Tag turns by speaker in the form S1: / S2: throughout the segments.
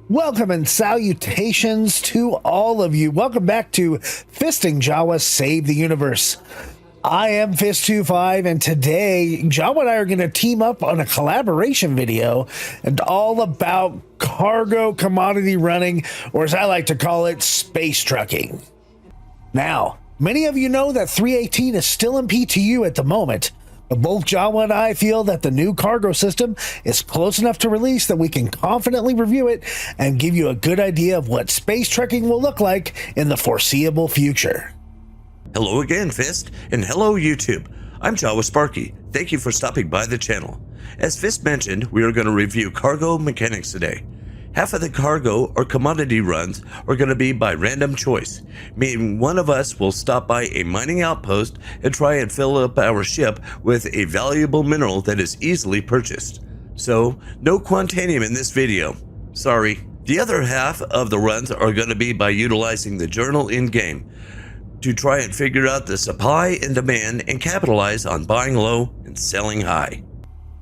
S1: Welcome and salutations to all of you. Welcome back to Fisting Jawa Save the Universe. I am Fist-25, and today Jawa and I are going to team up on a collaboration video and all about cargo commodity running, or as I like to call it, space trucking. Now, many of you know that 318 is still in PTU at the moment, but both Jawa and I feel that the new cargo system is close enough to release that we can confidently review it and give you a good idea of what space trekking will look like in the foreseeable future.
S2: Hello again, Fist, and hello YouTube. I'm JawaSparky. Thank you for stopping by the channel. As Fist mentioned, we are going to review cargo mechanics today. Half of the cargo or commodity runs are going to be by random choice, meaning one of us will stop by a mining outpost and try and fill up our ship with a valuable mineral that is easily purchased. So, no quantanium in this video. Sorry. The other half of the runs are going to be by utilizing the journal in-game to try and figure out the supply and demand and capitalize on buying low and selling high.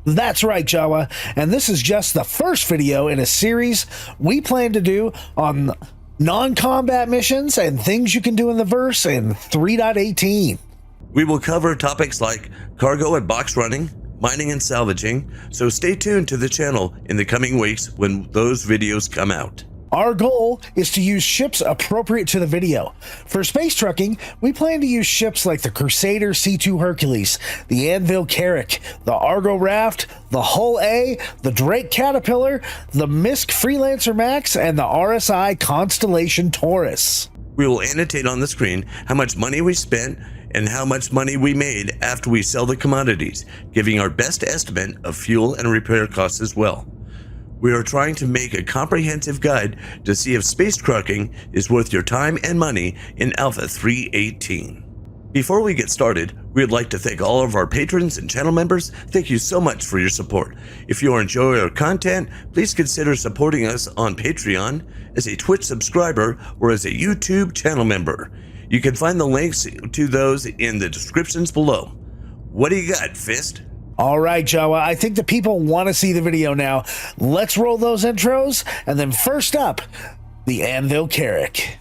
S1: That's right, Jawa, and this is just the first video in a series we plan to do on non-combat missions and things you can do in the verse in 3.18.
S2: We will cover topics like cargo and box running, mining and salvaging, so stay tuned to the channel in the coming weeks when those videos come out.
S1: Our goal is to use ships appropriate to the video. For space trucking, we plan to use ships like the Crusader C2 Hercules, the Anvil Carrack, the Argo Raft, the Hull A, the Drake Caterpillar, the MISC Freelancer Max, and the RSI Constellation Taurus.
S2: We will annotate on the screen how much money we spent and how much money we made after we sell the commodities, giving our best estimate of fuel and repair costs as well. We are trying to make a comprehensive guide to see if space trucking is worth your time and money in Alpha 3.18. Before we get started, we would like to thank all of our patrons and channel members. Thank you so much for your support. If you enjoy our content, please consider supporting us on Patreon, as a Twitch subscriber, or as a YouTube channel member. You can find the links to those in the descriptions below. What do you got, Fist?
S1: All right, Jawa, I think the people want to see the video now. Let's roll those intros, and then first up, the Anvil Carrack.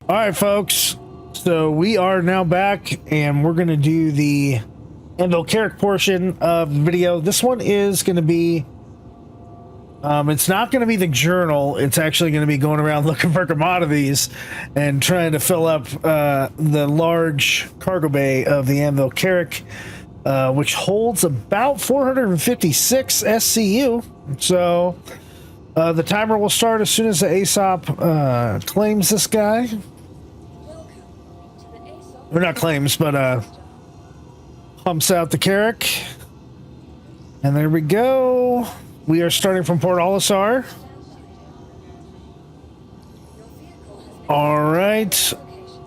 S1: All right, folks, so we are now back, and we're going to do the Anvil Carrack portion of the video. This one is going to be, it's not going to be the journal. It's actually going to be going around looking for commodities and trying to fill up the large cargo bay of the Anvil Carrack, which holds about 456 SCU. So the timer will start as soon as the ASOP claims this guy. Or not claims, but pumps out the Carrack. And there we go. We are starting from Port Olisar. All right.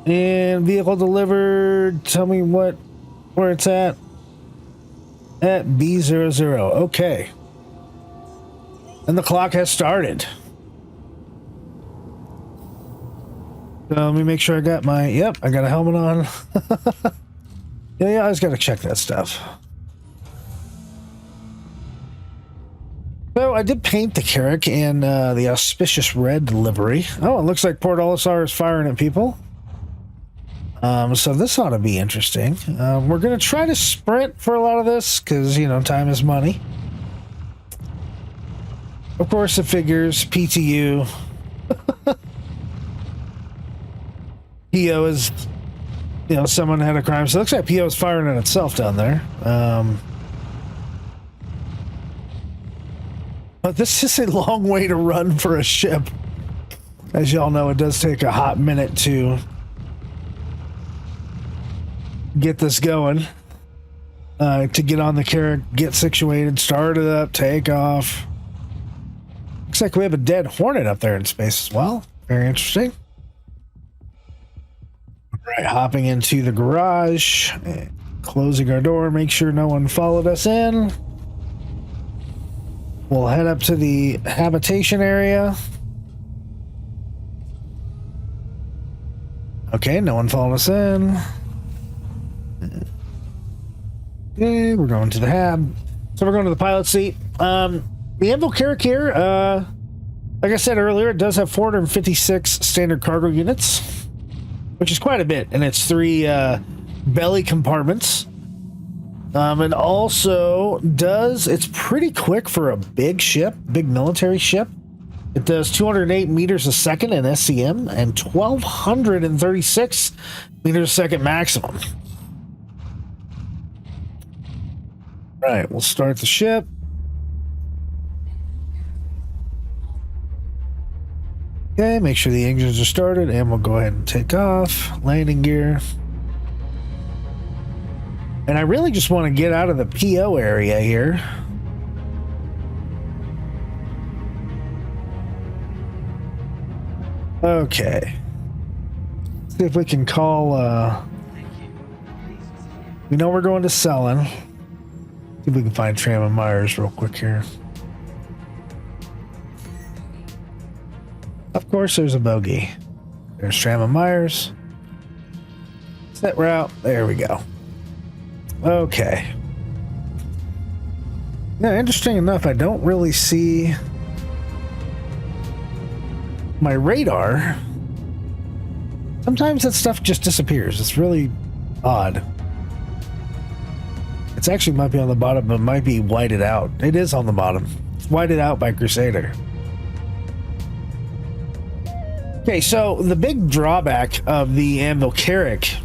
S1: And vehicle delivered. Tell me where it's at. At B00. Okay. And the clock has started. So let me make sure I got my, yep, I got a helmet on. yeah, I always got to check that stuff. So I did paint the Carrack in the auspicious red livery. Oh, it looks like Port Olisar is firing at people. So this ought to be interesting. We're going to try to sprint for a lot of this because, you know, time is money. Of course, it figures PTU. PO is, you know, someone had a crime. So it looks like PO is firing at itself down there. But this is a long way to run for a ship. As y'all know, it does take a hot minute to get this going. To get on the Carrack, get situated, start it up, take off. Looks like we have a dead hornet up there in space as well. Very interesting. All right, hopping into the garage, closing our door, make sure no one followed us in. We'll head up to the habitation area. Okay, no one followed us in. Okay, we're going to the hab. So we're going to the pilot seat. The Anvil Carrack here, like I said earlier, it does have 456 standard cargo units, which is quite a bit, and it's 3 belly compartments. And also it's pretty quick for a big ship, big military ship. It does 208 meters a second in SCM and 1,236 meters a second maximum. Right, we'll start the ship. Okay, make sure the engines are started, and we'll go ahead and take off. Landing gear. And I really just want to get out of the PO area here. Okay. See if we can call, we know we're going to Selin. See if we can find Tram and Myers real quick here. Of course, there's a bogey. There's Tram and Myers. Set route. There we go. Okay. Now, interesting enough, I don't really see my radar. Sometimes that stuff just disappears. It's really odd. It's actually might be on the bottom, but might be whited out. It is on the bottom. It's whited out by Crusader. Okay, so the big drawback of the Anvil Carrack,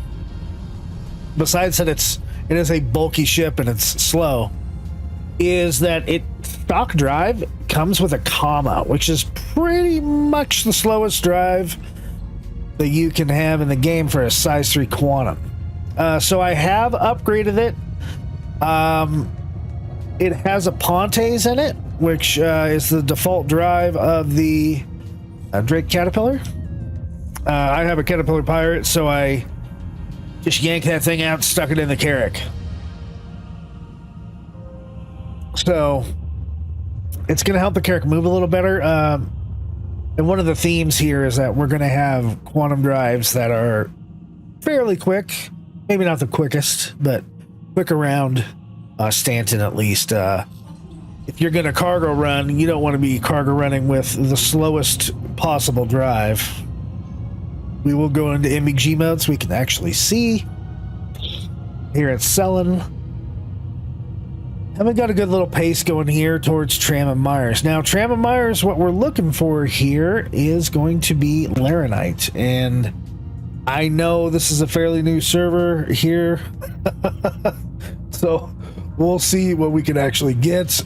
S1: besides that it is a bulky ship and it's slow, is that its stock drive comes with a comma, which is pretty much the slowest drive that you can have in the game for a size 3 quantum. So I have upgraded it. It has a Pontes in it, which is the default drive of the Drake Caterpillar. I have a Caterpillar Pirate, so I just yanked that thing out and stuck it in the Carrack. So it's going to help the Carrack move a little better. And one of the themes here is that we're going to have quantum drives that are fairly quick. Maybe not the quickest, but quick around Stanton at least. If you're going to cargo run, you don't want to be cargo running with the slowest possible drive. We will go into MBG mode so we can actually see here at Selin. And we got a good little pace going here towards Tram and Myers. Now, Tram and Myers, what we're looking for here is going to be Laranite. And I know this is a fairly new server here. So we'll see what we can actually get.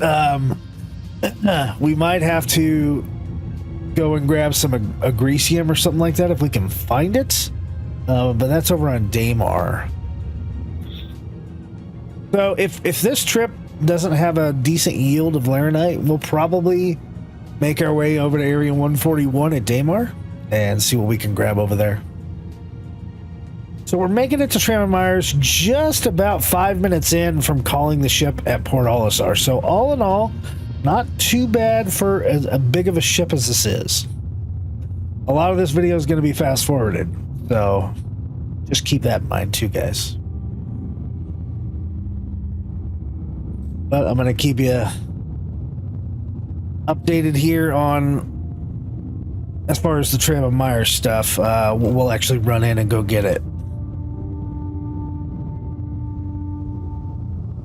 S1: We might have to go and grab some Agresium or something like that if we can find it. But that's over on Daymar. So if this trip doesn't have a decent yield of Laranite, we'll probably make our way over to Area 141 at Daymar and see what we can grab over there. So we're making it to Tram and Myers just about 5 minutes in from calling the ship at Port Olisar. So all in all, not too bad for a big of a ship as this is. A lot of this video is going to be fast forwarded, so just keep that in mind too, guys. But I'm going to keep you updated here on as far as the Tram and Myers stuff. We'll actually run in and go get it.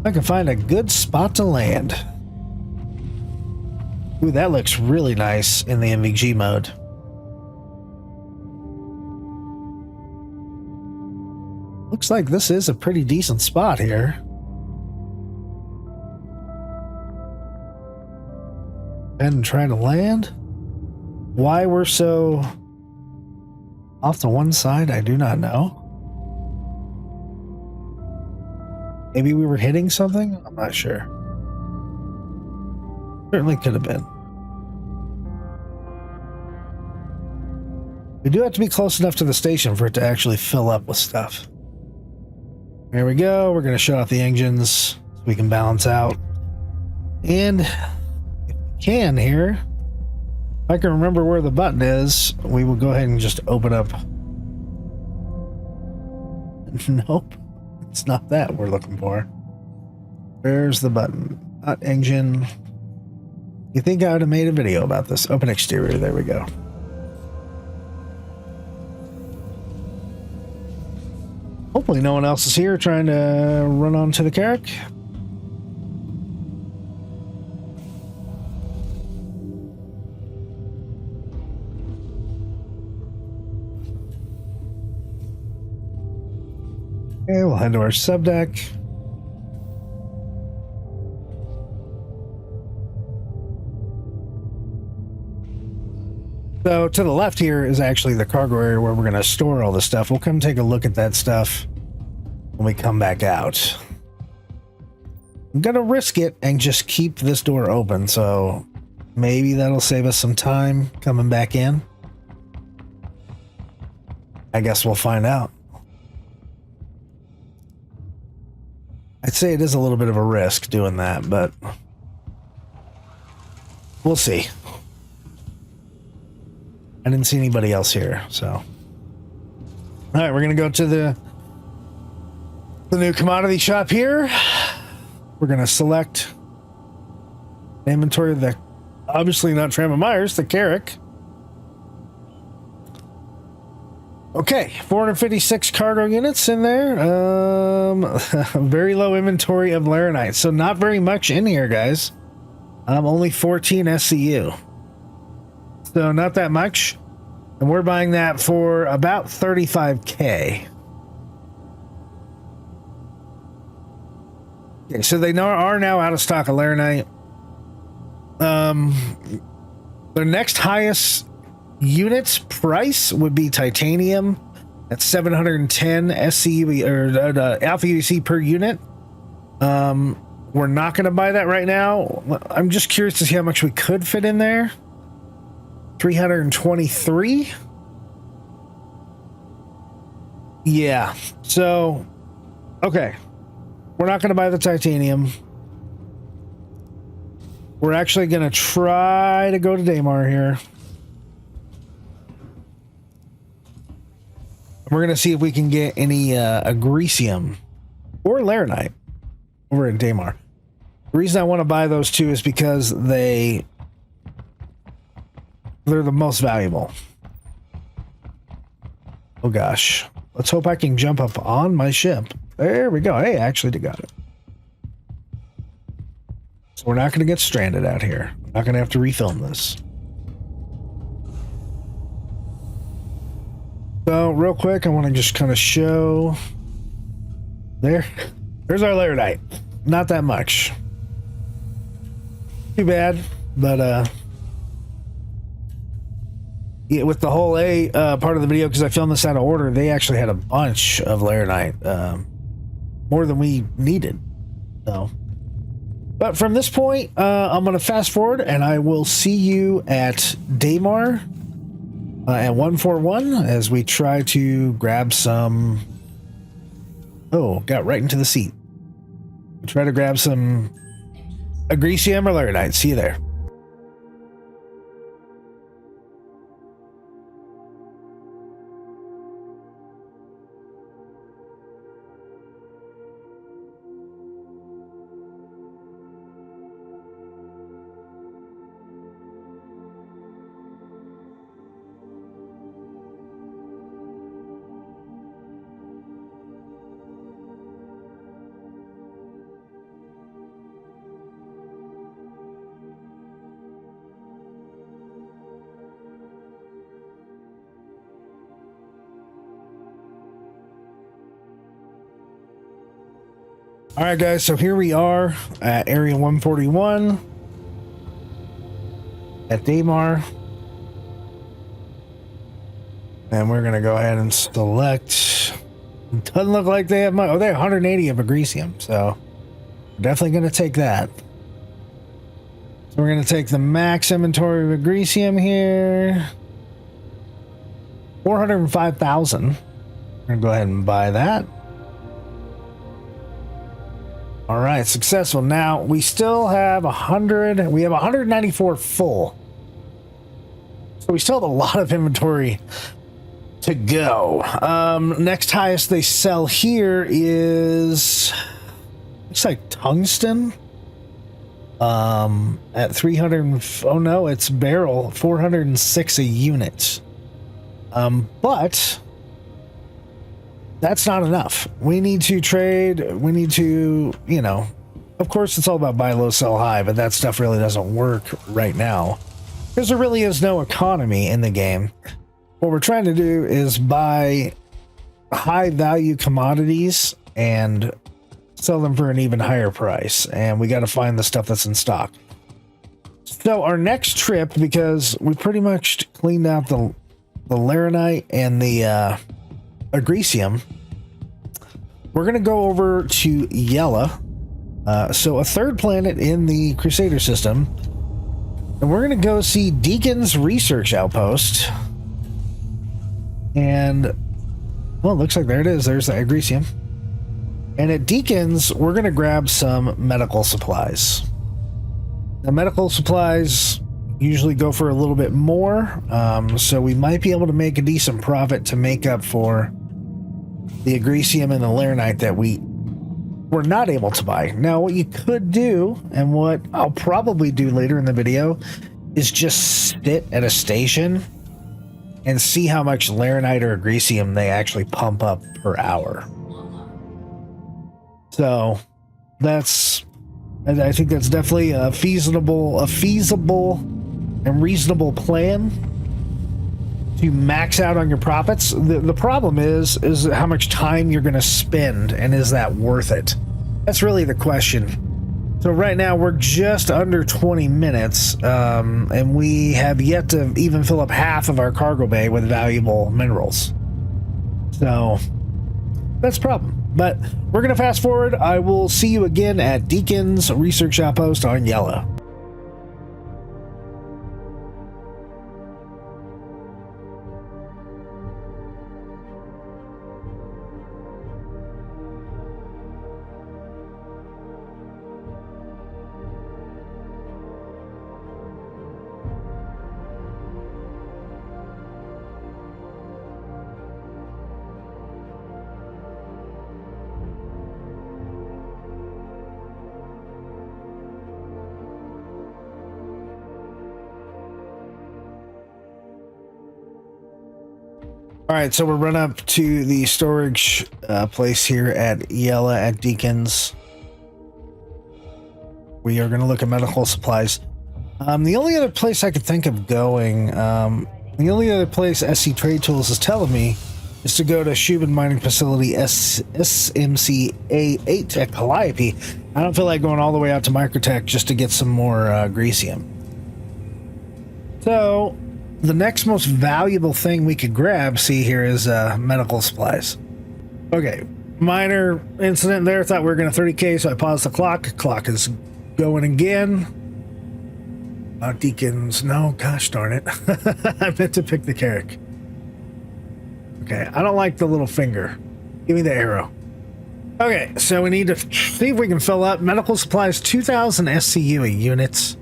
S1: I can find a good spot to land. Ooh, that looks really nice in the MVG mode. Looks like this is a pretty decent spot here. And trying to land. Why we're so off to one side, I do not know. Maybe we were hitting something? I'm not sure. Certainly could have been. We do have to be close enough to the station for it to actually fill up with stuff. There we go. We're going to shut off the engines so we can balance out. And if we can here, if I can remember where the button is, we will go ahead and just open up. Nope. It's not that we're looking for. Where's the button? Not engine. You think I would have made a video about this? Open exterior. There we go. Hopefully no one else is here trying to run onto the Carrack. Okay, we'll head to our subdeck. So to the left here is actually the cargo area where we're going to store all this stuff. We'll come take a look at that stuff when we come back out. I'm going to risk it and just keep this door open, so maybe that'll save us some time coming back in. I guess we'll find out. I'd say it is a little bit of a risk doing that, but we'll see. I didn't see anybody else here, so. All right, we're going to go to the new commodity shop here. We're going to select the inventory of the, obviously not Tram & Myers, the Carrack. Okay, 456 cargo units in there. Very low inventory of Laranite, so not very much in here, guys. Only 14 SCU. So not that much. And we're buying that for about 35K. Okay, so they are now out of stock of Laranite. Their next highest units price would be titanium at 710 SCU or Alpha UEC per unit. We're not going to buy that right now. I'm just curious to see how much we could fit in there. 323. Yeah. So, okay. We're not going to buy the titanium. We're actually going to try to go to Daymar here. We're going to see if we can get any agresium or Laranite over at Daymar. The reason I want to buy those two is because they're the most valuable. Oh gosh. Let's hope I can jump up on my ship. There we go. Hey, I actually got it. So we're not going to get stranded out here. We're not going to have to refilm this. So real quick, I want to just kind of show there's our Laranite. Not that much. Too bad, but yeah, with the whole part of the video, because I filmed this out of order, they actually had a bunch of Laranite, more than we needed. So, but from this point, I'm going to fast forward, and I will see you at Daymar at 141 as we try to grab some. Oh, got right into the seat. Try to grab some agresium or Laranite. See you there. All right, guys, so here we are at Area 141 at Daymar. And we're going to go ahead and select. Doesn't look like they have much. Oh, they have 180 of agresium, so we're definitely going to take that. So we're going to take the max inventory of agresium here. 405,000. We're gonna go ahead and buy that. All right, successful. Now we still have 100. We have 194 full. So we still have a lot of inventory to go. Next highest they sell here is, looks like tungsten. At 300. Oh no, it's barrel, 406 a unit. But that's not enough. We need to trade. We need to, you know, of course it's all about buy low, sell high, but that stuff really doesn't work right now because there really is no economy in the game. What we're trying to do is buy high value commodities and sell them for an even higher price. And we got to find the stuff that's in stock. So our next trip, because we pretty much cleaned out the laranite and the agricium, we're going to go over to Yella, so a third planet in the Crusader system, and we're going to go see Deacon's research outpost. And well, it looks like there it is. There's the agricium. And at Deacon's, we're going to grab some medical supplies. The medical supplies usually go for a little bit more, so we might be able to make a decent profit to make up for the agricium and the laranite that we were not able to buy. Now, what you could do, and what I'll probably do later in the video, is just sit at a station and see how much laranite or agricium they actually pump up per hour. So that's, I think that's definitely a feasible and reasonable plan to max out on your profits. The problem is how much time you're going to spend, and is that worth it? That's really the question. So right now we're just under 20 minutes, and we have yet to even fill up half of our cargo bay with valuable minerals. So that's a problem. But we're going to fast forward. I will see you again at Deacon's research outpost on Yella. All right, so we're running up to the storage place here at Yella at Deacon's. We are going to look at medical supplies. The only other place I could think of going, the only other place SC Trade Tools is telling me, is to go to Shubin Mining Facility SMC A8 at Calliope. I don't feel like going all the way out to Microtech just to get some more agricium. So the next most valuable thing we could grab, see here, is medical supplies. Okay, minor incident there. Thought we were going to 30k, so I paused the clock. Clock is going again. Deacons, no, gosh darn it. I meant to pick the Carrack. Okay, I don't like the little finger. Give me the arrow. Okay, so we need to see if we can fill up medical supplies, 2,000 SCU a unit.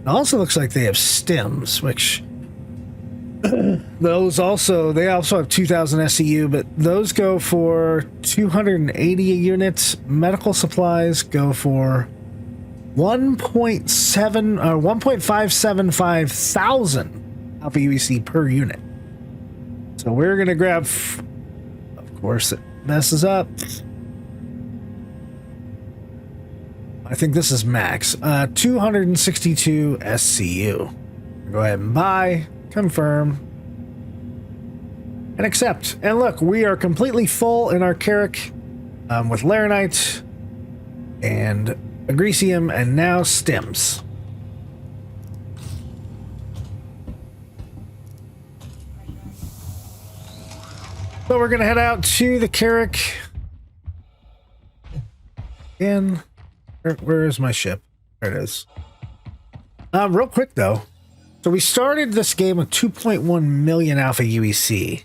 S1: It also looks like they have stems, which those also, they also have 2,000 SCU, but those go for 280 a unit. Medical supplies go for 1.575 thousand alpha UEC per unit. So we're gonna grab, of course it messes up. I think this is max. 262 SCU. Go ahead and buy, confirm, and accept. And look, we are completely full in our Carrack with laranite and agricium and now stems. So we're gonna head out to the Carrack. Where is my ship? There it is. Real quick though, So we started this game with 2.1 million alpha UEC.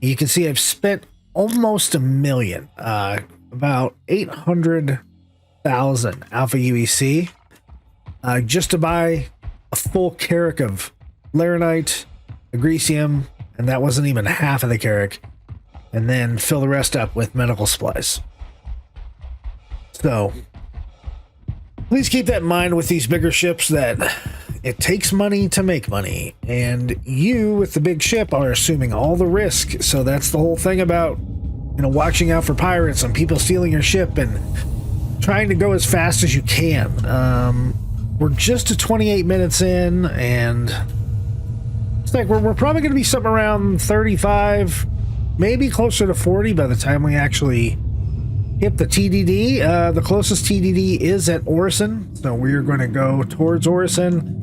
S1: You can see I've spent almost $1 million, about 800,000 alpha UEC, just to buy a full Carrack of Laranite, Agricium, and that wasn't even half of the Carrack, and then fill the rest up with medical supplies. So please keep that in mind with these bigger ships, that it takes money to make money, and you with the big ship are assuming all the risk. So that's the whole thing about, you know, watching out for pirates and people stealing your ship and trying to go as fast as you can. We're just to 28 minutes in, and it's like we're probably going to be something around 35, maybe closer to 40 by the time we actually hit the TDD. The closest TDD is at Orison, so we're going to go towards Orison,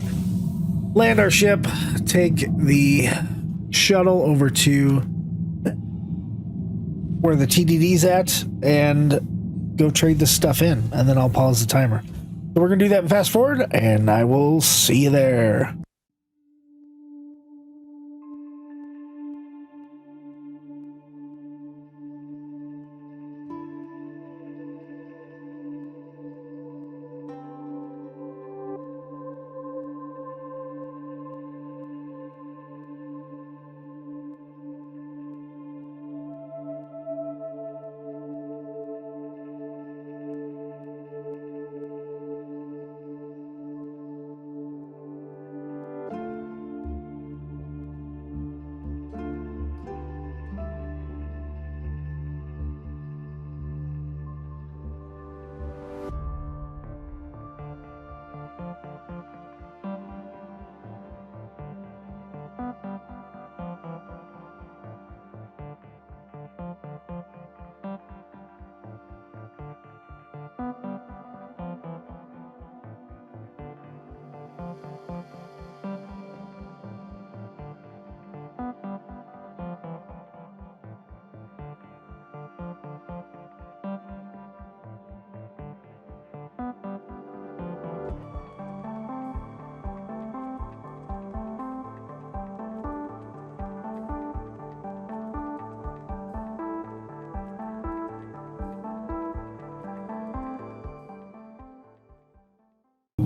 S1: land our ship, take the shuttle over to where the TDD's at, and go trade this stuff in, and then I'll pause the timer. So we're going to do that and fast forward, and I will see you there.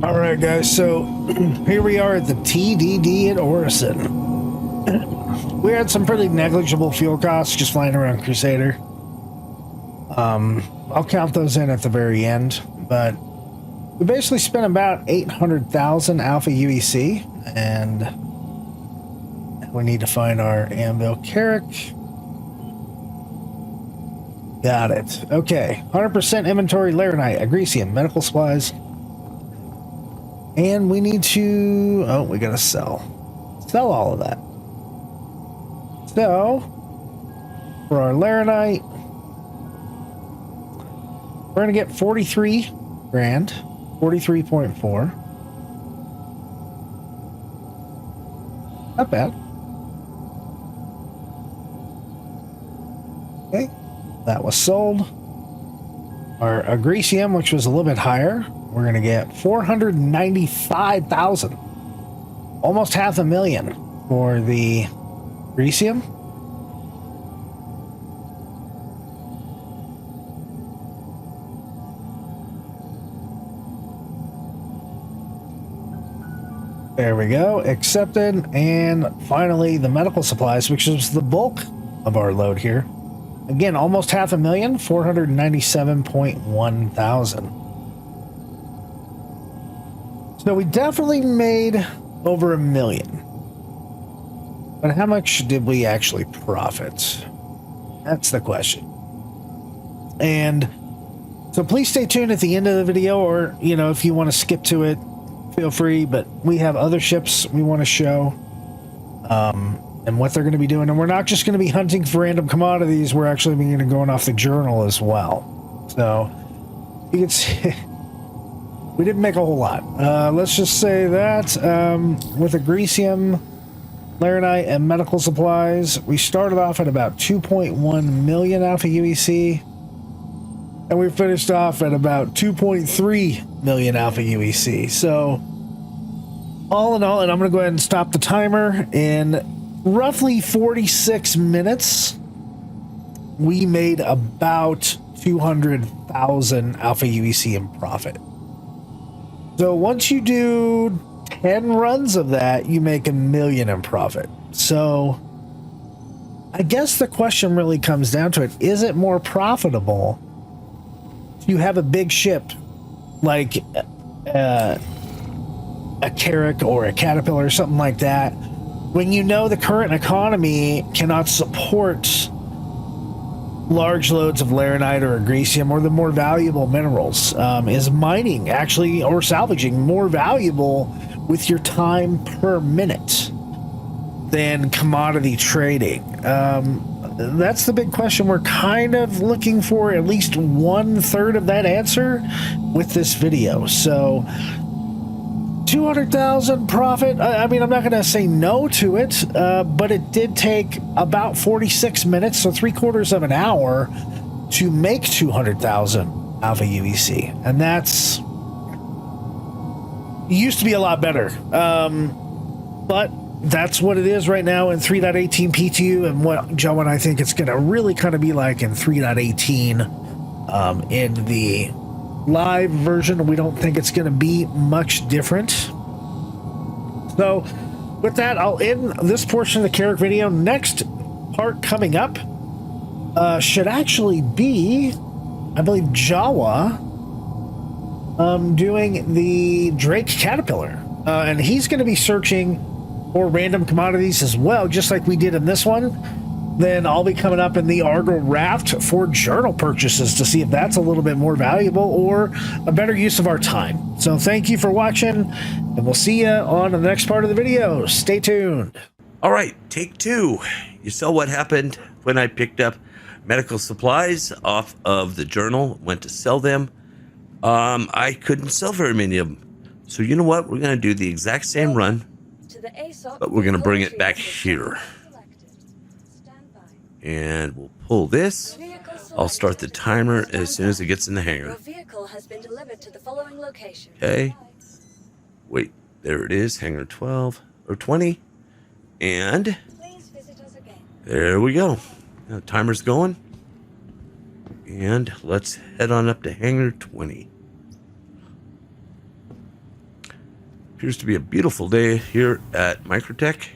S1: All right, guys, so here we are at the TDD at Orison. We had some pretty negligible fuel costs just flying around Crusader. I'll count those in at the very end, but we basically spent about 800,000 alpha UEC, and we need to find our Anvil Carrack. Got it. Okay, 100% inventory, Laranite, Agricium, medical supplies. And we need to... oh, we gotta sell. Sell all of that. So, for our Laranite, we're gonna get 43 grand. 43.4. Not bad. Okay. That was sold. Our Agricium, which was a little bit higher, we're going to get 495,000. Almost $500,000 for the Agricium. There we go. Accepted. And finally, the medical supplies, which is the bulk of our load here. Again, almost $500,000, 497.1 thousand. So we definitely made over $1 million. But how much did we actually profit? That's the question. And so please stay tuned at the end of the video, or, you know, if you want to skip to it, feel free. But we have other ships we want to show, and what they're going to be doing. And we're not just going to be hunting for random commodities. We're actually going to be going off the journal as well. So you can see... we didn't make a whole lot. Let's just say that with Agricium, Laranite, and medical supplies, we started off at about 2.1 million alpha UEC, and we finished off at about 2.3 million alpha UEC. So all in all, and I'm going to go ahead and stop the timer, in roughly 46 minutes, we made about 200,000 alpha UEC in profit. So once you do 10 runs of that, you make $1 million in profit. So I guess the question really comes down to it. Is it more profitable to have a big ship like a Carrack or a Caterpillar or something like that, when you know the current economy cannot support large loads of laranite or agresium or the more valuable minerals? Is mining actually, or salvaging, more valuable with your time per minute than commodity trading? That's the big question. We're kind of looking for at least 1/3 of that answer with this video. So 200,000 profit. I mean, I'm not going to say no to it, but it did take about 46 minutes, so 3/4 of an hour, to make 200,000 alpha UEC, and that's used to be a lot better. But that's what it is right now in 3.18 PTU, and what Joe and I think it's going to really kind of be like in 3.18 in the live version. We don't think it's going to be much different. So with that, I'll end this portion of the Carrack video. Next part coming up should actually be, I believe, Jawa doing the Drake Caterpillar, and he's going to be searching for random commodities as well, just like we did in this one. Then I'll be coming up in the Argo Raft for journal purchases to see if that's a little bit more valuable or a better use of our time. So thank you for watching, and we'll see you on the next part of the video. Stay tuned.
S2: All right, take two. You saw what happened when I picked up medical supplies off of the journal, went to sell them. I couldn't sell very many of them. So you know what? We're going to do the exact same run, but we're going to bring it back here. And we'll pull this. I'll start the timer as soon as it gets in the hangar.
S3: Your vehicle has been delivered to the following location.
S2: Okay. Wait, there it is, hangar 12 or 20. And
S3: Please visit us again.
S2: there we go. Now the timer's going. And let's head on up to hangar 20. Appears to be a beautiful day here at Microtech.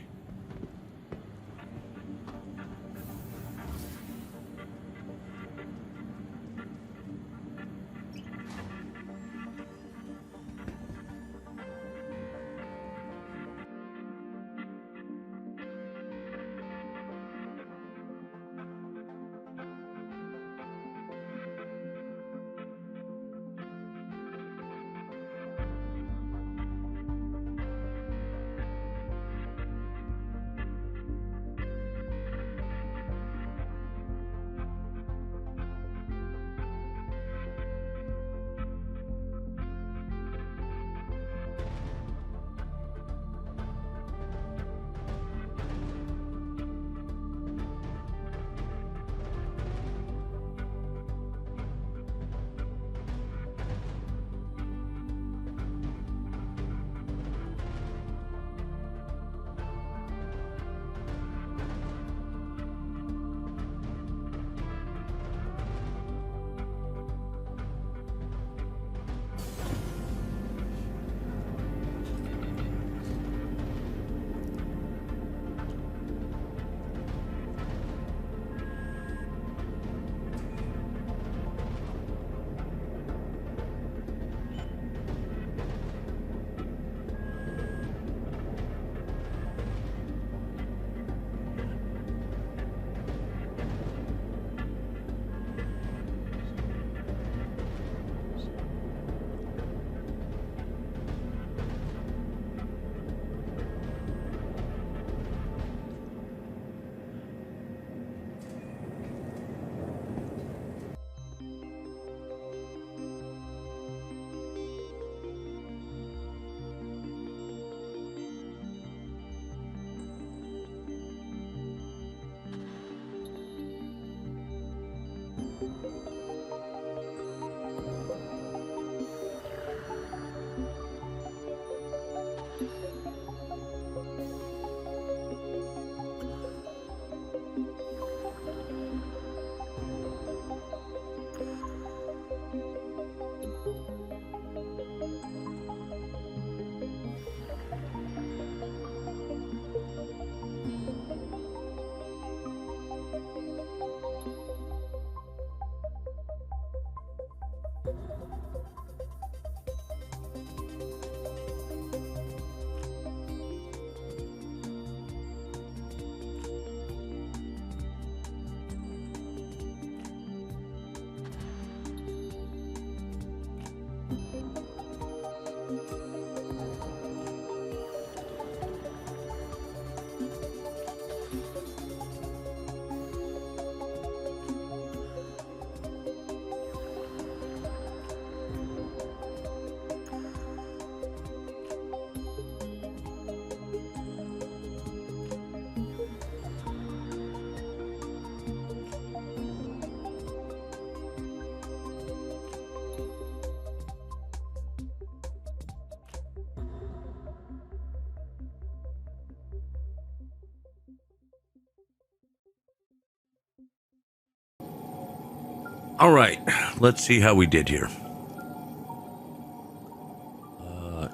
S2: All right, let's see how we did here.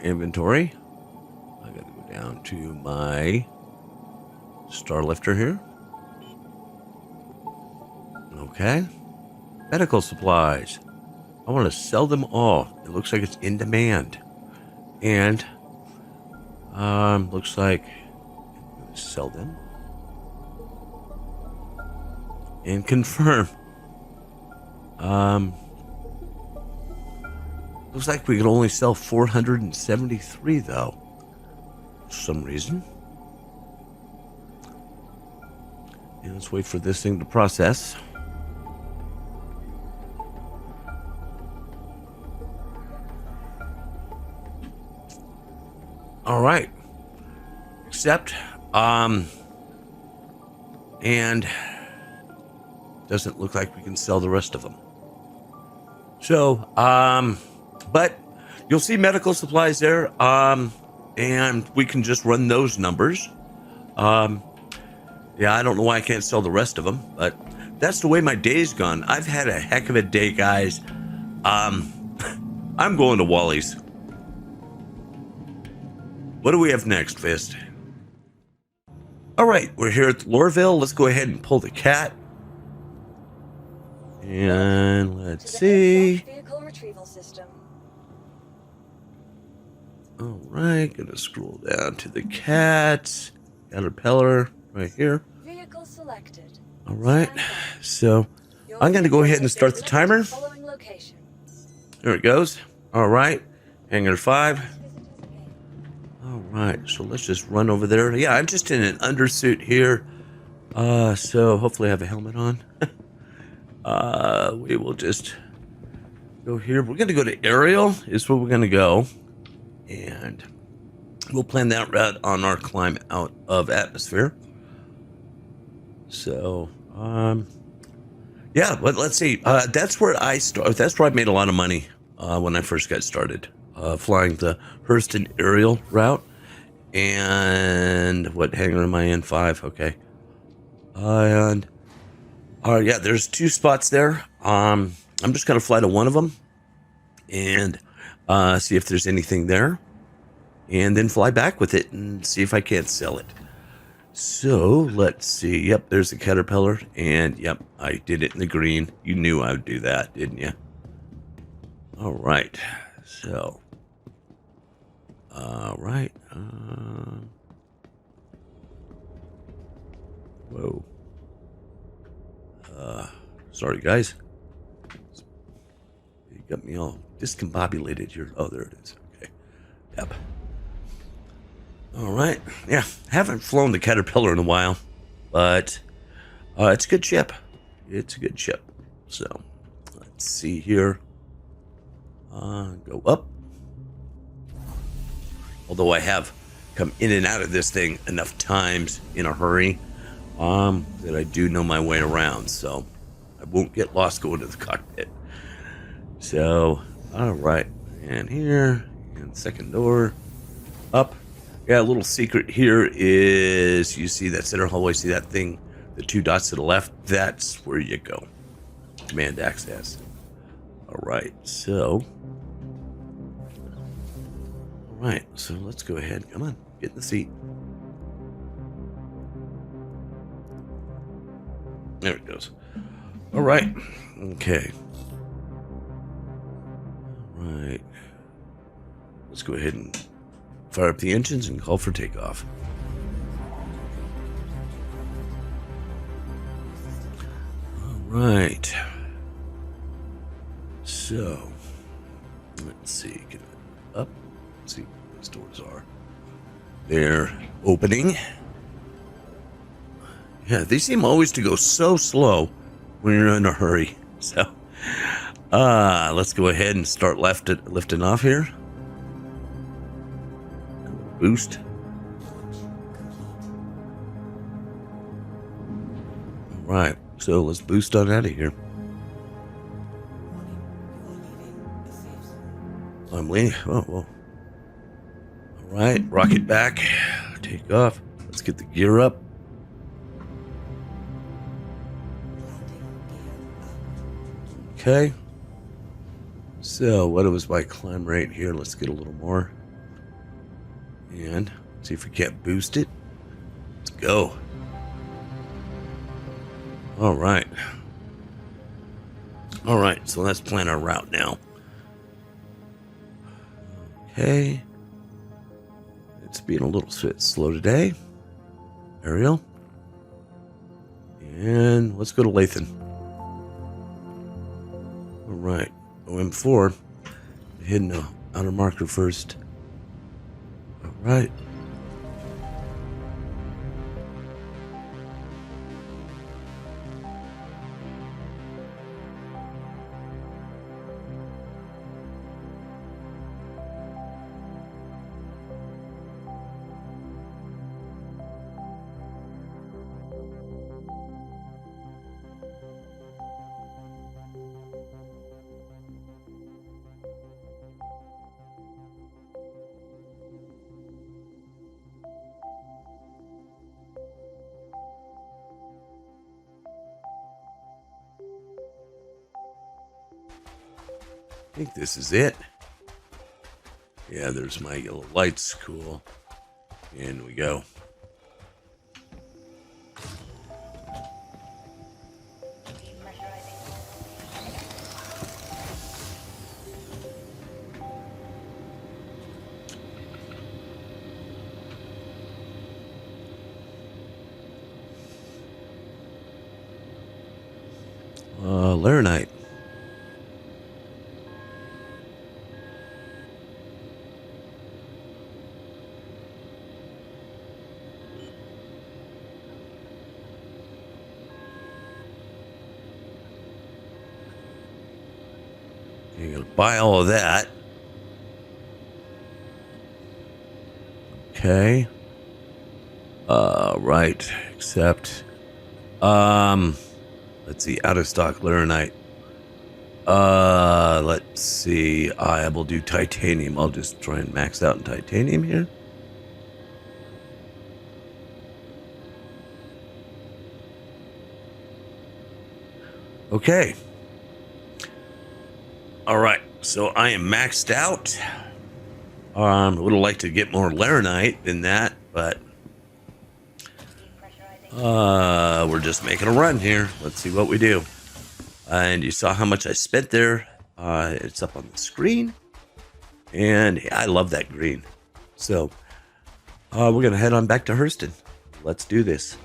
S2: Inventory. I got to go down to my star lifter here. Okay. Medical supplies. I want to sell them all. It looks like it's in demand. And looks like I'm going to sell them. And confirm. Looks like we could only sell 473 though. For some reason. And let's wait for this thing to process. All right. Accept. And doesn't look like we can sell the rest of them. So, but you'll see medical supplies there. And we can just run those numbers. Yeah, I don't know why I can't sell the rest of them, but that's the way my day's gone. I've had a heck of a day, guys. I'm going to Wally's. What do we have next, Fist? All right, we're here at Lorville. Let's go ahead and pull the cat. And let's see.
S3: Vehicle retrieval system.
S2: All right, gonna scroll down to the cat. Caterpillar right here.
S3: Vehicle selected.
S2: All right, so I'm gonna go ahead and start the timer.
S3: Following location.
S2: There it goes. All right, hangar 5. All right, so let's just run over there. Yeah, I'm just in an undersuit here. So hopefully I have a helmet on. We will just go here. We're going to go to aerial is where we're going to go. And we'll plan that route on our climb out of atmosphere. So, yeah, but let's see. That's where I started. That's where I made a lot of money when I first got started. Flying the Hurston aerial route. And what hangar am I in? 5. Okay. And yeah, there's 2 spots there. I'm just gonna fly to one of them and see if there's anything there, and then fly back with it and see if I can't sell it. So let's see. Yep, there's the Caterpillar, and yep, I did it in the green. You knew I would do that, didn't you? All right. So, all right. Whoa. Sorry, guys. You got me all discombobulated here. Oh, there it is. Okay. Yep. All right. Yeah, haven't flown the Caterpillar in a while, but it's a good ship. It's a good ship. So, let's see here. Go up. Although I have come in and out of this thing enough times in a hurry that I do know my way around, so I won't get lost going to the cockpit. So, all right, and here, and second door, up. Yeah, a little secret here is, you see that center hallway, see that thing, the 2 dots to the left? That's where you go. Command access. All right, so, all right, so let's go ahead. Come on, get in the seat. There it goes. All right. Okay. All right. Let's go ahead and fire up the engines and call for takeoff. All right. So, let's see. Get it up. Let's see what these doors are. They're opening. Yeah, they seem always to go so slow when you're in a hurry. So, let's go ahead and start lifting off here. Boost. All right, so let's boost on out of here. I'm leaving. Oh, whoa. All right, rocket back. Take off. Let's get the gear up. Okay. So what was my climb rate here? Let's get a little more. And see if we can't boost it. Let's go. All right. All right, so let's plan our route now. Okay. It's being a little bit slow today. Ariel. And let's go to Lathan. All right. OM4. Hitting the outer marker first. All right. I think this is it. Yeah, there's my yellow lights. Cool. In we go. Laranite. You're gonna buy all of that. Okay. Right. Except, let's see, out of stock Laranite. Let's see. I will do titanium. I'll just try and max out in titanium here. Okay. All right. So I am maxed out. Would have liked to get more Laranite than that, but we're just making a run here. Let's see what we do. And you saw how much I spent there. It's up on the screen. And I love that green. So we're going to head on back to Hurston. Let's do this.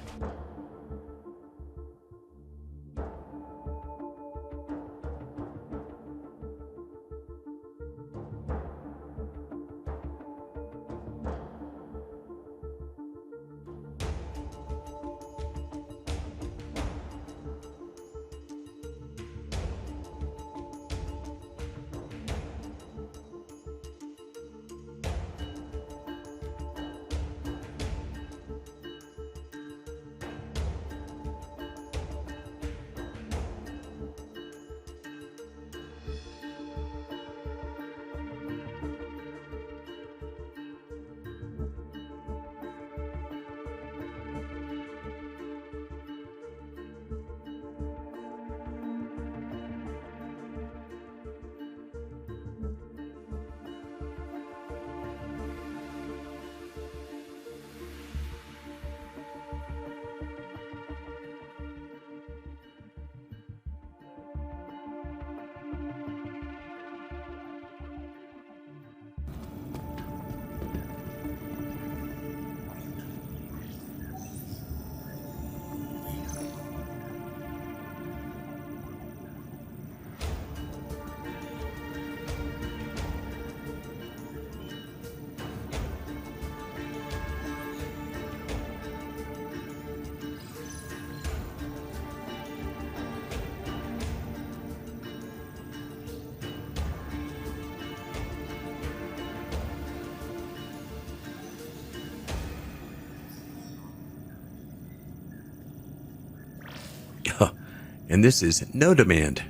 S2: And this is no demand.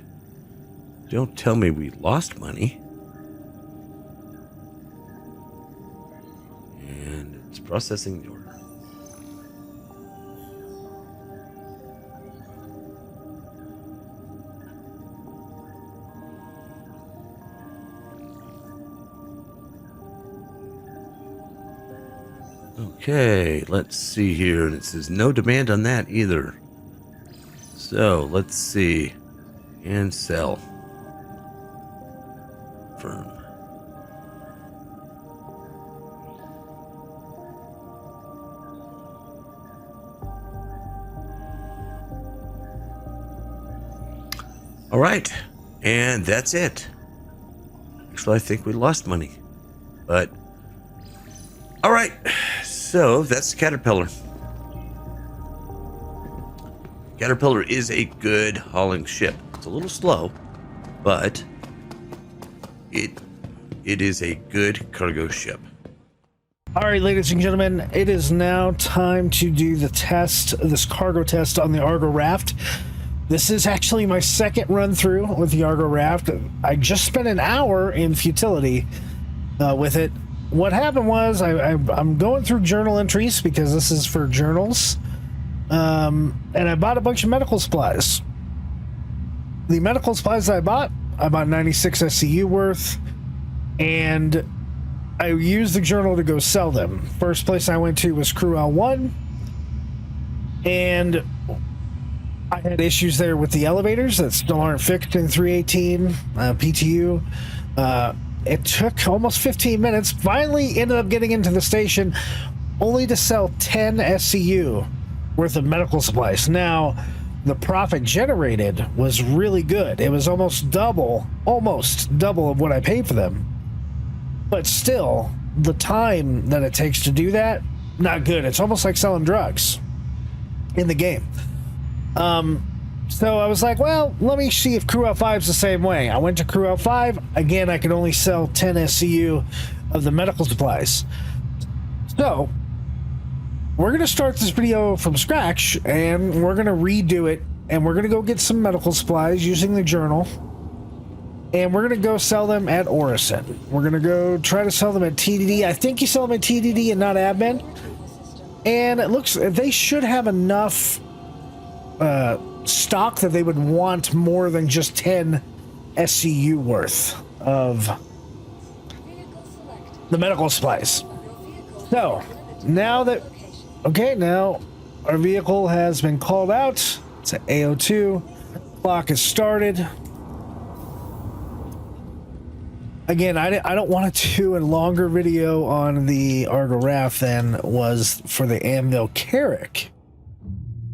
S2: Don't tell me we lost money. And it's processing the order. Okay, let's see here. And it says no demand on that either. So let's see. And sell. Firm. All right, and that's it. Actually, I think we lost money, but all right. So that's the Caterpillar. Caterpillar is a good hauling ship. It's a little slow, but it is a good cargo ship.
S1: All right, ladies and gentlemen, it is now time to do the test, this cargo test on the Argo Raft. This is actually my second run through with the Argo Raft. I just spent an hour in futility with it. What happened was I'm going through journal entries because this is for journals. And I bought a bunch of medical supplies. The medical supplies that I bought 96 SCU worth, and I used the journal to go sell them. First place I went to was Crew L1, and I had issues there with the elevators that still aren't fixed in 318 PTU. It took almost 15 minutes. Finally ended up getting into the station, only to sell 10 SCU worth of medical supplies. Now, the profit generated was really good. It was almost double of what I paid for them. But still, the time that it takes to do that, not good. It's almost like selling drugs in the game. So I was like, well, let me see if Crew L5's the same way. I went to Crew L5. Again, I could only sell 10 SCU of the medical supplies. So we're going to start this video from scratch, and we're going to redo it, and we're going to go get some medical supplies using the journal, and we're going to go sell them at Orison. We're going to go try to sell them at TDD. I think you sell them at TDD and not admin. And it looks, they should have enough stock that they would want more than just 10 SCU worth of the medical supplies. So now that, okay, now our vehicle has been called out. It's at AO2. Clock has started. Again, I don't want to do a longer video on the Argo Raft than was for the Anvil Carrack.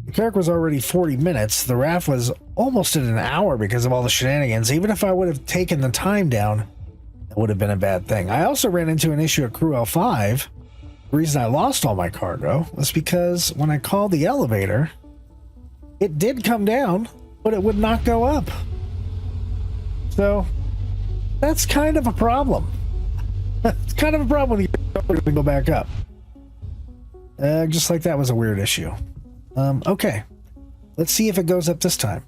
S1: The Carrack was already 40 minutes. The Raft was almost at an hour because of all the shenanigans. Even if I would have taken the time down, it would have been a bad thing. I also ran into an issue at Crew L5. The reason I lost all my cargo was because when I called the elevator, it did come down, but it would not go up. So that's kind of a problem. It's kind of a problem when you go back up. Just like that was a weird issue. Okay. Let's see if it goes up this time.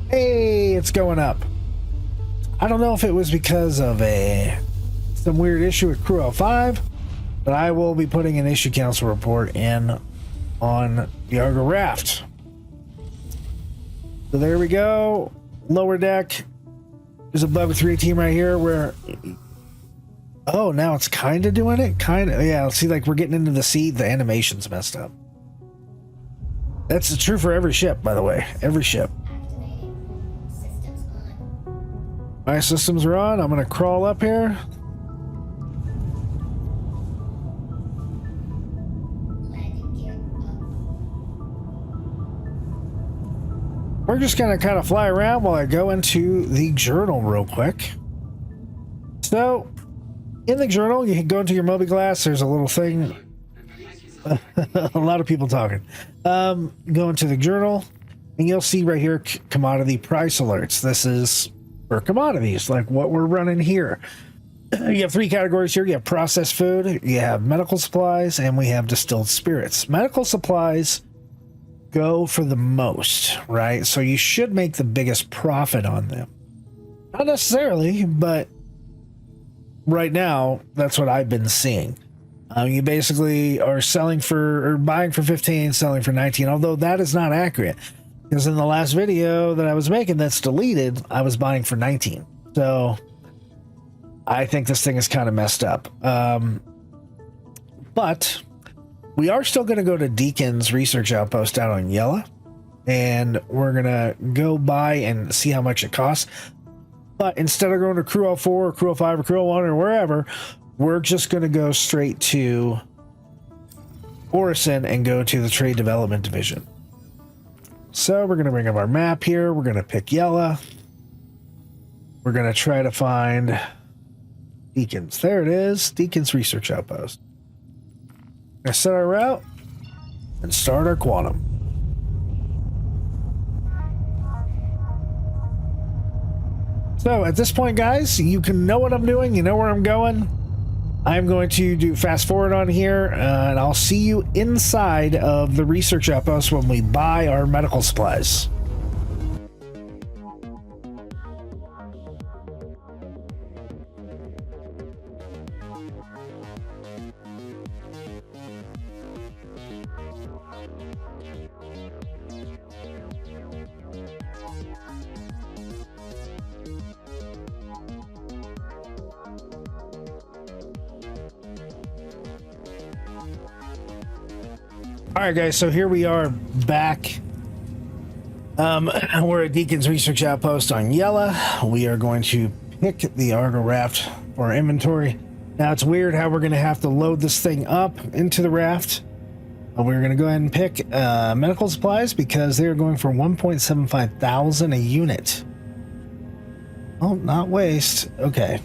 S1: Hey, it's going up. I don't know if it was because of some weird issue with Crew L5, but I will be putting an issue council report in on the Argo Raft. So there we go. Lower deck. There's a bug with 318 right here where, oh, now it's kind of doing it. Kind of, yeah. See, like we're getting into the sea. The animation's messed up. That's true for every ship, by the way. Every ship. My systems are on. I'm going to crawl up here. We're just going to kind of fly around while I go into the journal real quick. So, in the journal, you can go into your mobi-glass. There's a little thing. A lot of people talking. Go into the journal, and you'll see right here commodity price alerts. This is for commodities, like what we're running here. You have three categories here. You have processed food, you have medical supplies, and we have distilled spirits. Medical supplies go for the most, right? So you should make the biggest profit on them. Not necessarily, but right now, that's what I've been seeing. You basically are selling for, or buying for 15, selling for 19, although that is not accurate. Because in the last video that I was making that's deleted, I was buying for 19. So I think this thing is kind of messed up. But We are still going to go to Deacon's research outpost out on Yella, and we're going to go by and see how much it costs. But instead of going to Crew 04 or Crew 05 or Crew 01 or wherever, we're just going to go straight to Orison and go to the Trade Development Division. So we're going to bring up our map here. We're going to pick Yella. We're going to try to find Deacon's. There it is. Deacon's research outpost. We're going to set our route and start our quantum. So at this point, guys, you can know what I'm doing. You know where I'm going. I'm going to do fast forward on here, and I'll see you inside of the research outpost when we buy our medical supplies. All right, guys, so here we are back. We're at Deacon's research outpost on Yella. We are going to pick the Argo raft for our inventory. Now, it's weird how we're going to have to load this thing up into the raft. We're going to go ahead and pick medical supplies because they're going for 1.75 thousand a unit. Oh, not waste. Okay.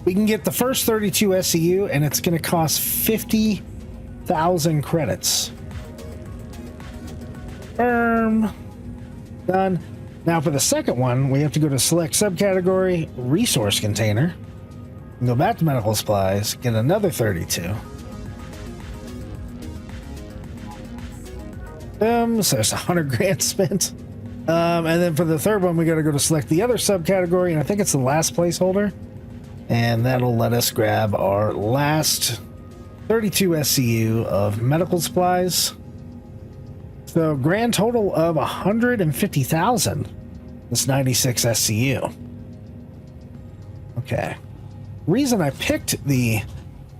S1: We can get the first 32 SCU, and it's going to cost 50,000 credits. Done. Now for the second one, we have to go to select subcategory, resource container, and go back to medical supplies, get another 32. So there's 100 grand spent. And then for the third one, we got to go to select the other subcategory, and I think it's the last placeholder, and that'll let us grab our last 32 SCU of medical supplies. So grand total of 150,000. This 96 SCU. Okay. Reason I picked the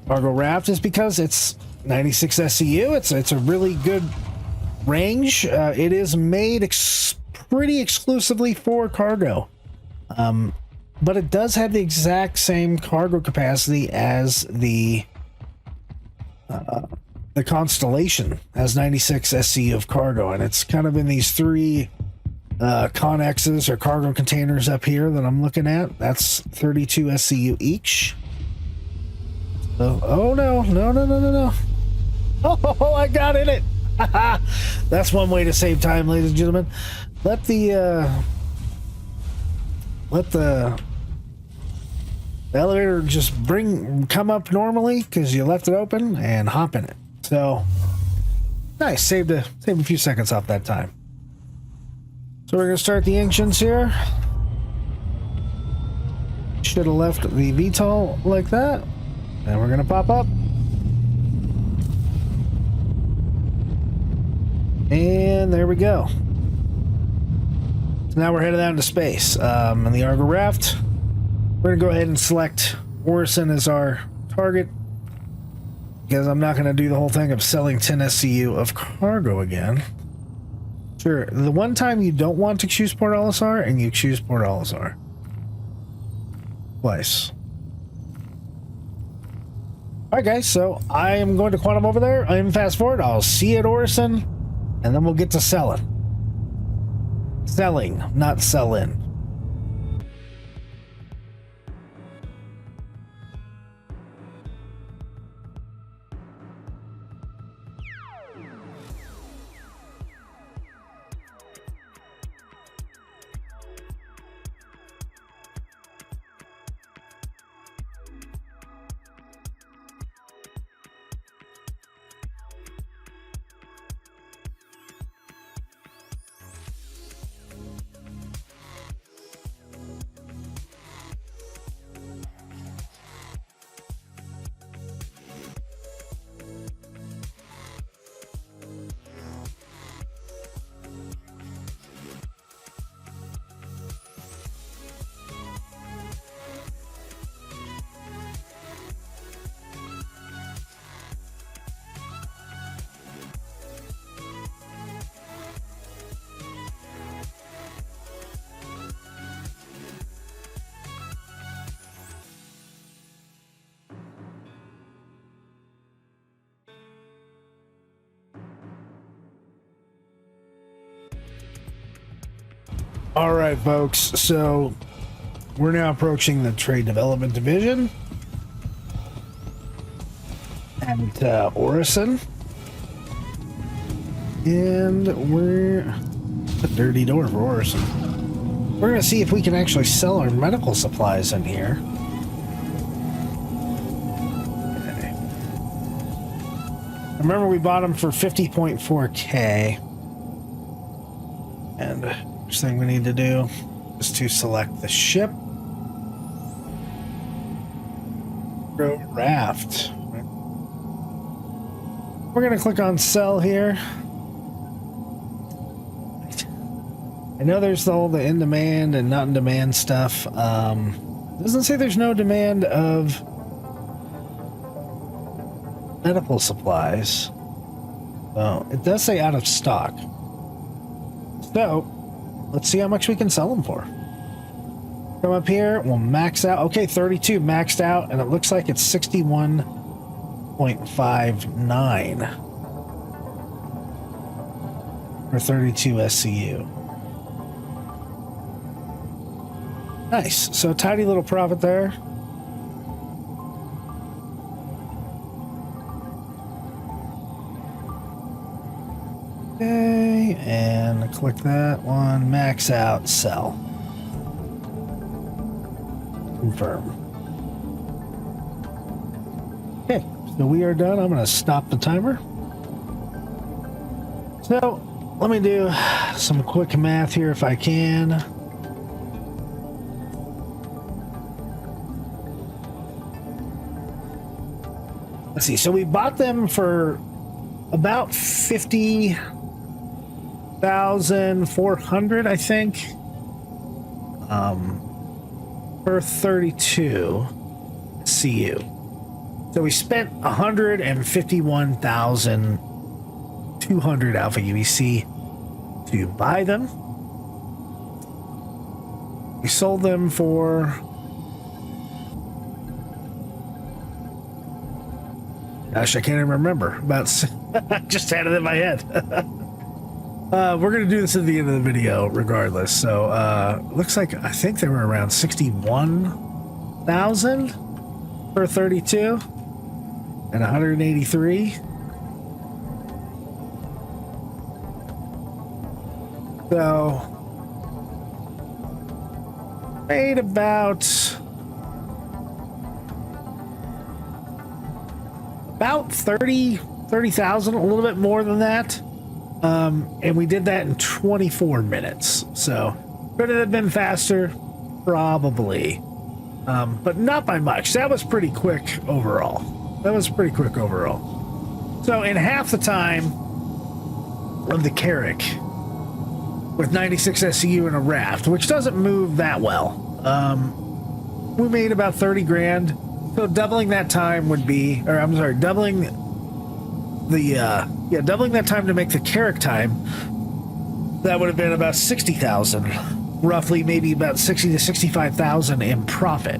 S1: Argo raft is because it's 96 SCU. It's a really good range. It is made pretty exclusively for cargo. But it does have the exact same cargo capacity as the Constellation has 96 SC of cargo, and it's kind of in these three connexes or cargo containers up here that I'm looking at. That's 32 SCU each. So, oh no. Oh, I got in it. That's one way to save time, ladies and gentlemen. Let the elevator just come up normally because you left it open, and hop in it. So nice, saved a few seconds off that time. So we're gonna start the ancients here. Should have left the VTOL like that, and we're gonna pop up. And there we go. So now we're headed out into space. In the Argo raft, we're gonna go ahead and select Orison as our target, because I'm not gonna do the whole thing of selling 10 SCU of cargo again. Sure, the one time you don't want to choose Port Olisar, and you choose Port Olisar. Twice. Alright guys, so I am going to quantum over there. I'm fast forward. I'll see you at Orison, and then we'll get to selling. Selling, not sell-in. All right, folks. So we're now approaching the Trade Development Division and Orison. And we're a dirty door for Orison. We're going to see if we can actually sell our medical supplies in here. Okay. Remember, we bought them for 50.4K. And first thing we need to do is to select the ship. Go Raft. We're going to click on sell here. I know there's all the in demand and not in demand stuff. Doesn't say there's no demand of medical supplies. So it does say out of stock. So let's see how much we can sell them for. Come up here, we'll max out. Okay, 32 maxed out, and it looks like it's 61.59 for 32 SCU. Nice. So tidy little profit there. Okay, and click that one. Max out, sell. Confirm. Okay, so we are done. I'm going to stop the timer. So let me do some quick math here if I can. Let's see. So we bought them for about 50,400, I think, per 32 CU. So we spent 151,200 Alpha UEC to buy them. We sold them for gosh, I can't even remember. About just had it in my head. We're gonna do this at the end of the video, regardless. So, looks like I think they were around 61,000 for 32 and 183. So, made about 30,000, a little bit more than that. And we did that in 24 minutes. So could it have been faster? Probably. But not by much. That was pretty quick overall. So in half the time of the Carrack with 96 SCU and a Raft, which doesn't move that well, we made about 30 grand. So doubling that time would be, or I'm sorry, doubling that time to make the Carrack time, that would have been about 60,000, roughly, maybe about 60 to 65,000 in profit.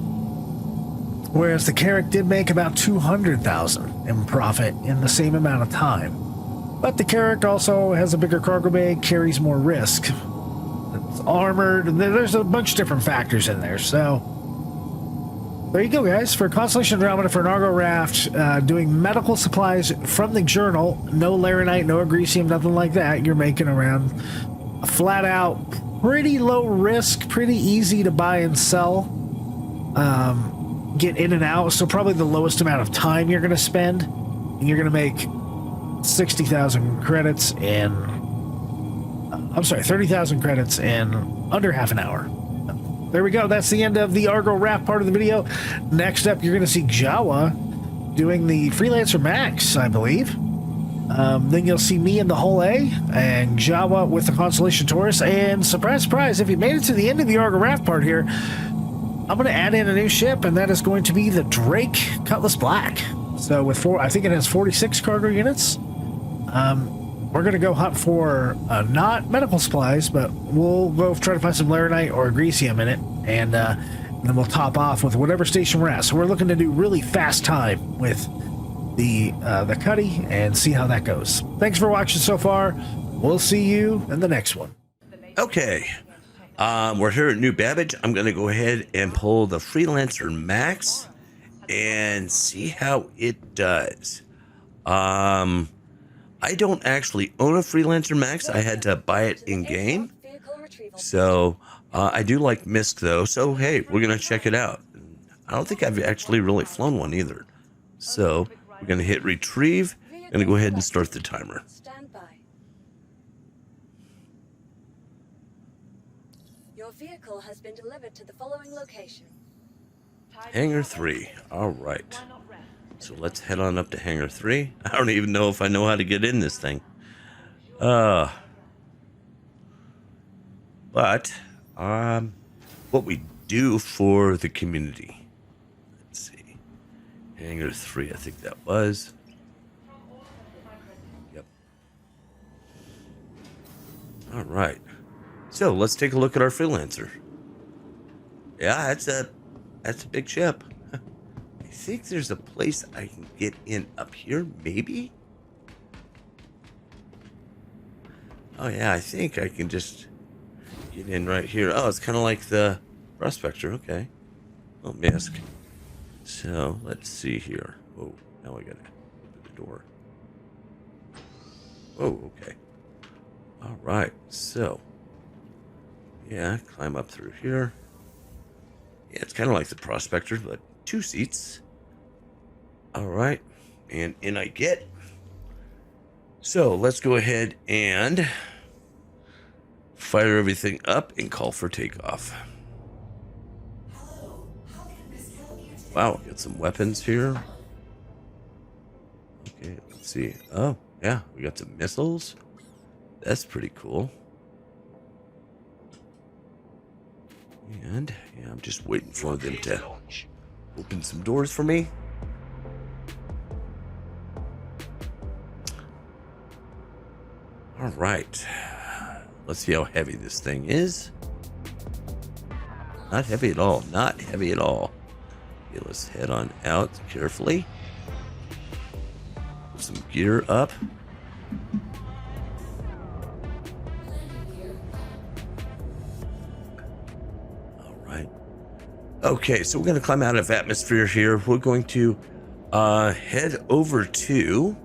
S1: Whereas the Carrack did make about 200,000 in profit in the same amount of time. But the Carrack also has a bigger cargo bay, carries more risk. It's armored, and there's a bunch of different factors in there. So there you go, guys. For Constellation Andromeda for an Argo Raft, doing medical supplies from the journal, no laranite, no agresium, nothing like that. You're making around a flat out, pretty low risk, pretty easy to buy and sell, get in and out. So probably the lowest amount of time you're going to spend. And you're going to make 60,000 credits in, 30,000 credits in under half an hour. There we go. That's the end of the Argo Raft part of the video. Next up, you're going to see Jawa doing the Freelancer Max, I believe. Then you'll see me in the Hull A and Jawa with the Constellation Taurus. And surprise, surprise, if you made it to the end of the Argo Raft part here, I'm going to add in a new ship, and that is going to be the Drake Cutlass Black. So with I think it has 46 cargo units. We're going to go hunt for not medical supplies, but we'll go try to find some laranite or agresium in it, and then we'll top off with whatever station we're at. So we're looking to do really fast time with the Cuddy and see how that goes. Thanks for watching so far. We'll see you in the next one.
S2: Okay. We're here at New Babbage. I'm going to go ahead and pull the Freelancer Max and see how it does. I don't actually own a Freelancer Max. I had to buy it in game. So I do like MISC though. So hey, we're going to check it out. I don't think I've actually really flown one either. So we're going to hit retrieve. I'm going to go ahead and start the timer.
S3: Stand by. Your vehicle has been delivered to the following location.
S2: Hangar 3. All right. So let's head on up to Hangar 3. I don't even know if I know how to get in this thing. But what we do for the community. Let's see. Hangar 3, I think that was. Yep. All right. So let's take a look at our Freelancer. Yeah, that's a big ship. I think there's a place I can get in up here, maybe? Oh yeah, I think I can just get in right here. Oh, it's kind of like the Prospector, okay. Oh, MISC. So, let's see here. Oh, now I gotta open the door. Oh, okay. Alright, so. Yeah, climb up through here. Yeah, it's kind of like the Prospector, but 2 seats. Alright, and in I get. So, let's go ahead and fire everything up and call for takeoff. Wow, got some weapons here. Okay, let's see. Oh, yeah, we got some missiles. That's pretty cool. And, yeah, I'm just waiting for them to open some doors for me. All right. Let's see how heavy this thing is. Not heavy at all. Not heavy at all. Okay, let's head on out carefully. Put some gear up. All right. Okay, so we're going to climb out of atmosphere here. We're going to head over to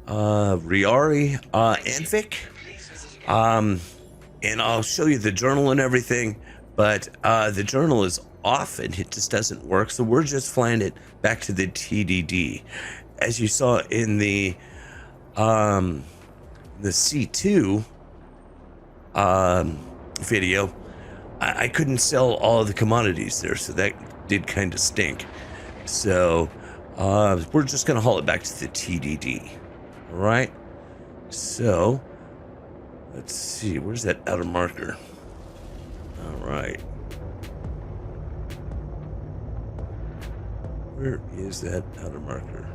S2: Riari Anvik. And I'll show you the journal and everything, but the journal is off and it just doesn't work, so we're just flying it back to the TDD. As you saw in the C2 video, I couldn't sell all of the commodities there, so that did kind of stink. So we're just gonna haul it back to the TDD. All right, so let's see, where's that outer marker? All right. Where is that outer marker?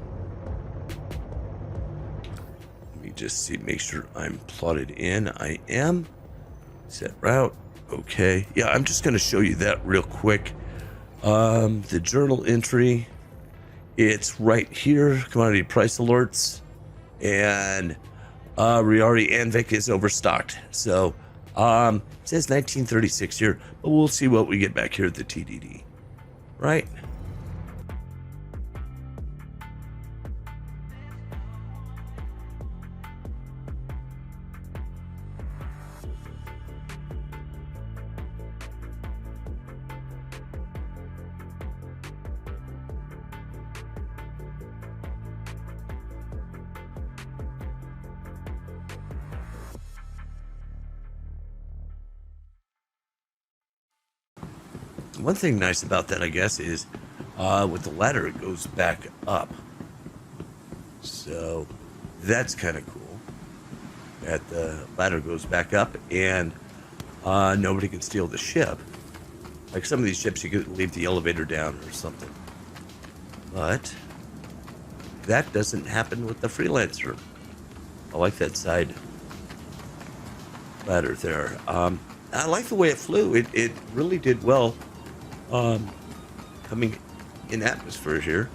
S2: Let me just see, make sure I'm plotted in. I am. Set route. Okay. Yeah, I'm just going to show you that real quick. The journal entry, it's right here. Commodity price alerts. And Riari Anvik is overstocked. So it says 1936 here, but we'll see what we get back here at the TDD. Right? One thing nice about that, I guess, is with the ladder, it goes back up. So that's kind of cool. That the ladder goes back up and nobody can steal the ship. Like some of these ships, you could leave the elevator down or something. But that doesn't happen with the Freelancer. I like that side ladder there. I like the way it flew. It really did well. Coming in atmosphere here,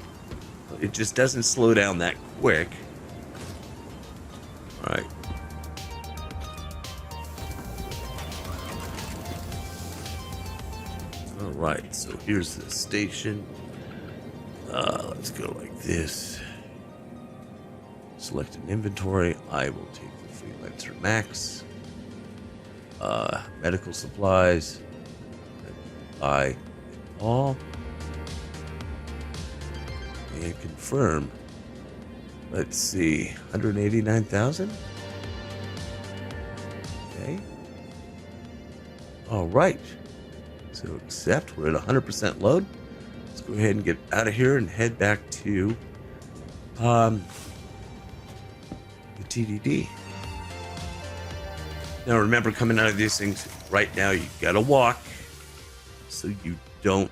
S2: it just doesn't slow down that quick. All right. All right, so here's the station. Let's go like this. Select an inventory. I will take the Freelancer Max. Medical supplies. Buy all. And confirm. Let's see, 189,000. Okay. All right. So accept. We're at 100% load. Let's go ahead and get out of here and head back to the TDD. Now remember, coming out of these things right now, you gotta walk so you don't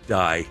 S2: die.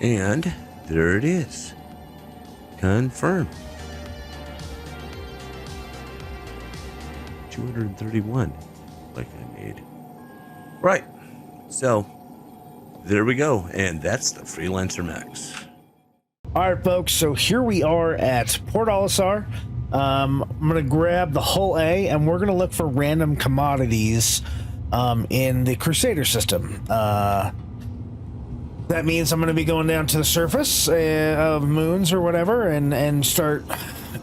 S2: And there it is. Confirm. 231, like I made. Right. So there we go. And that's the Freelancer Max.
S1: All right, folks. So here we are at Port Olisar. I'm going to grab the hull A, and we're going to look for random commodities in the Crusader system. That means I'm going to be going down to the surface of moons or whatever and start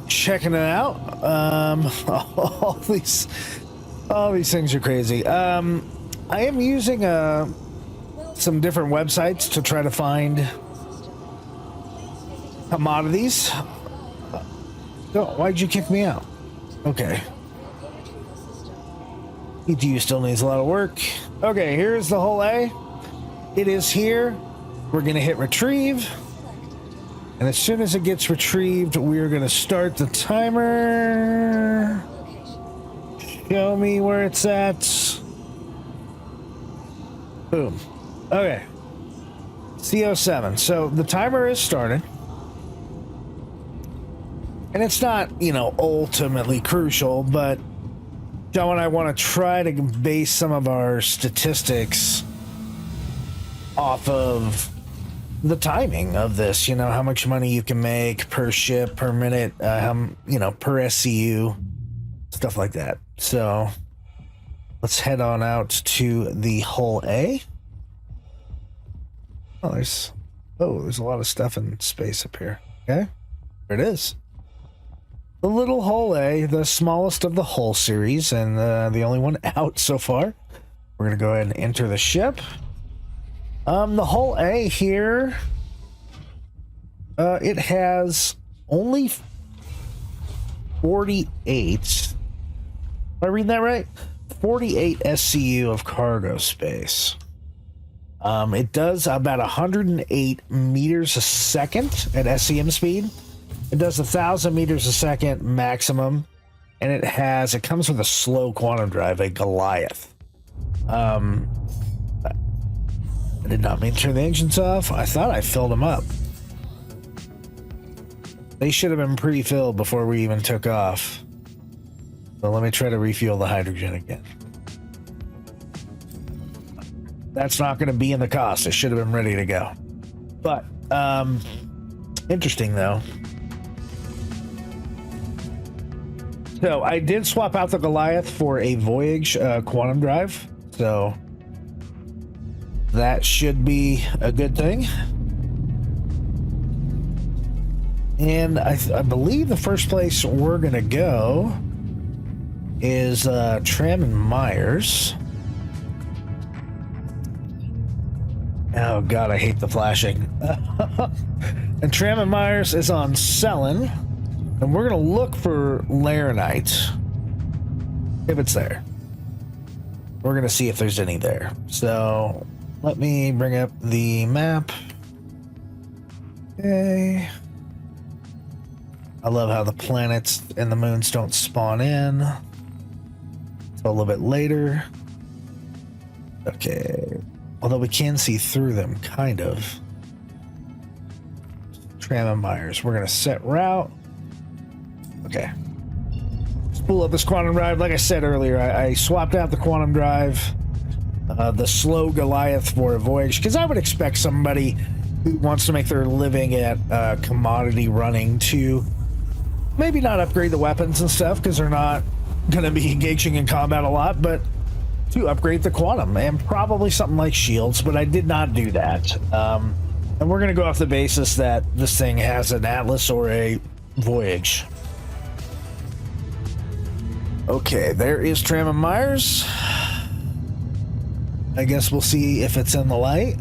S1: checking it out. All these things are crazy. I am using some different websites to try to find commodities. Why'd you kick me out? Okay. EDU still needs a lot of work. Okay, here's the hull A. It is here. We're going to hit retrieve. And as soon as it gets retrieved, we're going to start the timer. Show me where it's at. Boom. Okay. CO7. So the timer is started. And it's not, ultimately crucial, but Joe and I want to try to base some of our statistics off of the timing of this, how much money you can make per ship, per minute, per SCU, stuff like that. So let's head on out to the hull A. There's a lot of stuff in space up here. Okay, there it is. The little hull A, the smallest of the hull series, and the only one out so far. We're gonna go ahead and enter the ship. The hull A here, it has only 48. Did I read that right? 48 SCU of cargo space. It does about 108 meters a second at SCM speed. It does 1,000 meters a second maximum. and it comes with a slow quantum drive, a Goliath. I did not mean to turn the engines off. I thought I filled them up. They should have been pre-filled before we even took off. So let me try to refuel the hydrogen again. That's not going to be in the cost. It should have been ready to go. But, interesting though. So I did swap out the Goliath for a Voyage quantum drive. So that should be a good thing. And I believe the first place we're going to go is Tram and Myers. Oh god, I hate the flashing. And Tram and Myers is on Selin, and we're gonna look for Laranite if it's there. We're gonna see if there's any there. So let me bring up the map. Okay. I love how the planets and the moons don't spawn in. It's a little bit later. Okay. Although we can see through them, kind of. Tram and Myers. We're going to set route. Okay. Let's pull up this quantum drive. Like I said earlier, I swapped out the quantum drive, the slow Goliath for a Voyage, because I would expect somebody who wants to make their living at commodity running to maybe not upgrade the weapons and stuff, because they're not going to be engaging in combat a lot, but to upgrade the quantum and probably something like shields, but I did not do that. And we're going to go off the basis that this thing has an Atlas or a Voyage. Okay, there is Tram and Myers. I guess we'll see if it's in the light.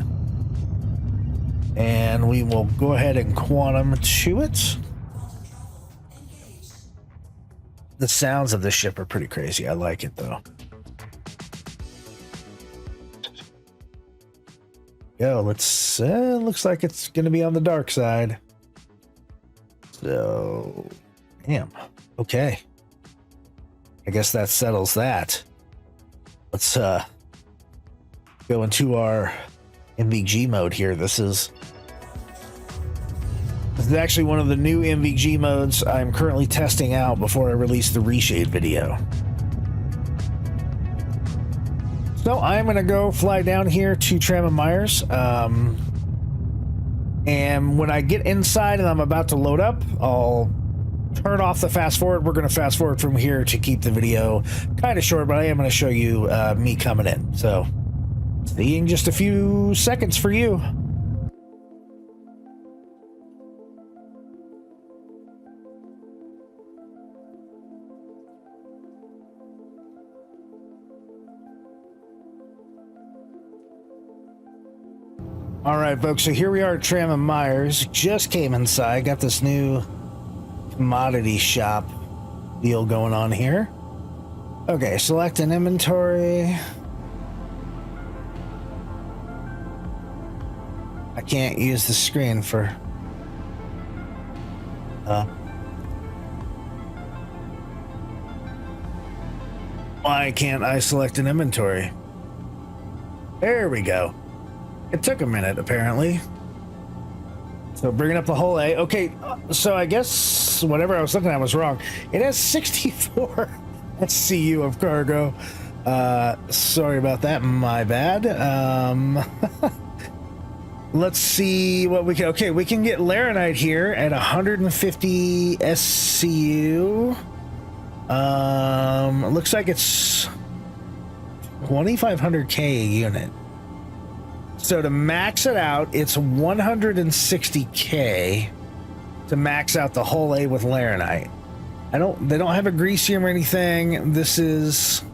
S1: And we will go ahead and quantum to it. The sounds of this ship are pretty crazy. I like it though. Go, let's looks like it's gonna be on the dark side. So damn. Okay. I guess that settles that. Let's go into our MVG mode here. This is actually one of the new MVG modes I'm currently testing out before I release the reshade video. So I'm going to go fly down here to Tram and Myers. And when I get inside and I'm about to load up, I'll turn off the fast forward. We're going to fast forward from here to keep the video kind of short, but I am going to show you me coming in. So see in just a few seconds for you. All right, folks, so here we are at Tram and Myers. Just came inside, got this new commodity shop deal going on here. Okay, select an inventory. I can't use the screen for... Why can't I select an inventory? There we go. It took a minute, apparently. So bringing up the whole A. Okay, so I guess whatever I was looking at was wrong. It has 64 SCU of cargo. Sorry about that, my bad. Let's see what we can... Okay, we can get Laranite here at 150 SCU. It looks like it's 2,500K a unit. So to max it out, it's 160K to max out the whole A with Laranite. They don't have a greasium or anything. This is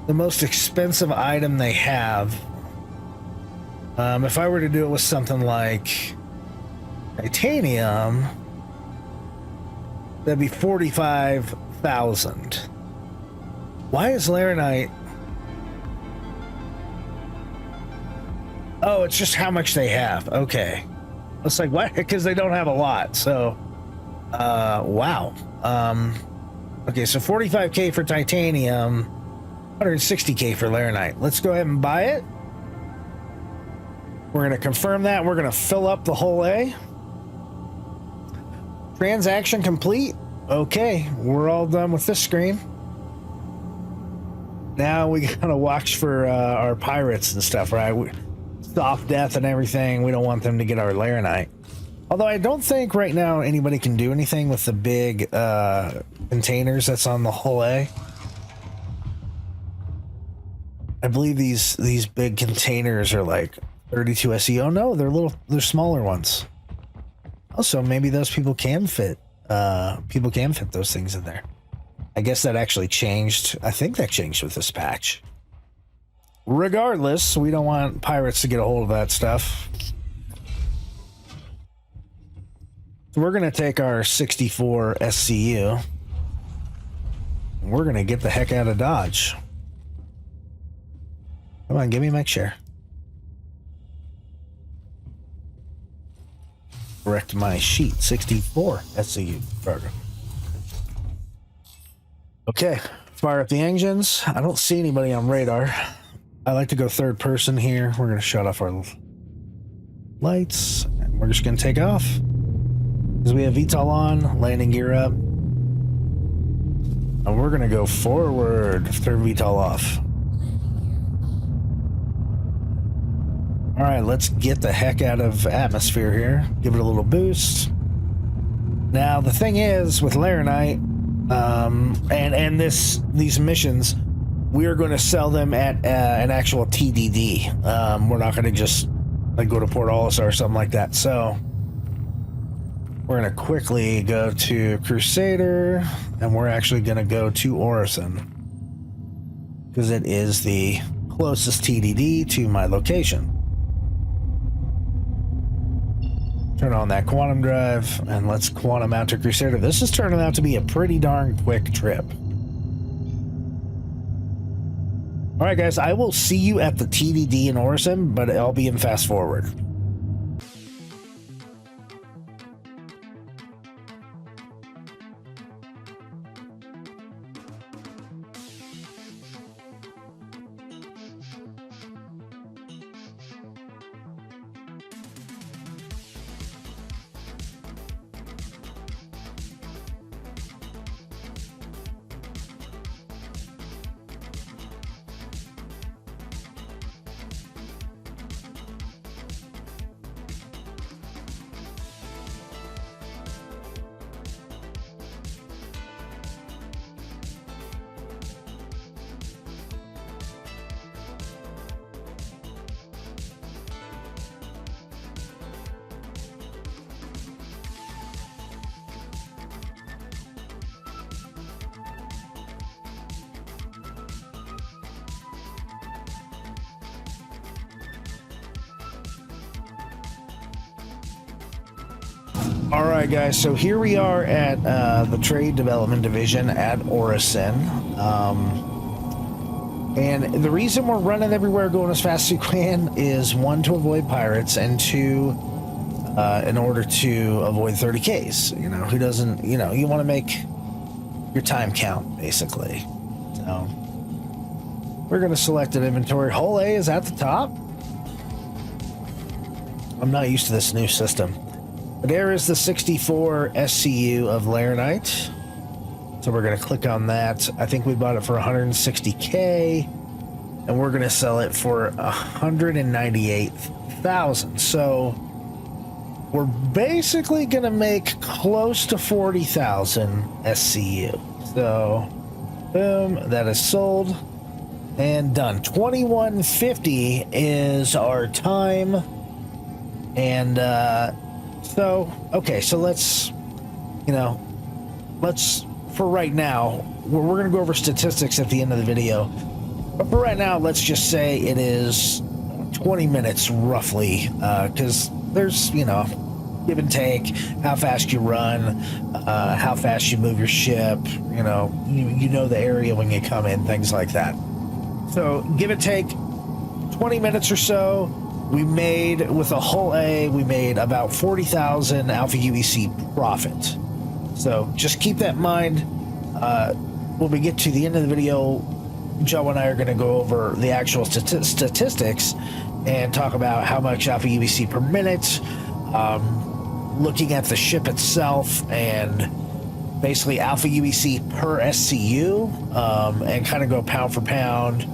S1: the most expensive item they have. If I were to do it with something like titanium, that'd be 45,000. Why is Laranite? Oh, it's just how much they have. Okay. It's like, what? Because they don't have a lot. So, wow. Okay, so 45K for titanium, 160K for laranite. Let's go ahead and buy it. We're going to confirm that. We're going to fill up the whole A. Transaction complete. Okay, we're all done with this screen. Now we gotta watch for our pirates and stuff, right? Soft death and everything. We don't want them to get our laranite. Although I don't think right now anybody can do anything with the big containers that's on the hull A. I believe these big containers are like 32 SE. Oh no, they're smaller ones. Also, maybe those people can fit those things in there. I guess that actually changed. I think that changed with this patch. Regardless, we don't want pirates to get a hold of that stuff. So we're going to take our 64 SCU. And we're going to get the heck out of Dodge. Come on, give me my share. Correct my sheet. 64 SCU cargo. Okay, fire up the engines. I don't see anybody on radar. I like to go third person here. We're going to shut off our lights, and we're just going to take off. Because we have VTOL on, landing gear up. And we're going to go forward, third VTOL off. All right, let's get the heck out of atmosphere here. Give it a little boost. Now, the thing is, with laranite, and these missions, we are going to sell them at an actual TDD. We're not going to just like go to Port Olisar or something like that. So we're going to quickly go to Crusader, and we're actually going to go to Orison because it is the closest TDD to my location. Turn on that quantum drive, and let's quantum out to Crusader. This is turning out to be a pretty darn quick trip. All right, guys, I will see you at the TDD in Orison, but I'll be in fast forward. All right, guys, so here we are at the Trade Development Division at Orison. And the reason we're running everywhere, going as fast as we can, is one, to avoid pirates, and two, in order to avoid 30Ks. You know, who doesn't, you know, you want to make your time count, basically. So we're going to select an inventory. Hull A is at the top. I'm not used to this new system. But there is the 64 SCU of laranite. So we're going to click on that. I think we bought it for 160K. And we're going to sell it for 198,000. So we're basically going to make close to 40,000 SCU. So, boom, that is sold and done. 2150 is our time. And, so, okay, so let's, for right now, we're going to go over statistics at the end of the video. But for right now, let's just say it is 20 minutes roughly, because there's, give and take, how fast you run, how fast you move your ship, you know the area when you come in, things like that. So, give and take 20 minutes or so. We made, with a hull A, we made about 40,000 alpha UEC profit. So just keep that in mind. when we get to the end of the video, Joe and I are going to go over the actual statistics and talk about how much alpha UEC per minute, looking at the ship itself, and basically alpha UEC per SCU, and kind of go pound for pound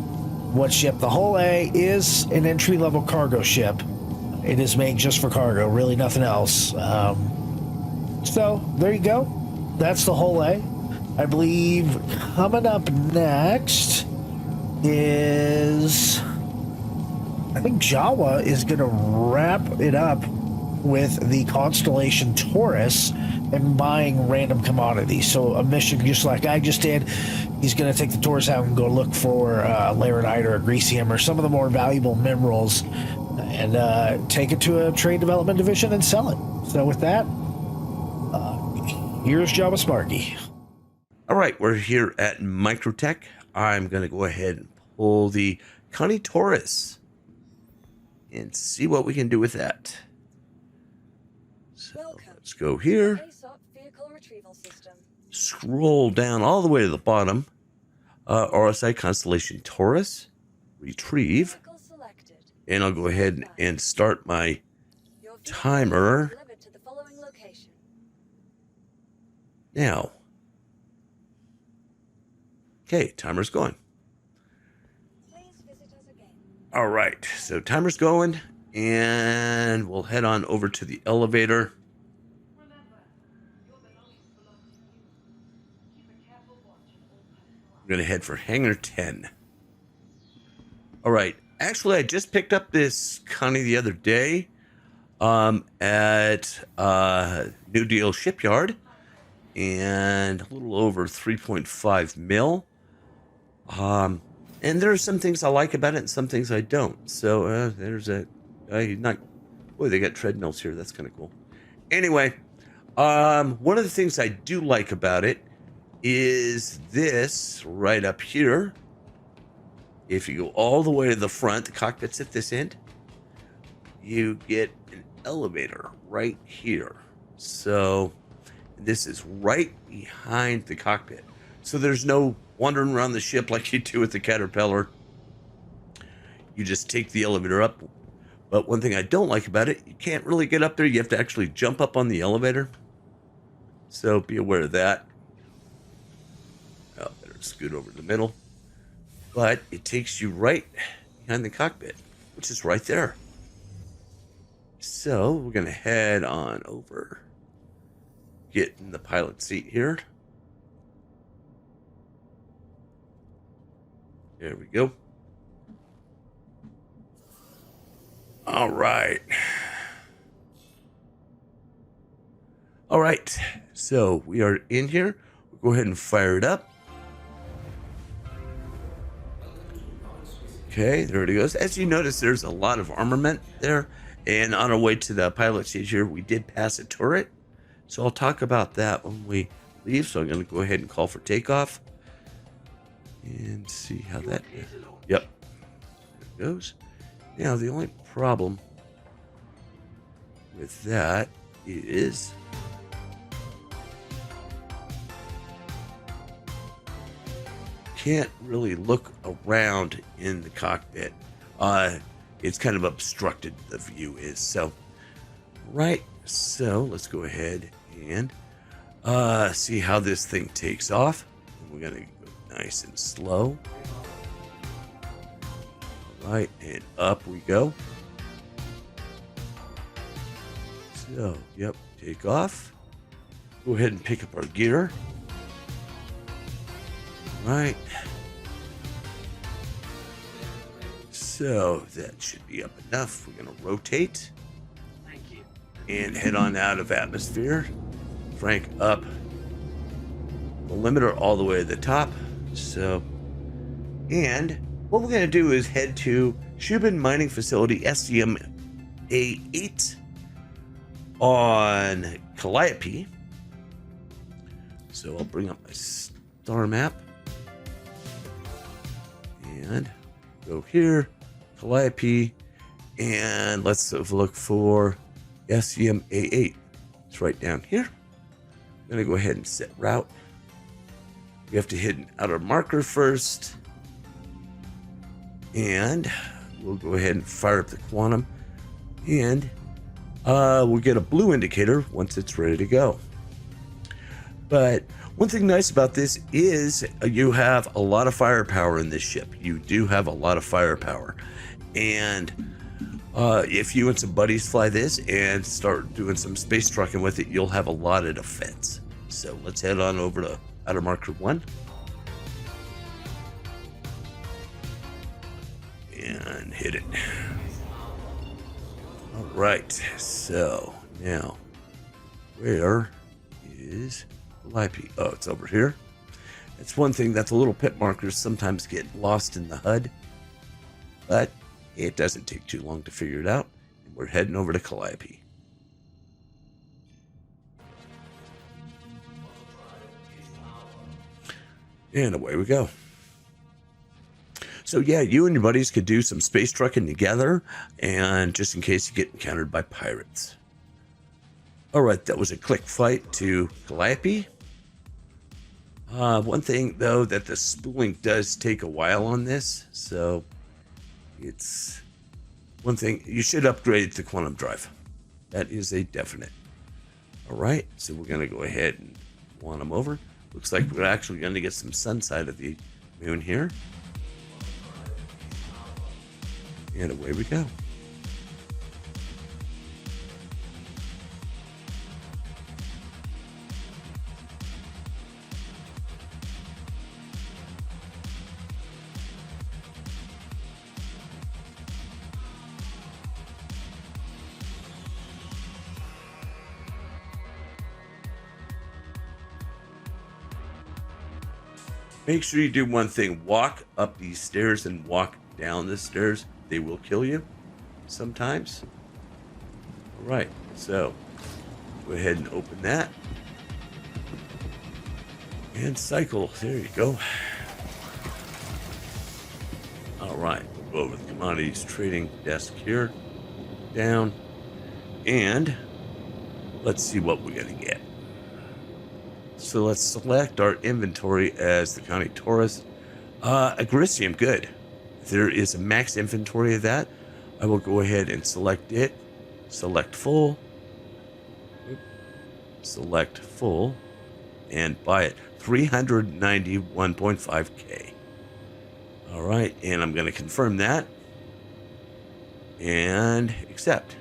S1: what ship. The Hull A is an entry-level cargo ship. It is made just for cargo, really nothing else. So there you go. That's the Hull A. I believe coming up next is, I think Jawa is going to wrap it up with the Constellation Taurus and buying random commodities. So a mission just like I just did, he's going to take the Taurus out and go look for laranite or agricium or some of the more valuable minerals and take it to a trade development division and sell it. So with that, here's JawaSparky.
S2: All right, we're here at Microtech. I'm going to go ahead and pull the Connie Taurus and see what we can do with that. So let's go here. Scroll down all the way to the bottom. RSI Constellation Taurus. Retrieve. And I'll go ahead and start my timer. Now. Okay, timer's going. All right, so timer's going, and we'll head on over to the elevator. I'm going to head for Hangar 10. All right, actually, I just picked up this Connie the other day at New Deal Shipyard, and a little over 3.5 mil. And there are some things I like about it and some things I don't. So there's boy, they got treadmills here. That's kind of cool. Anyway, one of the things I do like about it is this right up here. If you go all the way to the front, the cockpit's at this end, you get an elevator right here. So this is right behind the cockpit. So there's no wandering around the ship like you do with the Caterpillar. You just take the elevator up. But one thing I don't like about it, you can't really get up there. You have to actually jump up on the elevator. So be aware of that. Oh, better scoot over to the middle. But it takes you right behind the cockpit, which is right there. So we're going to head on over. Get in the pilot seat here. There we go. All right. All right. So we are in here. We'll go ahead and fire it up. Okay, there it goes. As you notice, there's a lot of armament there. And on our way to the pilot seat here, we did pass a turret. So I'll talk about that when we leave. So I'm going to go ahead and call for takeoff. And see how that is. Yep. There it goes. Now, the only problem with that is can't really look around in the cockpit. It's kind of obstructed, the view is. So, right. So, let's go ahead and see how this thing takes off. We're going to go nice and slow. All right, and up we go. So, yep, take off. Go ahead and pick up our gear. All right. So that should be up enough. We're going to rotate. Thank you. And head on out of atmosphere. Crank up the limiter all the way to the top. So, and what we're going to do is head to Shubin Mining Facility SCM A8 on Calliope. So I'll bring up my star map and go here, Calliope, and let's look for SCM A8. It's right down here. I'm going to go ahead and set route. We have to hit an outer marker first. And we'll go ahead and fire up the quantum. And we'll get a blue indicator once it's ready to go. But one thing nice about this is you have a lot of firepower in this ship. You do have a lot of firepower. And if you and some buddies fly this and start doing some space trucking with it, you'll have a lot of defense. So let's head on over to outer marker 1. And hit it. All right, so now where is Calliope? Oh, it's over here. It's one thing that the little pit markers sometimes get lost in the HUD, but it doesn't take too long to figure it out. And we're heading over to Calliope. And away we go. So yeah, you and your buddies could do some space trucking together, and just in case you get encountered by pirates. All right, that was a quick flight to Calliope. One thing though, that the spooling does take a while on this, so it's one thing you should upgrade to quantum drive. That is a definite. All right, so we're gonna go ahead and quantum over. Looks like we're actually gonna get some sun side of the moon here. And away we go. Make sure you do one thing. Walk up these stairs and walk down the stairs. They will kill you sometimes. All right, so go ahead and open that. And cycle. There you go. All right, we'll go over the commodities trading desk here. Down. And let's see what we're going to get. So let's select our inventory as the Connie Taurus. Agricium, good. There is a max inventory of that. I will go ahead and select it. Select full. Select full. And buy it. 391.5K. All right, and I'm going to confirm that. And accept.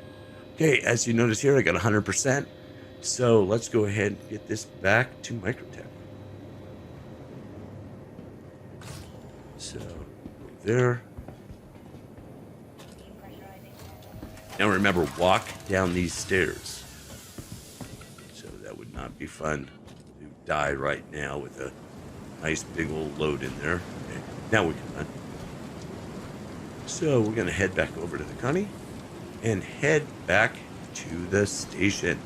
S2: Okay, as you notice here, I got 100%. So let's go ahead and get this back to Microtech. So there. Now remember, walk down these stairs. So that would not be fun to die right now with a nice big old load in there. Okay, now we can run. So we're going to head back over to the Connie and head back to the station.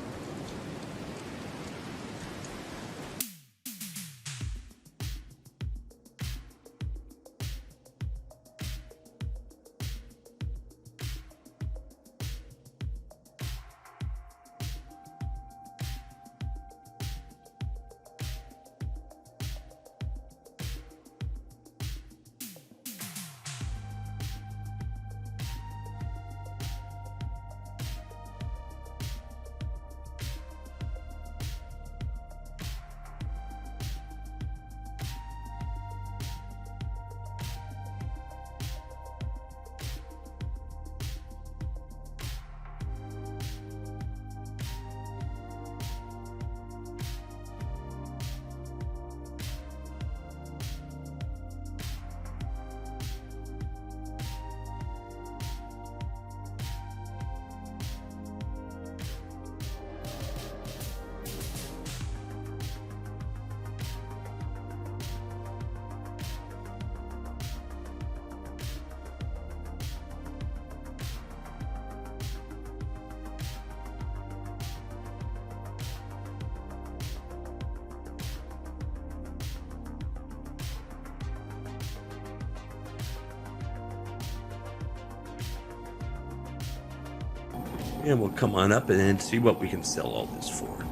S2: And we'll come on up and see what we can sell all this for.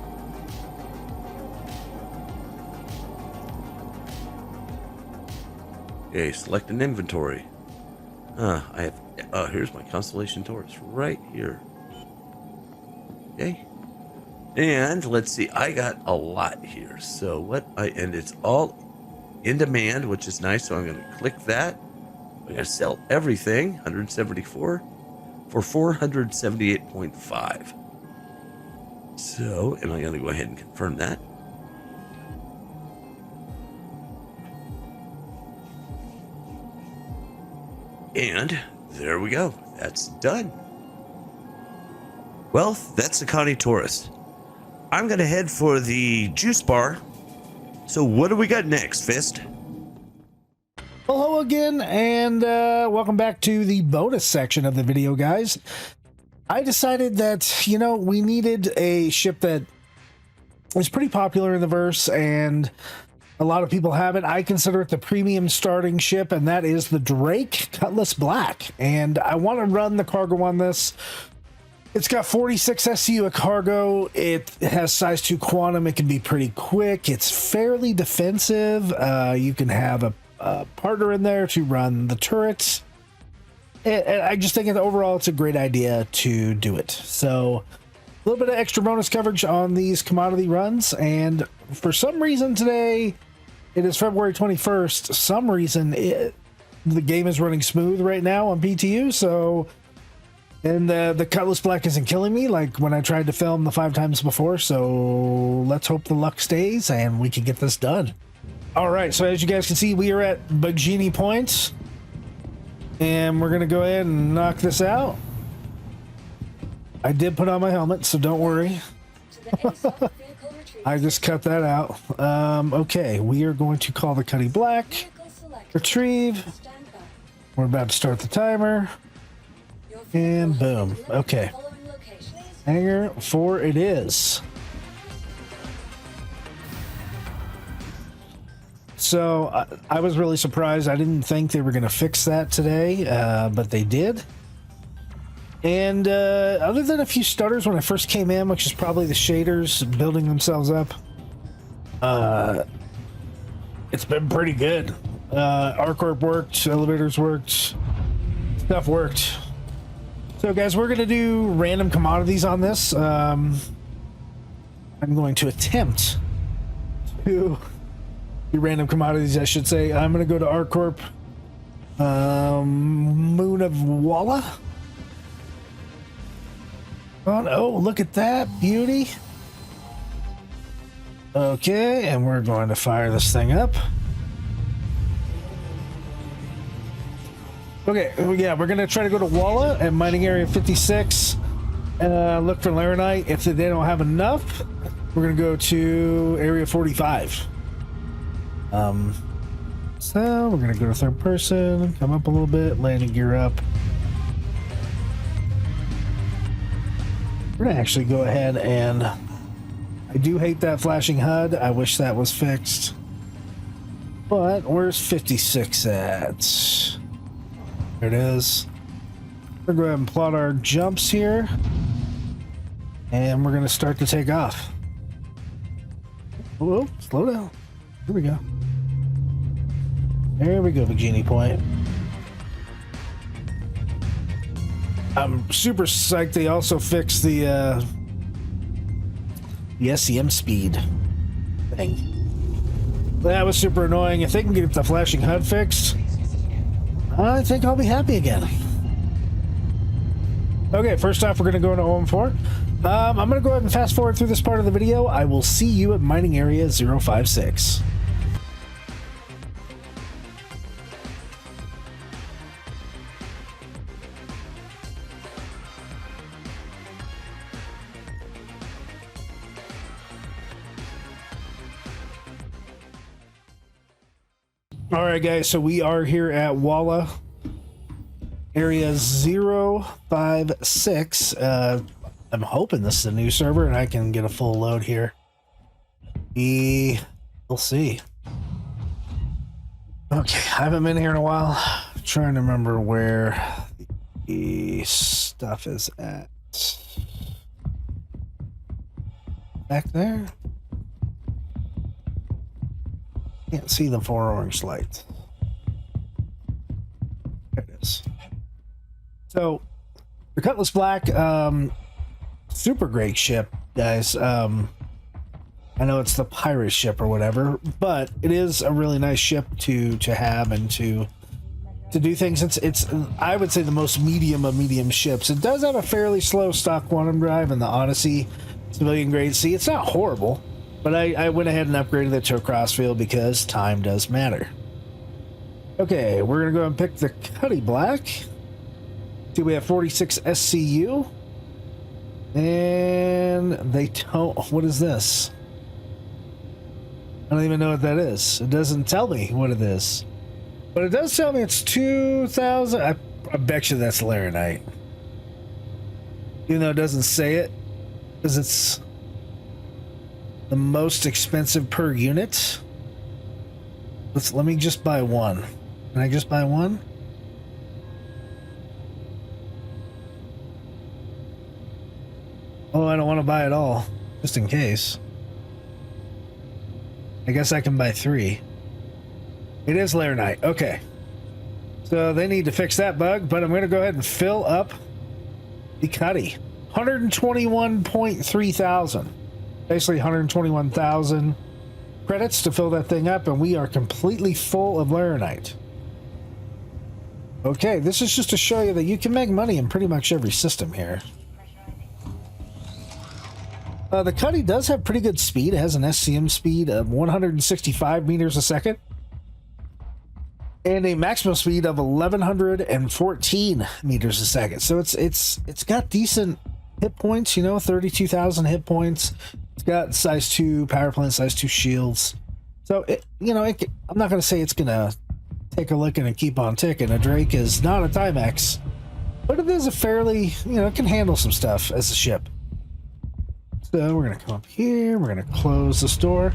S2: Okay, select an inventory. I have, here's my Constellation Taurus right here. Okay. And let's see, I got a lot here. So and it's all in demand, which is nice. So I'm going to click that. I'm going to sell everything, 174 for 478.5. So, am I going to go ahead and confirm that? And there we go. That's done. Well, that's the Connie Taurus. I'm going to head for the juice bar. So what do we got next, Fist?
S1: Hello again, and welcome back to the bonus section of the video, guys. I decided that, we needed a ship that is pretty popular in the verse, and a lot of people have it. I consider it the premium starting ship, and that is the Drake Cutlass Black. And I want to run the cargo on this. It's got 46 SCU of cargo. It has size 2 quantum. It can be pretty quick. It's fairly defensive. You can have a partner in there to run the turrets. I just think that overall it's a great idea to do it. So a little bit of extra bonus coverage on these commodity runs. And for some reason today, it is February 21st. Some reason the game is running smooth right now on PTU. So... And the Cutlass Black isn't killing me like when I tried to film the 5 times before, so let's hope the luck stays and we can get this done. All right, so as you guys can see, we are at Bikini Point, and we're going to go ahead and knock this out. I did put on my helmet, so don't worry. I just cut that out. Okay, we are going to call the Cutty Black. Retrieve. We're about to start the timer. And boom. Okay. Hangar 4 it is. So I was really surprised. I didn't think they were going to fix that today, but they did. And other than a few stutters when I first came in, which is probably the shaders building themselves up, it's been pretty good. Arcorp worked, elevators worked, stuff worked. So guys, we're going to do random commodities on this. I'm going to attempt to do random commodities, I should say. I'm going to go to Arcorp, Moon of Walla. Oh, look at that beauty. Okay, and we're going to fire this thing up. Okay, yeah, we're going to try to go to Walla at mining area 56 and look for Laranite. If they don't have enough, we're going to go to area 45. So we're going to go to third person, come up a little bit, landing gear up. We're going to actually go ahead and... I do hate that flashing HUD. I wish that was fixed. But where's 56 at? There it is. We're going to go ahead and plot our jumps here. And we're going to start to take off. Whoa, slow down. Here we go. There we go, Bikini Point. I'm super psyched they also fixed the SCM speed thing. That was super annoying. If they can get the flashing HUD fixed, I think I'll be happy again. Okay, first off, we're going to go into OM4. I'm going to go ahead and fast forward through this part of the video. I will see you at mining area 056. All right, guys, so we are here at Walla, area 056. I'm hoping this is a new server and I can get a full load here. We'll see. Okay, I haven't been here in a while. I'm trying to remember where the stuff is at. Back there? Can't see the 4 orange lights. So the Cutlass Black, super great ship, guys. I know it's the pirate ship or whatever, but it is a really nice ship to have and to do things. It's I would say the most medium of medium ships. It does have a fairly slow stock quantum drive in the Odyssey civilian grade C. It's not horrible, but I went ahead and upgraded it to a crossfield because time does matter. Okay, we're gonna go and pick the Cutty Black. See, we have 46 SCU, and they don't. What is this? I don't even know what that is. It doesn't tell me what it is. But it does tell me it's 2,000. I bet you that's Laranite. Even though it doesn't say it. Because it's the most expensive per unit. Let me just buy one. Can I just buy one? Oh, I don't want to buy it all. Just in case. I guess I can buy 3. It is Laranite. Okay. So they need to fix that bug, but I'm going to go ahead and fill up the Cutty. 121.3 thousand. Basically 121,000 credits to fill that thing up, and we are completely full of Laranite. Okay, this is just to show you that you can make money in pretty much every system here. The Cutty does have pretty good speed. It has an SCM speed of 165 meters a second and a maximum speed of 1114 meters a second. So it's got decent hit points, you know, 32,000 hit points. It's got size 2 power plant, size 2 shields. So I'm not going to say it's going to take a look and keep on ticking. A Drake is not a Timex, but it is a fairly, it can handle some stuff as a ship. So we're going to come up here. We're going to close this door.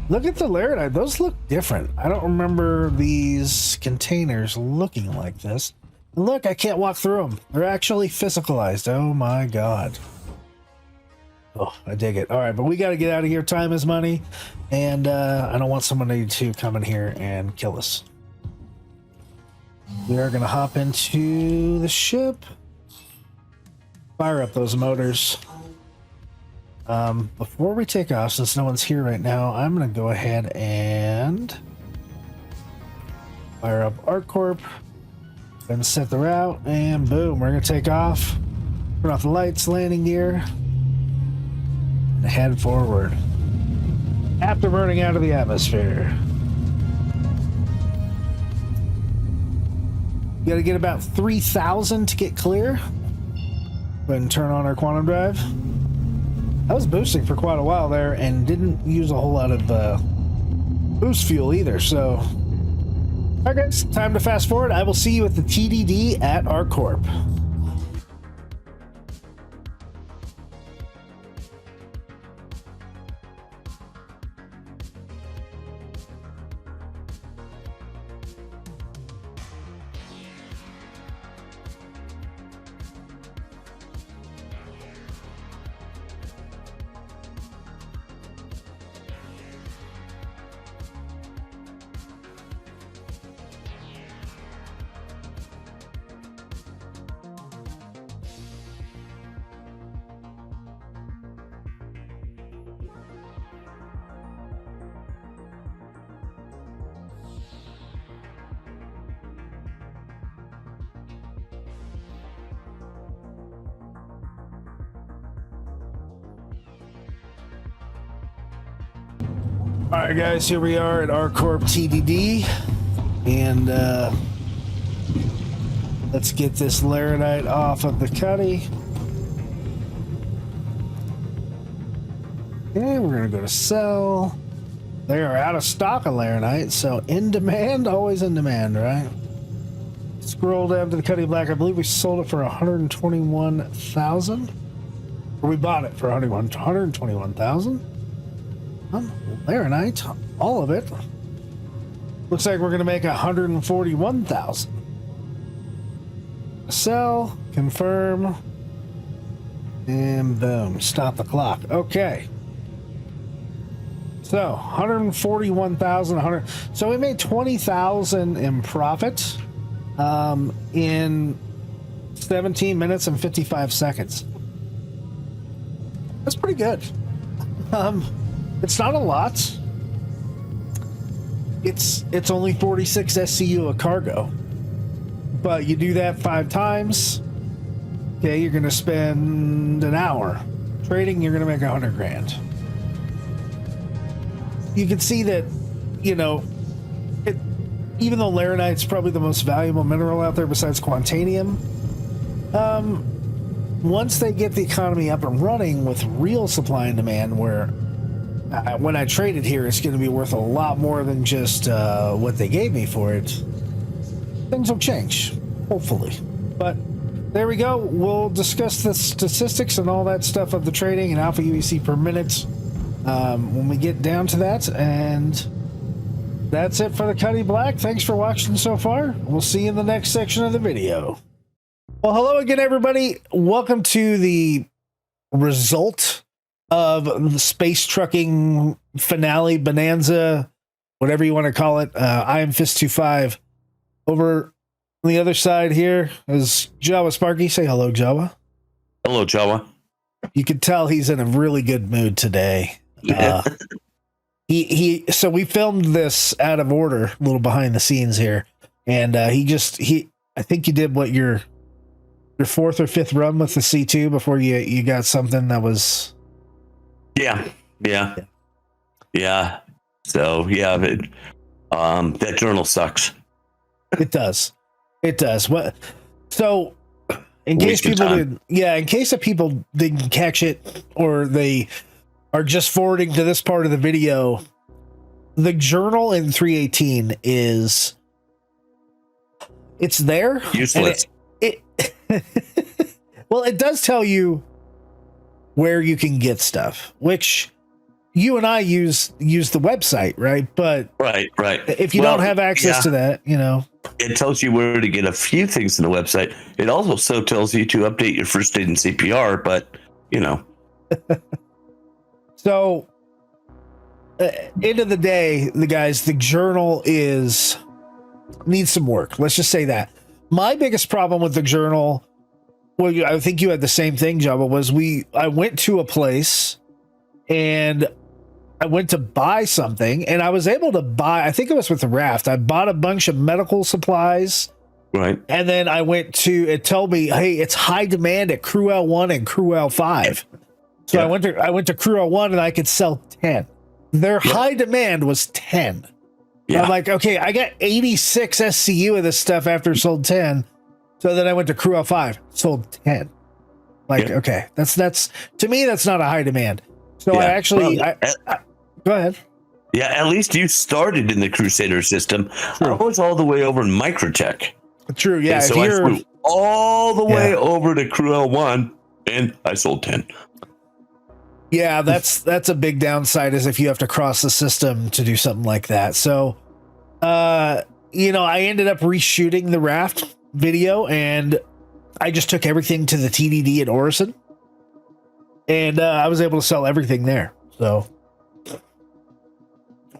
S1: Look at the Laranite. Those look different. I don't remember these containers looking like this. And look, I can't walk through them. They're actually physicalized. Oh my God. Oh, I dig it. All right, but we got to get out of here. Time is money. And I don't want somebody to come in here and kill us. We are going to hop into the ship. Fire up those motors. Before we take off, since no one's here right now, I'm going to go ahead and fire up ArcCorp and set the route, and boom, we're going to take off. Turn off the lights, landing gear, and head forward. After burning out of the atmosphere. You got to get about 3,000 to get clear. Go ahead and turn on our quantum drive. I was boosting for quite a while there and didn't use a whole lot of boost fuel either, so... Alright guys, time to fast forward. I will see you at the TDD at ArcCorp. Alright guys, here we are at ArcCorp TDD, and let's get this Laranite off of the Cutty. Okay, we're gonna go to sell. They are out of stock of Laranite, so in demand, always in demand, right? Scroll down to the Cutty Black. I believe we sold it for 121,000, or we bought it for 121,000. Laranite, all of it. Looks like we're gonna make 141,000. Sell, confirm, and boom, stop the clock. Okay. So 141,000. So we made 20,000 in profit in 17 minutes and 55 seconds. That's pretty good. It's not a lot. It's only 46 SCU of cargo. But you do that 5 times. Okay, you're going to spend an hour. Trading, you're going to make $100 grand. You can see that, you know, even though laranite's probably the most valuable mineral out there besides quantanium, once they get the economy up and running with real supply and demand, where when I trade it here, it's going to be worth a lot more than just what they gave me for it, things will change, hopefully. But there we go. We'll discuss the statistics and all that stuff of the trading and alpha UEC per minute when we get down to that. And that's it for the Cuddy Black. Thanks for watching so far. We'll see you in the next section of the video. Well, hello again, everybody. Welcome to the result of the space trucking finale bonanza, whatever you want to call it. I am Fist-25. Over on the other side here is JawaSparky. Say hello, Jawa.
S2: Hello, Jawa.
S1: You can tell he's in a really good mood today. So we filmed this out of order, a little behind the scenes here, and I think you did what your 4th or 5th run with the C2 before you got something that was.
S2: Yeah. So yeah, that journal sucks.
S1: It does. What? So, in case people didn't catch it, or they are just forwarding to this part of the video, the journal in 318 it's there.
S2: Useless.
S1: Well, it does tell you where you can get stuff, which you and I use the website, right? But
S2: right.
S1: If you don't have access to that, you know,
S2: it tells you where to get a few things in the website. It also tells you to update your first aid and CPR, but you know.
S1: So, end of the day, the journal needs some work. Let's just say that. My biggest problem with the journal, well, I think you had the same thing, Java, was I went to a place and I went to buy something, and I was able to buy, I think it was with the Raft. I bought a bunch of medical supplies.
S2: Right.
S1: And then it told me, hey, it's high demand at Crew L1 and Crew L5. So I went to Crew L1 and I could sell 10. Their high demand was 10. Yeah. I'm like, okay, I got 86 SCU of this stuff after sold 10. So then I went to Crew L5, sold 10. Like, okay, that's to me, that's not a high demand. So I actually, go ahead.
S2: Yeah, at least you started in the Crusader system. True. I was all the way over in Microtech.
S1: True, yeah.
S2: So I flew all the way over to Crew L1 and I sold 10.
S1: Yeah, that's a big downside, is if you have to cross the system to do something like that. So, I ended up reshooting the Raft video, and I just took everything to the TDD at Orison, and I was able to sell everything there. So,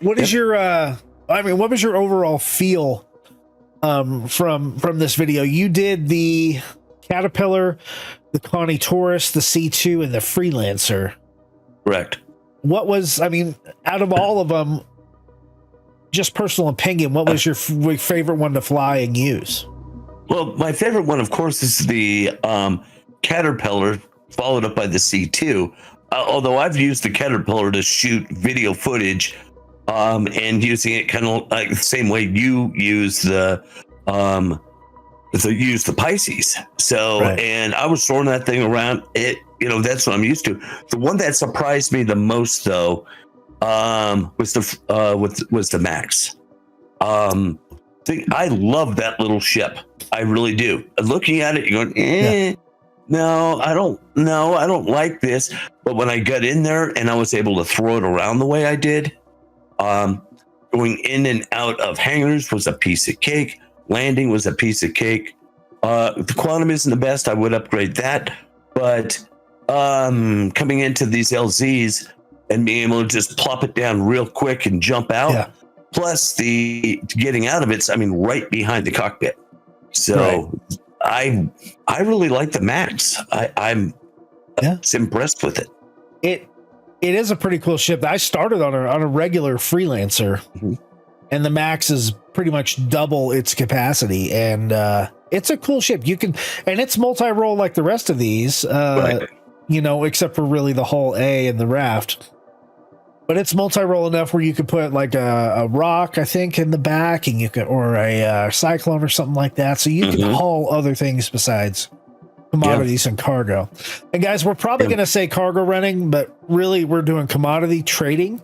S1: what is your? What was your overall feel from this video? You did the Caterpillar, the Connie Taurus, the C2, and the Freelancer.
S2: Correct.
S1: What was, out of all of them, just personal opinion, what was your favorite one to fly and use?
S2: Well, my favorite one, of course, is the Caterpillar, followed up by the C2. Although I've used the Caterpillar to shoot video footage, and using it kind of like the same way you use the Pisces. So, and I was throwing that thing around. That's what I'm used to. The one that surprised me the most, though, was the Max. I love that little ship. I really do. Looking at it, you're going, no, I don't like this. But when I got in there and I was able to throw it around the way I did, going in and out of hangars was a piece of cake. Landing was a piece of cake. The quantum isn't the best. I would upgrade that. But coming into these LZs and being able to just plop it down real quick and jump out, plus the getting out of it's, right behind the cockpit. So I really like the Max. I'm impressed with it.
S1: It is a pretty cool ship. I started on a regular Freelancer, and the Max is pretty much double its capacity, and it's a cool ship. You can, and it's multi-role like the rest of these, you know, except for really the hull A and the raft. But it's multi-role enough where you could put like a rock, I think, in the back, and you could, or a cyclone or something like that. So you can haul other things besides commodities and cargo. And guys, we're probably going to say cargo running, but really we're doing commodity trading,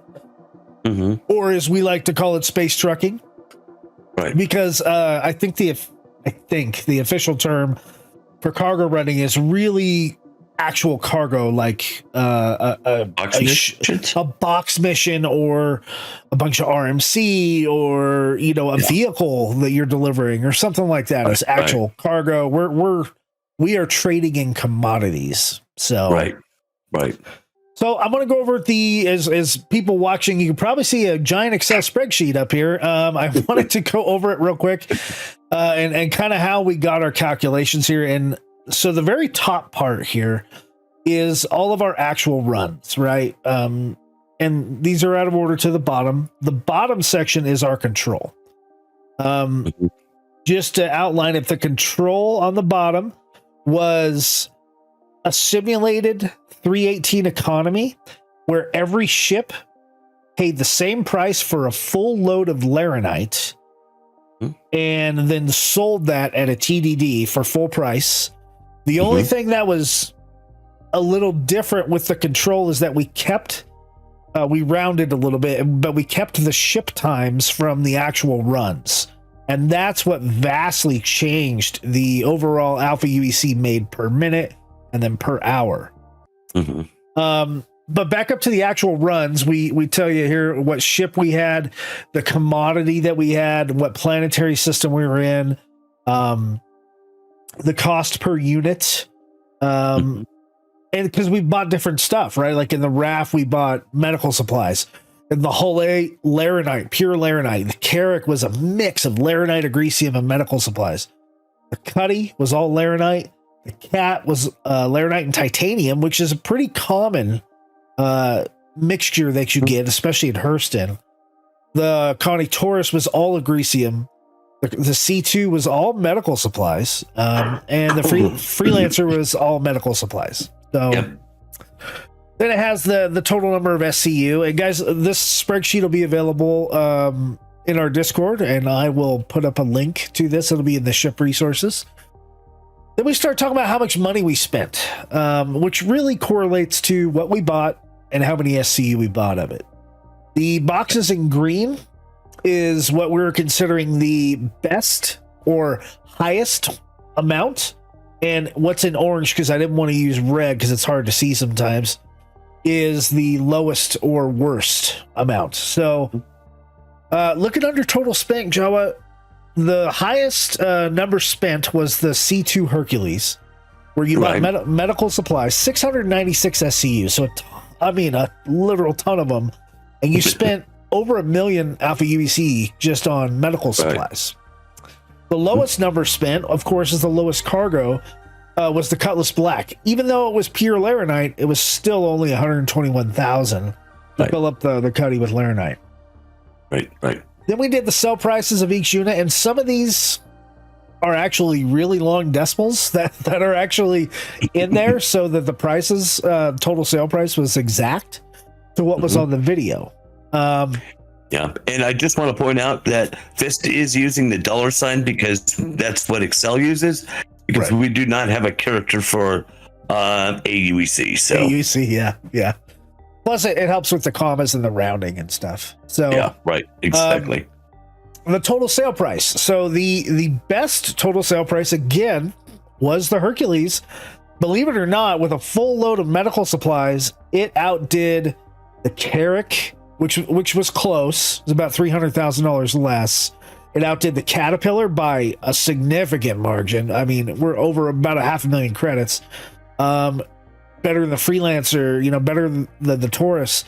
S1: or as we like to call it, space trucking.
S2: Right.
S1: Because I think the official term for cargo running is really actual cargo, like a box mission or a bunch of RMC, or you know, a vehicle that you're delivering or something like that. Is actual cargo. We are trading in commodities. So right. So I'm going to go over as people watching, you can probably see a giant Excel spreadsheet up here. I wanted to go over it real quick and kind of how we got our calculations here. And so the very top part here is all of our actual runs, right? And these are out of order to the bottom. The bottom section is our control. Just to outline it, the control on the bottom was a simulated 318 economy where every ship paid the same price for a full load of laranite and then sold that at a TDD for full price. The only thing that was a little different with the control is that we kept, we rounded a little bit, but we kept the ship times from the actual runs. And that's what vastly changed the overall alpha UEC made per minute and then per hour. But back up to the actual runs, we tell you here what ship we had, the commodity that we had, what planetary system we were in, the cost per unit, and because we bought different stuff, right? Like in the raft, we bought medical supplies. In the hull A, laranite, pure laranite. The Carrack was a mix of laranite, agricium, and medical supplies. The Cuddy was all laranite. The Cat was laranite and titanium, which is a pretty common mixture that you get, especially in Hurston. The Connie Taurus was all agricium. The C2 was all medical supplies, and the Freelancer was all medical supplies. So then it has the total number of SCU. And guys, this spreadsheet will be available in our Discord, and I will put up a link to this. It'll be in the ship resources. Then we start talking about how much money we spent, which really correlates to what we bought and how many SCU we bought of it. The boxes in green is what we're considering the best or highest amount. And what's in orange, because I didn't want to use red because it's hard to see sometimes, is the lowest or worst amount. So looking under total spent, Jawa, the highest number spent was the C2 Hercules, where you bought medical supplies, 696 SCU. So, a literal ton of them. And you spent over 1 million alpha UEC just on medical supplies. The lowest number spent, of course, is the lowest cargo, was the Cutlass Black. Even though it was pure laranite, it was still only 121,000 to fill up the Cuddy with laranite. Right. Then we did the sell prices of each unit, and some of these are actually really long decimals that are actually in there, so that the prices, total sale price, was exact to what was on the video.
S2: Yeah, and I just want to point out that Fist is using the $sign because that's what Excel uses, because we do not have a character for aUEC. So
S1: aUEC, yeah. Plus, it helps with the commas and the rounding and stuff. So
S2: yeah, right, exactly.
S1: The total sale price. So the best total sale price again was the Hercules. Believe it or not, with a full load of medical supplies, it outdid the Carrack, which was close. It was about $300,000 less. It outdid the Caterpillar by a significant margin. I mean, we're over about 500,000 credits. Better than the Freelancer, better than the Taurus.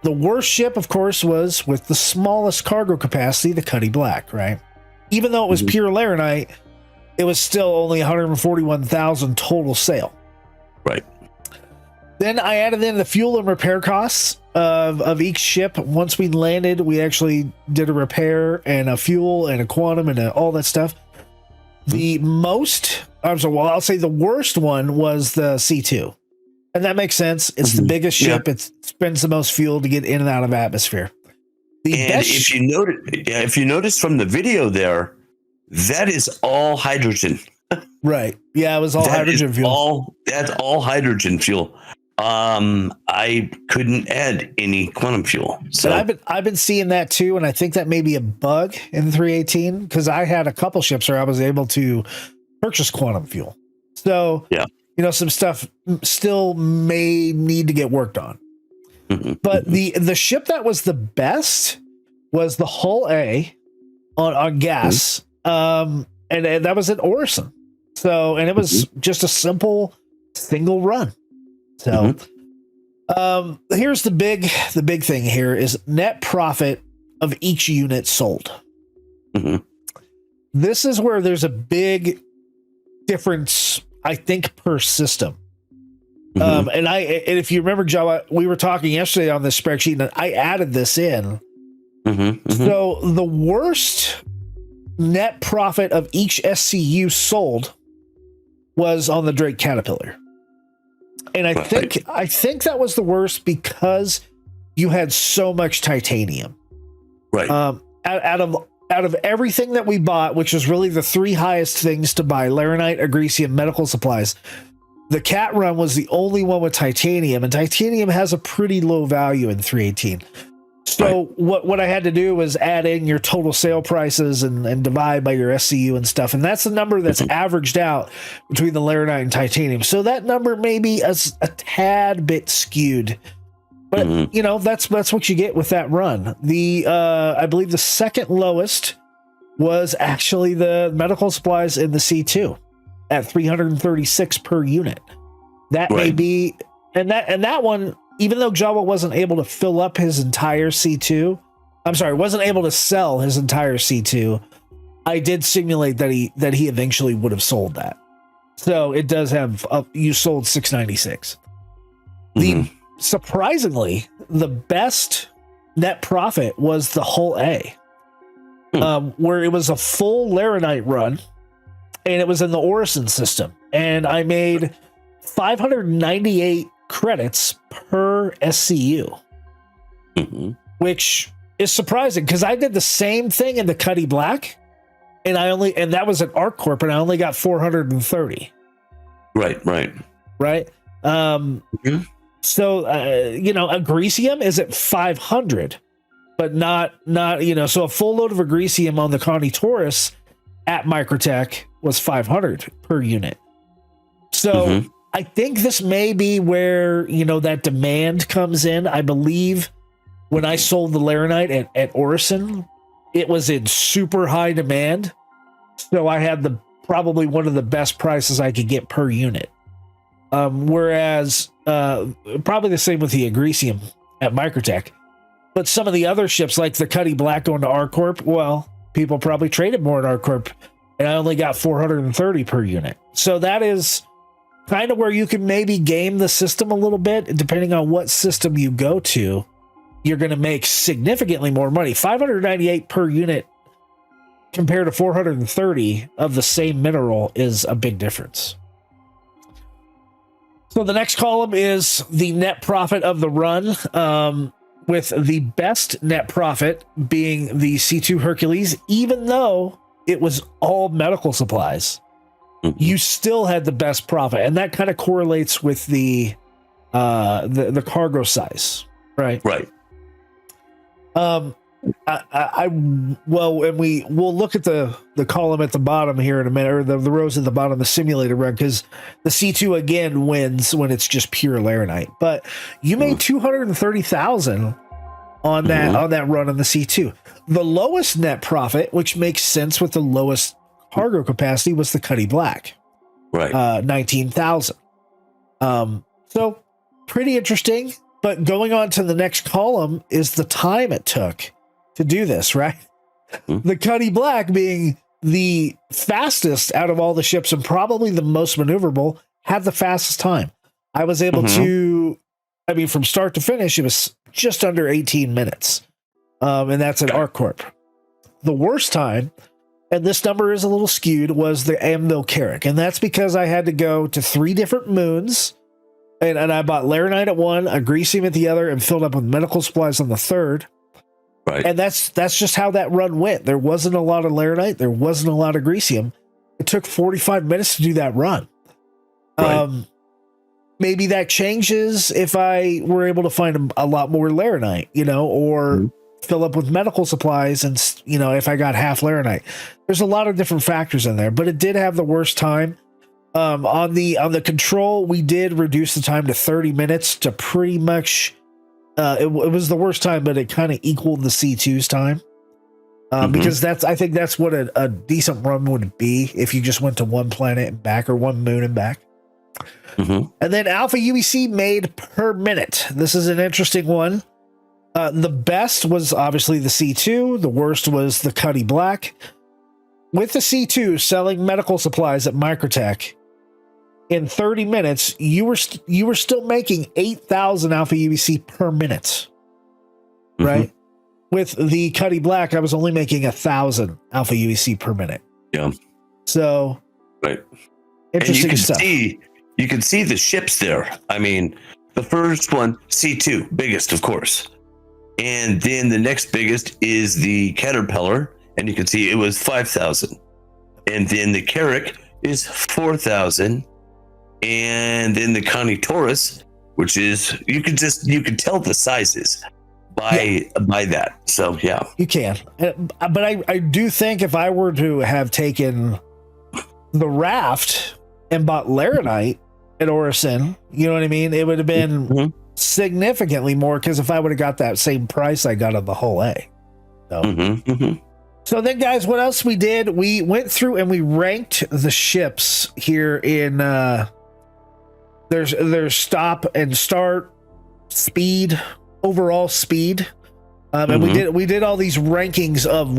S1: The worst ship, of course, was with the smallest cargo capacity, the Cuddy Black, right? Even though it was pure laranite, it was still only 141,000 total sale.
S2: Right.
S1: Then I added in the fuel and repair costs of each ship. Once we landed, we actually did a repair and a fuel and a quantum and all that stuff. The most, I'll say the worst one was the C2. And that makes sense. It's the biggest ship. It spends the most fuel to get in and out of atmosphere.
S2: If you notice from the video there, that is all hydrogen.
S1: Right. Yeah, it was all hydrogen fuel.
S2: That's all hydrogen fuel. I couldn't add any quantum fuel. So
S1: I've been seeing that too, and I think that may be a bug in 318 because I had a couple ships where I was able to purchase quantum fuel. So some stuff still may need to get worked on. But the ship that was the best was the Hull A on gas. And that was at Orison. So, and it was just a simple single run. So, here's the big thing here is net profit of each unit sold. This is where there's a big difference, I think, per system. And if you remember, Jawa, we were talking yesterday on this spreadsheet and I added this in. So the worst net profit of each SCU sold was on the Drake Caterpillar. And I think that was the worst because you had so much titanium.
S2: Right.
S1: Out of everything that we bought, which was really the three highest things to buy, Laranite, Agresium, medical supplies, the Cat Run was the only one with titanium, and titanium has a pretty low value in 318. So what I had to do was add in your total sale prices and divide by your SCU and stuff. And that's the number that's averaged out between the Laranite and titanium. So that number may be a tad bit skewed, but that's what you get with that run. I believe the second lowest was actually the medical supplies in the C2 at 336 per unit. That may be, and that one, even though Jawa wasn't able to fill up his entire C2, wasn't able to sell his entire C2, I did simulate that he eventually would have sold that. So it does have, you sold 696. Surprisingly, the best net profit was the Hull A, where it was a full Laranite run, and it was in the Orison system. And I made 598 credits per SCU, which is surprising because I did the same thing in the Cuddy Black, and that was an ArcCorp, and I only got 430. Right. So Agresium is at 500, but not so a full load of Agresium on the Connie Taurus at Microtech was 500 per unit. So I think this may be where, that demand comes in. I believe when I sold the Laranite at Orison, it was in super high demand. So I had probably one of the best prices I could get per unit. Whereas probably the same with the Agresium at Microtech. But some of the other ships like the Cuddy Black going to ArcCorp, well, people probably traded more at ArcCorp, and I only got 430 per unit. So that is kind of where you can maybe game the system a little bit. Depending on what system you go to, you're going to make significantly more money. 598 per unit compared to 430 of the same mineral is a big difference. So the next column is the net profit of the run, with the best net profit being the C2 Hercules. Even though it was all medical supplies, you still had the best profit, and that kind of correlates with the cargo size, right? And we'll look at the column at the bottom here in a minute, or the rows at the bottom, the simulated run, because the C2 again wins when it's just pure Laranite. But you made 230,000 on that run on the C2. The lowest net profit, which makes sense with the lowest cargo capacity, was the Cuddy Black, 19,000. So pretty interesting. But going on to the next column is the time it took to do this, right? The Cuddy Black being the fastest out of all the ships and probably the most maneuverable, had the fastest time. I was able to, I mean, from start to finish, it was just under 18 minutes. And that's an ArcCorp. The worst time, and this number is a little skewed, was the Anvil Carrack. And that's because I had to go to 3 different moons. And I bought Laranite at one, a Greasium at the other, and filled up with medical supplies on the third.
S2: Right.
S1: And that's just how that run went. There wasn't a lot of Laranite. There wasn't a lot of Greasium. It took 45 minutes to do that run.
S2: Right.
S1: Maybe that changes if I were able to find a lot more Laranite, you know, or fill up with medical supplies and, you know, if I got half Laranite. There's a lot of different factors in there, but it did have the worst time. On the control, we did reduce the time to 30 minutes to pretty much, it was the worst time, but it kind of equaled the C2's time. Because I think that's what a decent run would be if you just went to one planet and back or one moon and back. And then Alpha UEC made per minute. This is an interesting one. The best was obviously the C2. The worst was the Cuddy Black. With the C2 selling medical supplies at Microtech, in 30 minutes, you were still making 8,000 Alpha UEC per minute, right? With the Cuddy Black, I was only making 1,000 Alpha UEC per minute.
S2: Yeah.
S1: So,
S2: right.
S1: Interesting
S2: and
S1: stuff.
S2: You can see the ships there. I mean, the first one, C2, biggest, of course. And then the next biggest is the Caterpillar, and you can see it was 5,000. And then the Carrack is 4,000. And then the Connie Taurus, which is, you can tell the sizes by that. So, yeah.
S1: You can. But I do think if I were to have taken the Raft and bought Laranite at Orison, you know what I mean? It would have been significantly more, because if I would have got that same price I got on the whole A. So. So then, guys, what else we did? We went through and we ranked the ships here in there's stop and start, speed, overall speed. And we did all these rankings of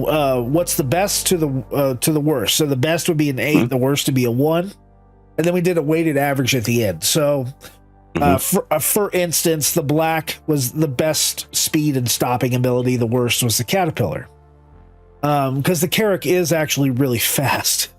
S1: what's the best to the worst. So the best would be an 8, the worst would be a 1. And then we did a weighted average at the end. So for instance, the Black was the best speed and stopping ability. The worst was the Caterpillar. Because the Carrack is actually really fast.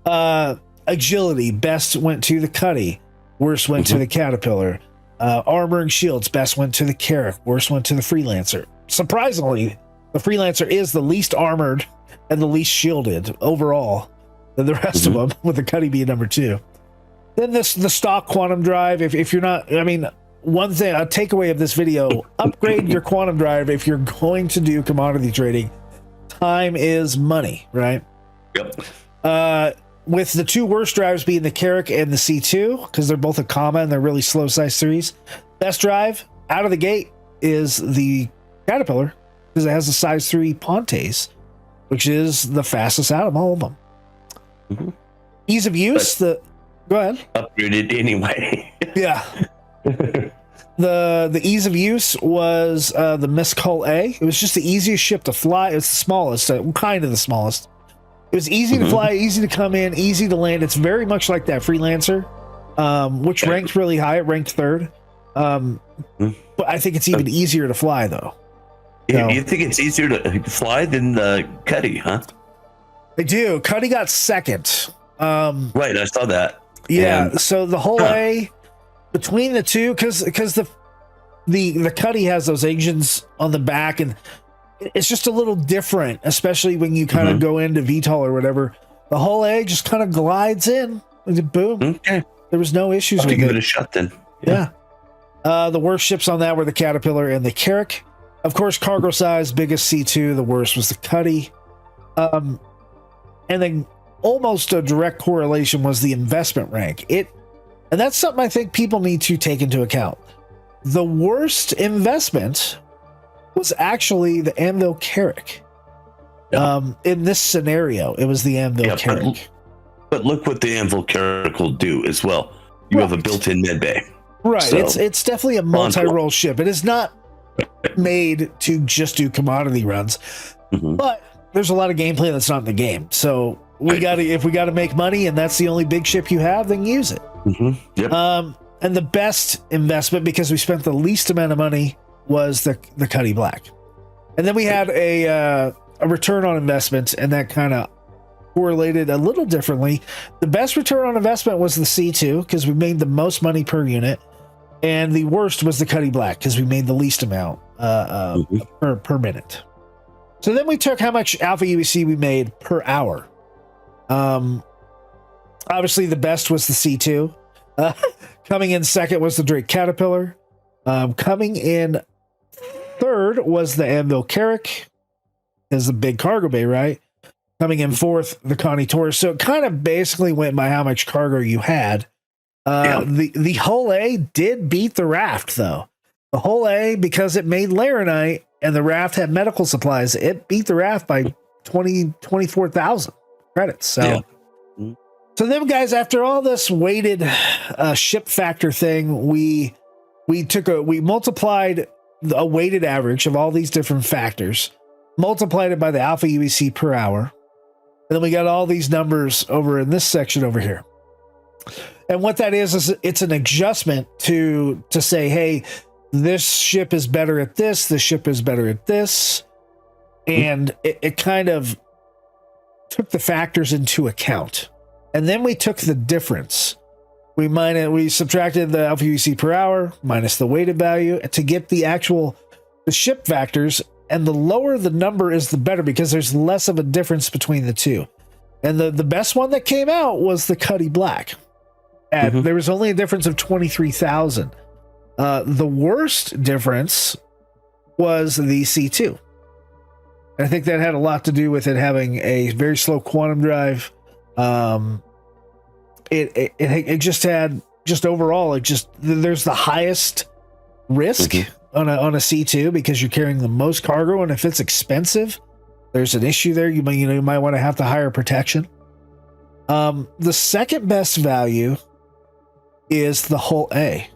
S1: Agility, best went to the Cuddy, worst went to the Caterpillar. Armor and shields, best went to the Carrack, worst went to the Freelancer. Surprisingly, the Freelancer is the least armored and the least shielded overall than the rest of them, with the Cuddy being number 2. Then the stock quantum drive, if you're not, I mean, one thing, a takeaway of this video, upgrade your quantum drive if you're going to do commodity trading. Time is money, right?
S2: Yep.
S1: With the 2 worst drives being the Carrack and the C2, because they're both a comma and they're really slow size 3s. Best drive out of the gate is the Caterpillar, because it has a size 3 Pontes, which is the fastest out of all of them. Ease of use, go ahead.
S2: Upgraded anyway.
S1: Yeah. The ease of use was the Miscall A. It was just the easiest ship to fly. It's the smallest, kind of the smallest. It was easy to fly, easy to come in, easy to land. It's very much like that Freelancer, which ranked really high. It ranked 3rd. But I think it's even easier to fly, though.
S2: You think it's easier to fly than the Cuddy, huh?
S1: I do. Cuddy got 2nd.
S2: Right, I saw that.
S1: Yeah, so the whole A, between the two, because the Cuddy has those engines on the back, and it's just a little different, especially when you kind of go into VTOL or whatever. The whole A just kind of glides in. Boom.
S2: Okay.
S1: There was no issues with it.
S2: Give it a shot then.
S1: Yeah. The worst ships on that were the Caterpillar and the Carrack. Of course, cargo size, biggest C2. The worst was the Cuddy. And then almost a direct correlation was the investment rank. And that's something I think people need to take into account. The worst investment was actually the Anvil Carrack. In this scenario, it was the Anvil Carrack.
S2: But look what the Anvil Carrack will do as well. You have a built-in med bay.
S1: Right.
S2: So,
S1: it's definitely a multi-role ship. It is not made to just do commodity runs. But there's a lot of gameplay that's not in the game. So if we gotta make money and that's the only big ship you have, then use it.
S4: Yep.
S1: And the best investment, because we spent the least amount of money, was the Cuddy Black. And then we had a return on investment, and that kind of correlated a little differently. The best return on investment was the C2, because we made the most money per unit. And the worst was the Cuddy Black, because we made the least amount per minute. So then we took how much alpha UEC we made per hour. Obviously, the best was the C2. Coming in second was the Drake Caterpillar. Coming in third was the Anvil Carrack, is the big cargo bay, right? Coming in fourth, the Connie Taurus. So it kind of basically went by how much cargo you had. The Hull A did beat the Raft, though. The Hull A, because it made Laranite and the Raft had medical supplies, it beat the Raft by 24,000 credits. So, So then, guys, after all this weighted ship factor thing, we multiplied a weighted average of all these different factors, multiplied it by the alpha UEC per hour, and then we got all these numbers over in this section over here. And what that is it's an adjustment to say, hey, this ship is better at this ship is better at this, and it kind of took the factors into account. And then we took the difference. We subtracted the alpha UEC per hour minus the weighted value to get the ship factors. And the lower the number is, the better, because there's less of a difference between the two. And the best one that came out was the Cuddy Black. And there was only a difference of 23,000. The worst difference was the C2. I think that had a lot to do with it having a very slow quantum drive. It just had, just overall, there's the highest risk on a C2, because you're carrying the most cargo, and if it's expensive, there's an issue there. You might want to have to hire protection. The second best value is the Hull A.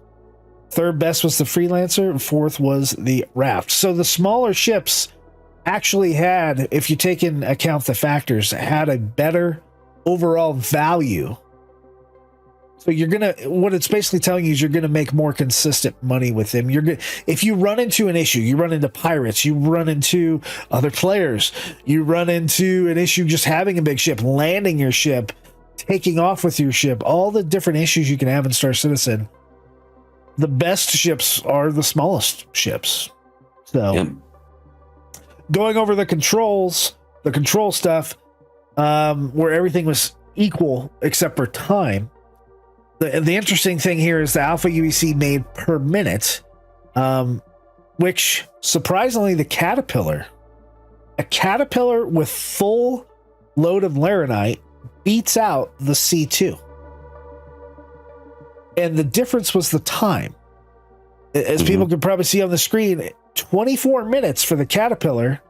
S1: Third best was the Freelancer, and fourth was the Raft. So the smaller ships actually had, if you take into account the factors, had a better overall value. So what it's basically telling you is you're gonna make more consistent money with them. If you run into an issue, you run into pirates, you run into other players, you run into an issue just having a big ship, landing your ship, taking off with your ship, all the different issues you can have in Star Citizen. The best ships are the smallest ships. So going over the control stuff, where everything was equal except for time. The interesting thing here is the alpha UEC made per minute, which surprisingly, a caterpillar with full load of Laranite beats out the C2. And the difference was the time. As people can probably see on the screen, 24 minutes for the Caterpillar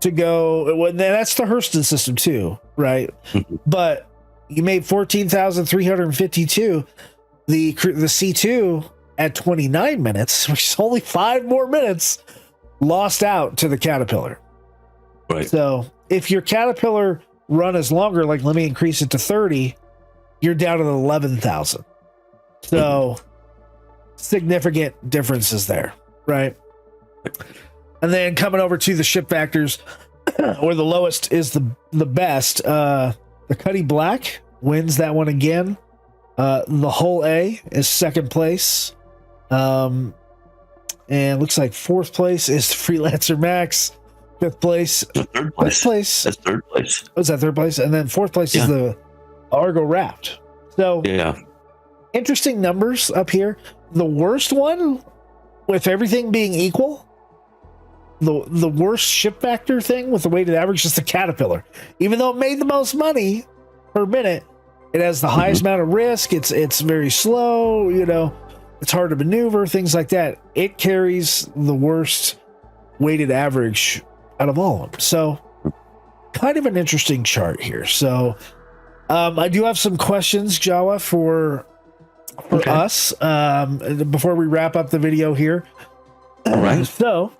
S1: to go. Well, that's the Hurston system too, right? But you made 14,352. The C2 at 29 minutes, which is only 5 more minutes, lost out to the Caterpillar.
S4: Right.
S1: So if your Caterpillar run is longer, like let me increase it to 30, you're down to 11,000. So significant differences there, right? And then coming over to the ship factors, where the lowest is the best, the Cuddy Black wins that one again. The Hull A is second place. And looks like fourth place is Freelancer Max. Fifth place.
S4: Third place. That's third place.
S1: Was that third place? And then fourth place is the Argo Raft. So interesting numbers up here. The worst one, with everything being equal, the worst ship factor thing with the weighted average is the Caterpillar. Even though it made the most money per minute, it has the highest amount of risk. It's very slow, it's hard to maneuver, things like that. It carries the worst weighted average out of all of them. So kind of an interesting chart here. So I do have some questions, Jawa, for us before we wrap up the video here.
S4: All right.
S1: So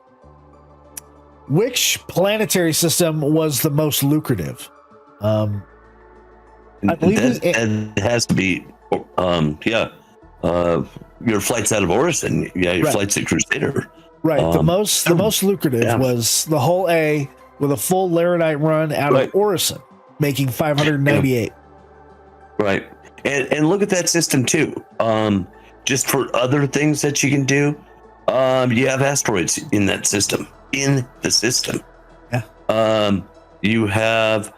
S1: which planetary system was the most lucrative? I believe
S4: it has to be, your flights out of Orison. Yeah, your flights at Crusader.
S1: Right. The most lucrative was the whole A with a full Laranite run out of Orison, making 598.
S4: Right. And look at that system too. Just for other things that you can do, you have asteroids in that system. In the system.
S1: Yeah.
S4: You have,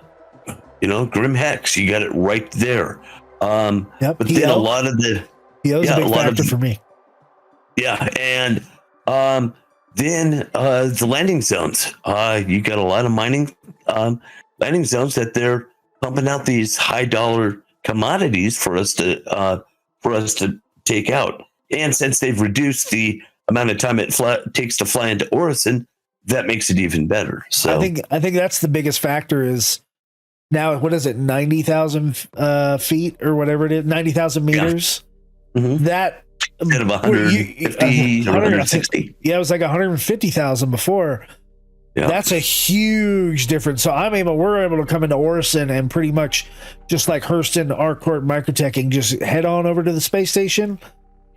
S4: Grim Hex. You got it right there. But then a lot of the
S1: PO's a big factor for me.
S4: Yeah, and then the landing zones. You got a lot of mining landing zones that they're pumping out these high dollar commodities for us to take out. And since they've reduced the amount of time it takes to fly into Orison, that makes it even better. So
S1: I think that's the biggest factor is now, what is it, 90,000 feet or whatever it is, 90,000 meters?
S4: Yeah. Mm-hmm.
S1: That
S4: instead of 150 or 160.
S1: Yeah, it was like 150,000 before. Yeah. That's a huge difference. So we're able to come into Orison and pretty much just like Hurston, Arcourt, Microteching, just head on over to the space station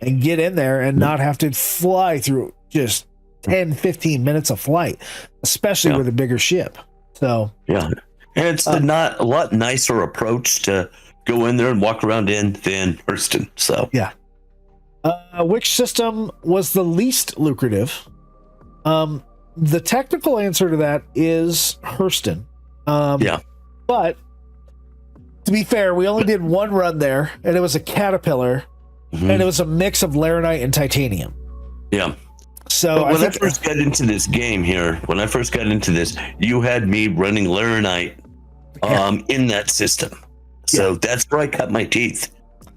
S1: and get in there and not have to fly through just 10, 15 minutes of flight, especially with a bigger ship. So
S4: yeah, and it's not a lot nicer approach to go in there and walk around in than Hurston. So
S1: yeah. Which system was the least lucrative? The technical answer to that is Hurston. But to be fair, we only did one run there, and it was a Caterpillar, and it was a mix of Laranite and titanium.
S4: Yeah.
S1: So
S4: when I first got into this game here, you had me running Laranite in that system. So that's where I cut my teeth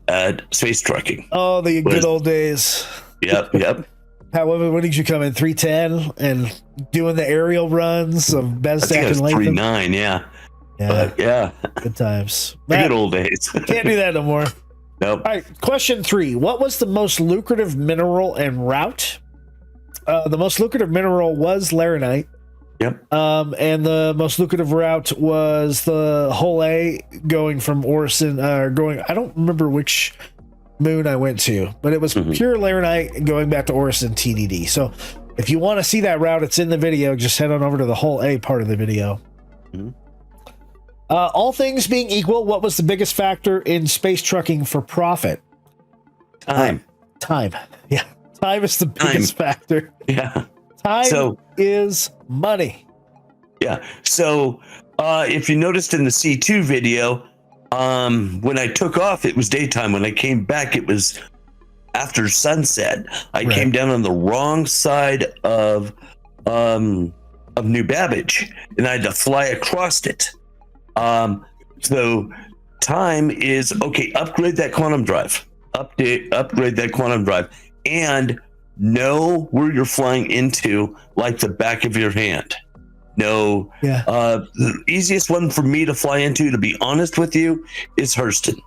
S4: at space trucking.
S1: Oh, the good old days.
S4: Yep.
S1: When did you come in? 310 and doing the aerial runs of Bezdak and Latham?
S4: 39, yeah.
S1: Good times.
S4: The good old days.
S1: Can't do that no more.
S4: Nope.
S1: All right, question 3. What was the most lucrative mineral and route? The most lucrative mineral was Laranite.
S4: Yep.
S1: And the most lucrative route was the whole A going from Orison, I don't remember which moon I went to, but it was pure Laranite going back to Orison TDD. So if you want to see that route, it's in the video. Just head on over to the whole A part of the video. All things being equal, what was the biggest factor in space trucking for profit?
S4: Time.
S1: Yeah. Time is the biggest factor.
S4: Yeah.
S1: Time is money.
S4: Yeah. So if you noticed in the C2 video, when I took off, it was daytime. When I came back, it was after sunset. I came down on the wrong side of New Babbage, and I had to fly across it. So time is upgrade that quantum drive. Upgrade that quantum drive, and know where you're flying into like the back of your hand. The easiest one for me to fly into, to be honest with you, is Hurston,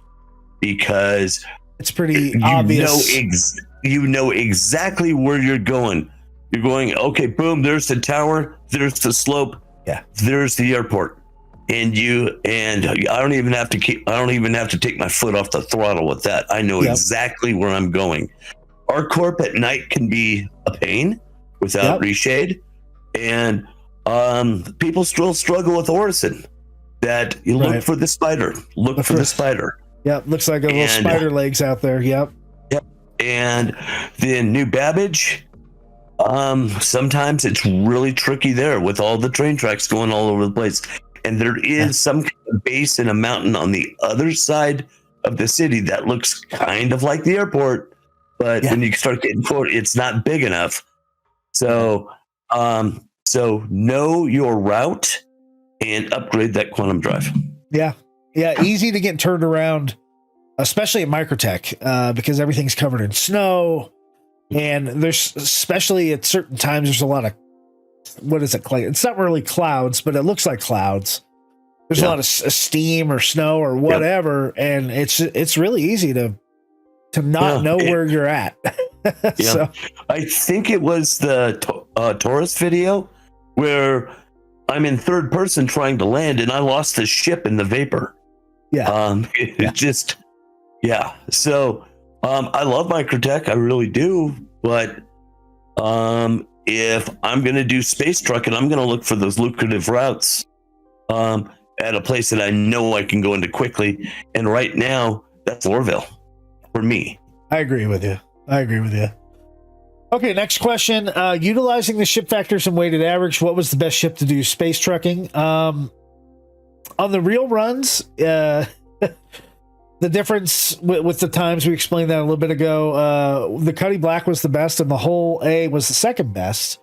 S4: because
S1: it's pretty obvious.
S4: You know exactly where you're going. You're going, okay, boom, there's the tower, there's the slope, there's the airport. And I don't even have to take my foot off the throttle with that. I know exactly where I'm going. Our corp at night can be a pain without reshade, and people still struggle with Orison. That you look for the spider. Look for the spider.
S1: Yep, looks like a little spider legs out there. Yep.
S4: And the New Babbage, sometimes it's really tricky there with all the train tracks going all over the place. And there is some kind of base in a mountain on the other side of the city that looks kind of like the airport, but when you start getting forward, it's not big enough. So, know your route and upgrade that quantum drive.
S1: Yeah, easy to get turned around, especially at Microtech, because everything's covered in snow, and there's, especially at certain times, there's a lot of, what is it? It's not really clouds, but it looks like clouds. There's a lot of steam or snow or whatever, and it's really easy to not know where you're at. So,
S4: I think it was the Taurus video where I'm in third person trying to land and I lost the ship in the vapor.
S1: Yeah.
S4: It just, yeah. So I love microtech, I really do. But if I'm going to do space trucking, I'm going to look for those lucrative routes at a place that I know I can go into quickly. And right now, that's Orville for me.
S1: I agree with you. Okay, next question. Utilizing the ship factors and weighted average, what was the best ship to do space trucking? On the real runs, the difference with the times, we explained that a little bit ago. The Cuddy Black was the best, and the whole A was the second best,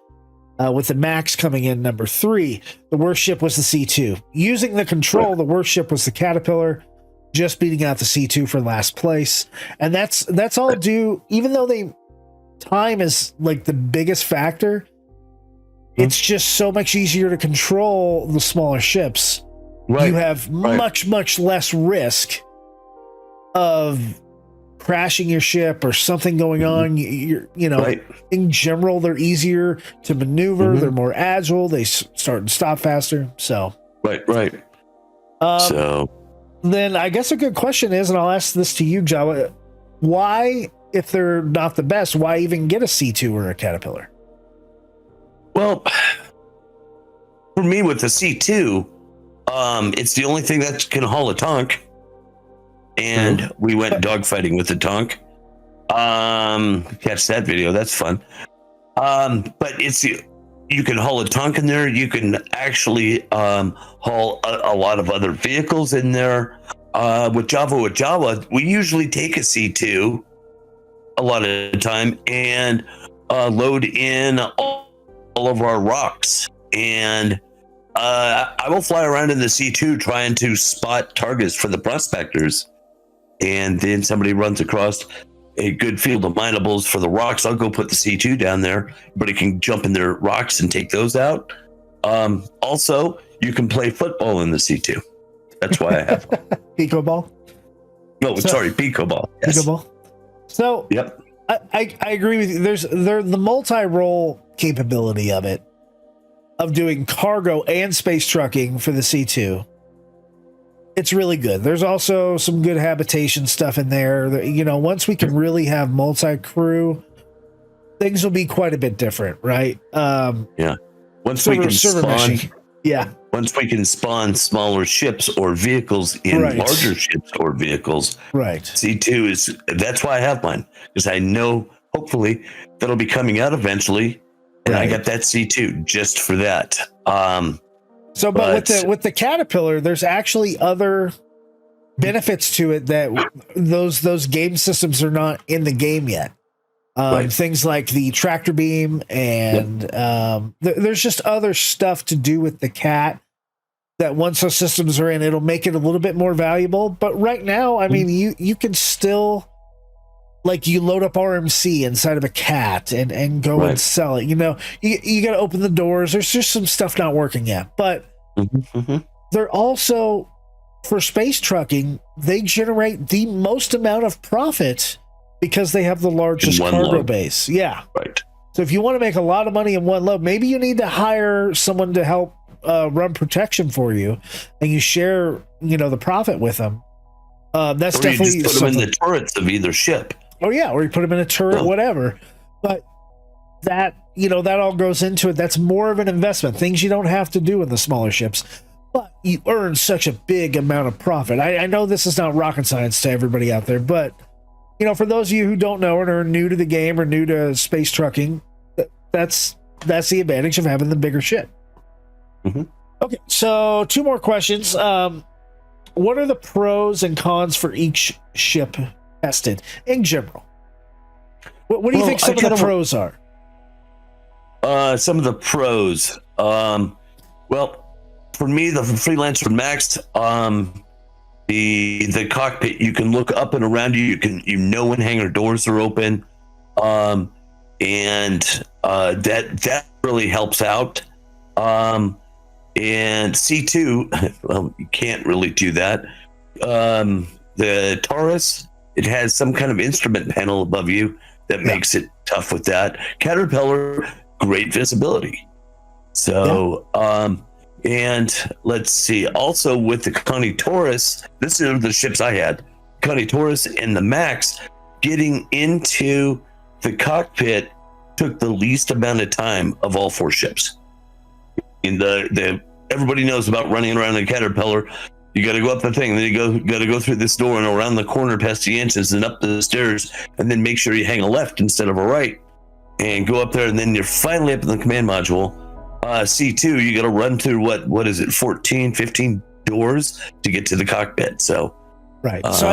S1: with the Max coming in number 3. The worst ship was the C2. Using the control, the worst ship was the Caterpillar, just beating out the C2 for last place. And that's all due, even though time is like the biggest factor, it's just so much easier to control the smaller ships. You have much less risk of crashing your ship or something going on. In general, they're easier to maneuver. They're more agile. They start and stop faster. So then I guess a good question is, and I'll ask this to you, Jawa, why, if they're not the best, why even get a C2 or a Caterpillar?
S4: Well, for me with the C2, it's the only thing that can haul a tank. And we went dogfighting with the tank. Catch that video, that's fun. But you can haul a tank in there. You can actually haul a lot of other vehicles in there. With Jawa, we usually take a C2 a lot of the time and load in all of our rocks. And I will fly around in the C2 trying to spot targets for the prospectors. And then somebody runs across a good field of minables for the rocks. I'll go put the C2 down there, but it can jump in their rocks and take those out. Also, you can play football in the C2. That's why I have one.
S1: Pico ball?
S4: No, sorry, Pico ball. Yes.
S1: Pico ball. So,
S4: yep.
S1: I agree with you. There's the multi-role capability of it, of doing cargo and space trucking for the C2. It's really good. There's also some good habitation stuff in there. Once we can really have multi-crew, things will be quite a bit different, right?
S4: Yeah. Once we can spawn smaller ships or vehicles in larger ships or vehicles.
S1: Right.
S4: C2 that's why I have mine, because I know hopefully that'll be coming out eventually. And I got that C2 just for that.
S1: But with the Caterpillar, there's actually other benefits to it that those game systems are not in the game yet. Things like the tractor beam and there's just other stuff to do with the Cat that once those systems are in, it'll make it a little bit more valuable. But right now, I mean, you can still, like, you load up RMC inside of a Cat and go and sell it. You got to open the doors. There's just some stuff not working yet. But they're also, for space trucking, they generate the most amount of profit because they have the largest cargo base. Yeah.
S4: Right.
S1: So if you want to make a lot of money in one load, maybe you need to hire someone to help run protection for you, and you share, the profit with them. That's definitely
S4: you just put them in the turrets of either ship.
S1: Oh yeah, or you put them in a turret, whatever. But that all goes into it. That's more of an investment. Things you don't have to do in the smaller ships, but you earn such a big amount of profit. I know this is not rocket science to everybody out there, but for those of you who don't know it or are new to the game or new to space trucking, that's the advantage of having the bigger ship. Okay, so 2 more questions. What are the pros and cons for each ship tested in general? What do you think some of the pros are?
S4: Some of the pros. Well, for me, the Freelancer Max, the cockpit, you can look up and around you. When hangar doors are open, and that really helps out. And C2, well, you can't really do that. The Taurus, it has some kind of instrument panel above you that makes it tough with that. Caterpillar, great visibility. So, and let's see. Also, with the Connie Taurus, this is the ships I had. Connie Taurus and the Max, getting into the cockpit took the least amount of time of all 4 ships. In the everybody knows about running around a Caterpillar. You got to go up the thing, then you got to go through this door and around the corner past the engines and up the stairs, and then make sure you hang a left instead of a right, and go up there, and then you're finally up in the command module. C2, you got to run through what is it, 14, 15 doors to get to the cockpit. So,
S1: right. So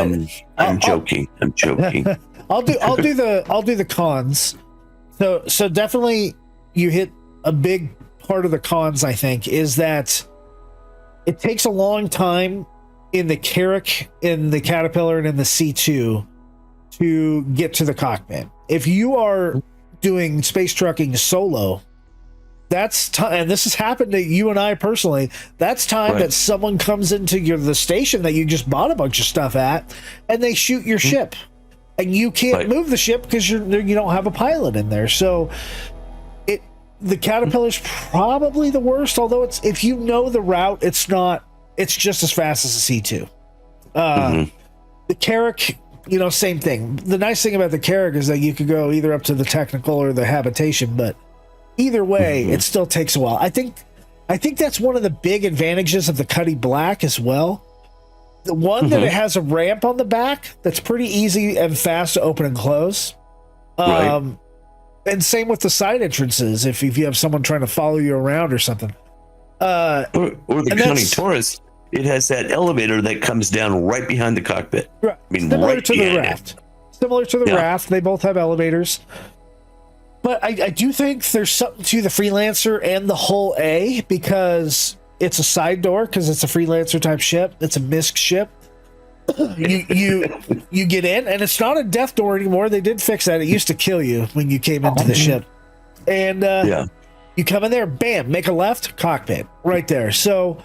S4: I'm joking.
S1: I'll do the cons. So definitely you hit a big part of the cons, I think, is that it takes a long time in the Carrack, in the Caterpillar, and in the C2 to get to the cockpit. If you are doing space trucking solo, that's time, and this has happened to you and I personally, that's time that someone comes into the station that you just bought a bunch of stuff at, and they shoot your ship. And you can't move the ship because you don't have a pilot in there. So the Caterpillar's probably the worst, although if you know the route, it's just as fast as a C2. The Carrack, same thing. The nice thing about the Carrack is that you could go either up to the technical or the habitation, but either way, it still takes a while. I think that's one of the big advantages of the Cuddy Black as well. The one that it has a ramp on the back that's pretty easy and fast to open and close. And same with the side entrances if you have someone trying to follow you around or something.
S4: Or the Connie Taurus, it has that elevator that comes down right behind the cockpit.
S1: Right.
S4: I mean,
S1: similar to the Raft. Similar to the Raft. They both have elevators. But I do think there's something to the Freelancer and the Hull A because it's a side door, because it's a Freelancer type ship. It's a MISC ship. You get in, and it's not a death door anymore. They did fix that. It used to kill you when you came into the ship. And you come in there, bam, make a left, cockpit, right there. So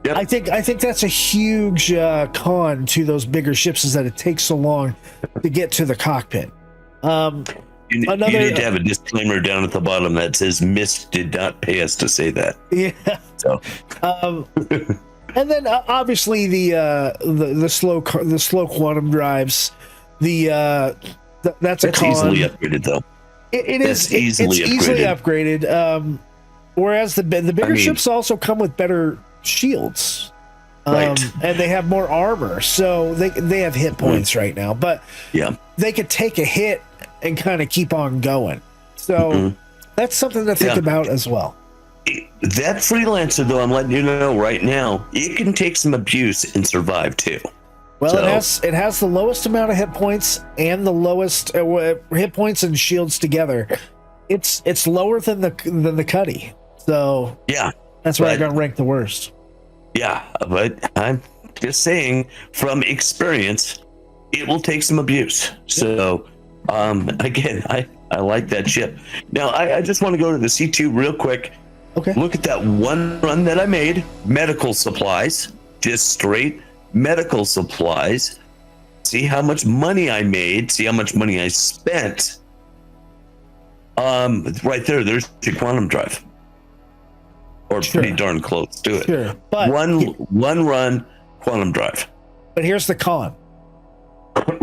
S1: I think that's a huge con to those bigger ships, is that it takes so long to get to the cockpit.
S4: You need to have a disclaimer down at the bottom that says MISC did not pay us to say that. Yeah. So,
S1: and then obviously the slow quantum drives. That's a con.
S4: Easily upgraded though.
S1: It's easily upgraded. Whereas the bigger ships also come with better shields. And they have more armor, so they have hit points right now. But they could take a hit and kind of keep on going. So that's something to think about as well.
S4: That Freelancer, though, I'm letting you know right now, it can take some abuse and survive too.
S1: Well, it has the lowest amount of hit points and the lowest hit points and shields together. It's lower than the Cuddy. So that's why I got ranked the worst.
S4: Yeah, but I'm just saying from experience, it will take some abuse. So again, I like that ship. Now I just want to go to the C2 real quick.
S1: Okay.
S4: Look at that one run that I made. Medical supplies, just straight medical supplies. See how much money I made. See how much money I spent. Right there's your quantum drive. Or pretty darn close to it.
S1: Sure. But
S4: one run quantum drive.
S1: But here's the con.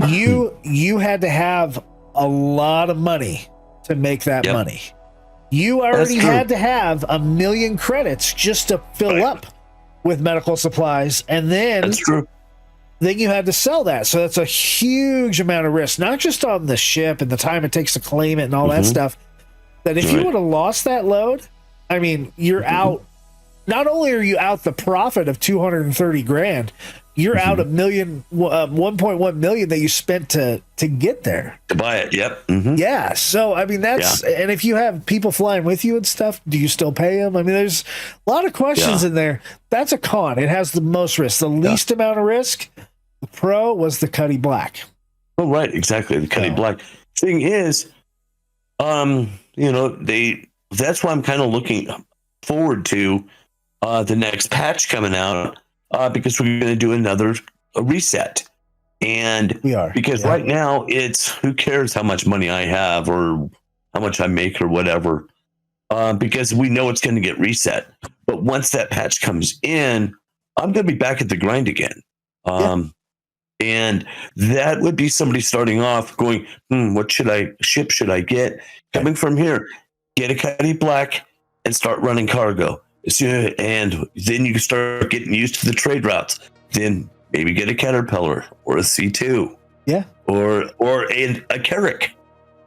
S1: You had to have a lot of money to make that money. You already had to have 1 million credits just to fill up with medical supplies, and then then you had to sell that. So that's a huge amount of risk, not just on the ship and the time it takes to claim it and all that stuff. That if you would have lost that load, I mean, you're out. Not only are you out the profit of 230 grand, you're out 1.1 million that you spent to get there
S4: to buy it. Yep.
S1: Yeah. So I mean, that's and if you have people flying with you and stuff, do you still pay them? I mean, there's a lot of questions in there. That's a con. It has the most risk, the least amount of risk. The pro was the Cuddy Black.
S4: Oh, right, exactly. The Cuddy Black. Thing is, that's why I'm kind of looking forward to the next patch coming out. Because we're going to do another reset. And
S1: we are.
S4: Because right now it's who cares how much money I have or how much I make or whatever. because we know it's going to get reset. But once that patch comes in, I'm going to be back at the grind again. And that would be somebody starting off going, what should I get? Coming from here, get a Cuddy Black and start running cargo. And then you start getting used to the trade routes. Then maybe get a Caterpillar or a C2.
S1: Yeah.
S4: Or a Carrack,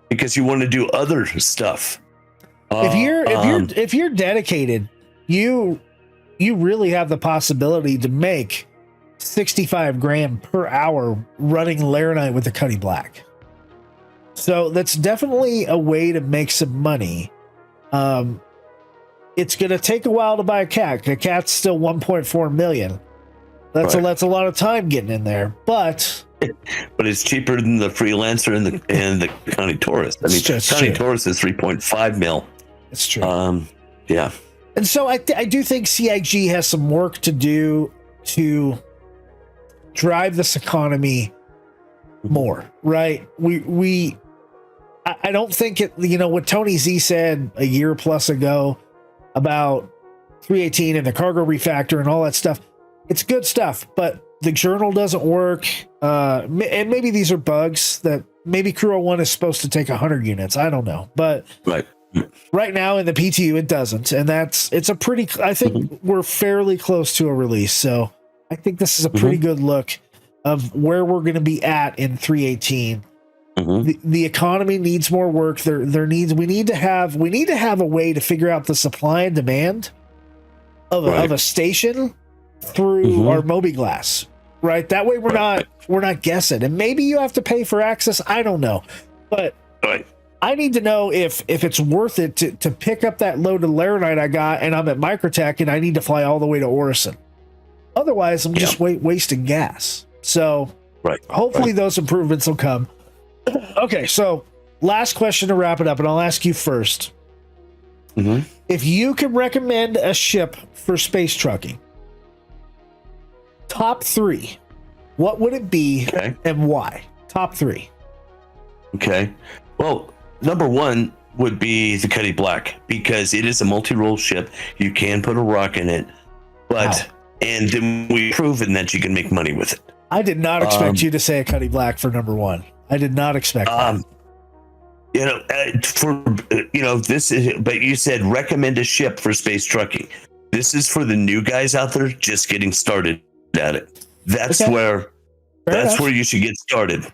S4: because you want to do other stuff.
S1: If you're dedicated, you really have the possibility to make 65 grand per hour running Laranite with the Cuddy Black. So that's definitely a way to make some money. It's going to take a while to buy a cat. A cat's still 1.4 million. That's a lot of time getting in there, but
S4: it's cheaper than the Freelancer and the Connie Taurus. I mean, Connie Taurus is 3.5 mil.
S1: It's true.
S4: Yeah.
S1: And so I do think CIG has some work to do to drive this economy more, right? I don't think it, what Tony Z said a year plus ago about 318 and the cargo refactor and all that stuff. It's good stuff, but the journal doesn't work. And maybe these are bugs that maybe Crew 01 is supposed to take 100 units. I don't know, but right now in the PTU, it doesn't. And I think we're fairly close to a release. So I think this is a pretty good look of where we're going to be at in 318. The economy needs more work. We need to have a way to figure out the supply and demand of a station through our mobiGlas, right? That way we're not guessing. And maybe you have to pay for access. I don't know, but I need to know if it's worth it to pick up that load of Laranite I got and I'm at Microtech and I need to fly all the way to Orison. Otherwise, I'm just wasting gas. So hopefully those improvements will come. Okay, so last question to wrap it up, and I'll ask you first. If you could recommend a ship for space trucking, top 3, what would it be and why? Top 3.
S4: Okay. Well, number 1 would be the Cuddy Black, because it is a multi-role ship. You can put a rock in it, and then we've proven that you can make money with it.
S1: I did not expect you to say a Cuddy Black for number 1. I did not expect that. This is, but you said recommend a ship for space trucking. This is for the new guys out there just getting started at it. That's where you should get started.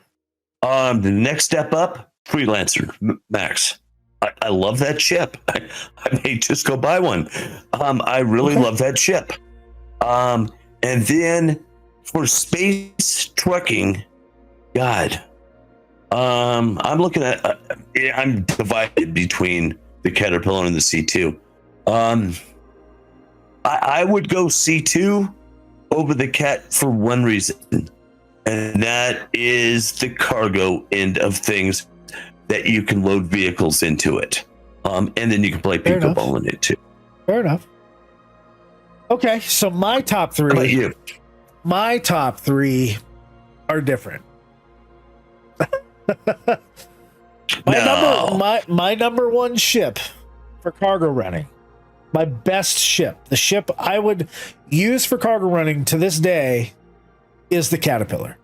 S1: The next step up, Freelancer Max. I love that ship. I may just go buy one. I really love that ship. And then for space trucking, God, I'm looking at, I'm divided between the Caterpillar and the C2. I would go C2 over the Cat for one reason, and that is the cargo end of things, that you can load vehicles into it. And then you can play pickleball in it too. Fair enough. Okay, so my top 3.
S4: How about you?
S1: My top 3 are different. My number 1 ship for cargo running, my best ship, the ship I would use for cargo running to this day, is the Caterpillar.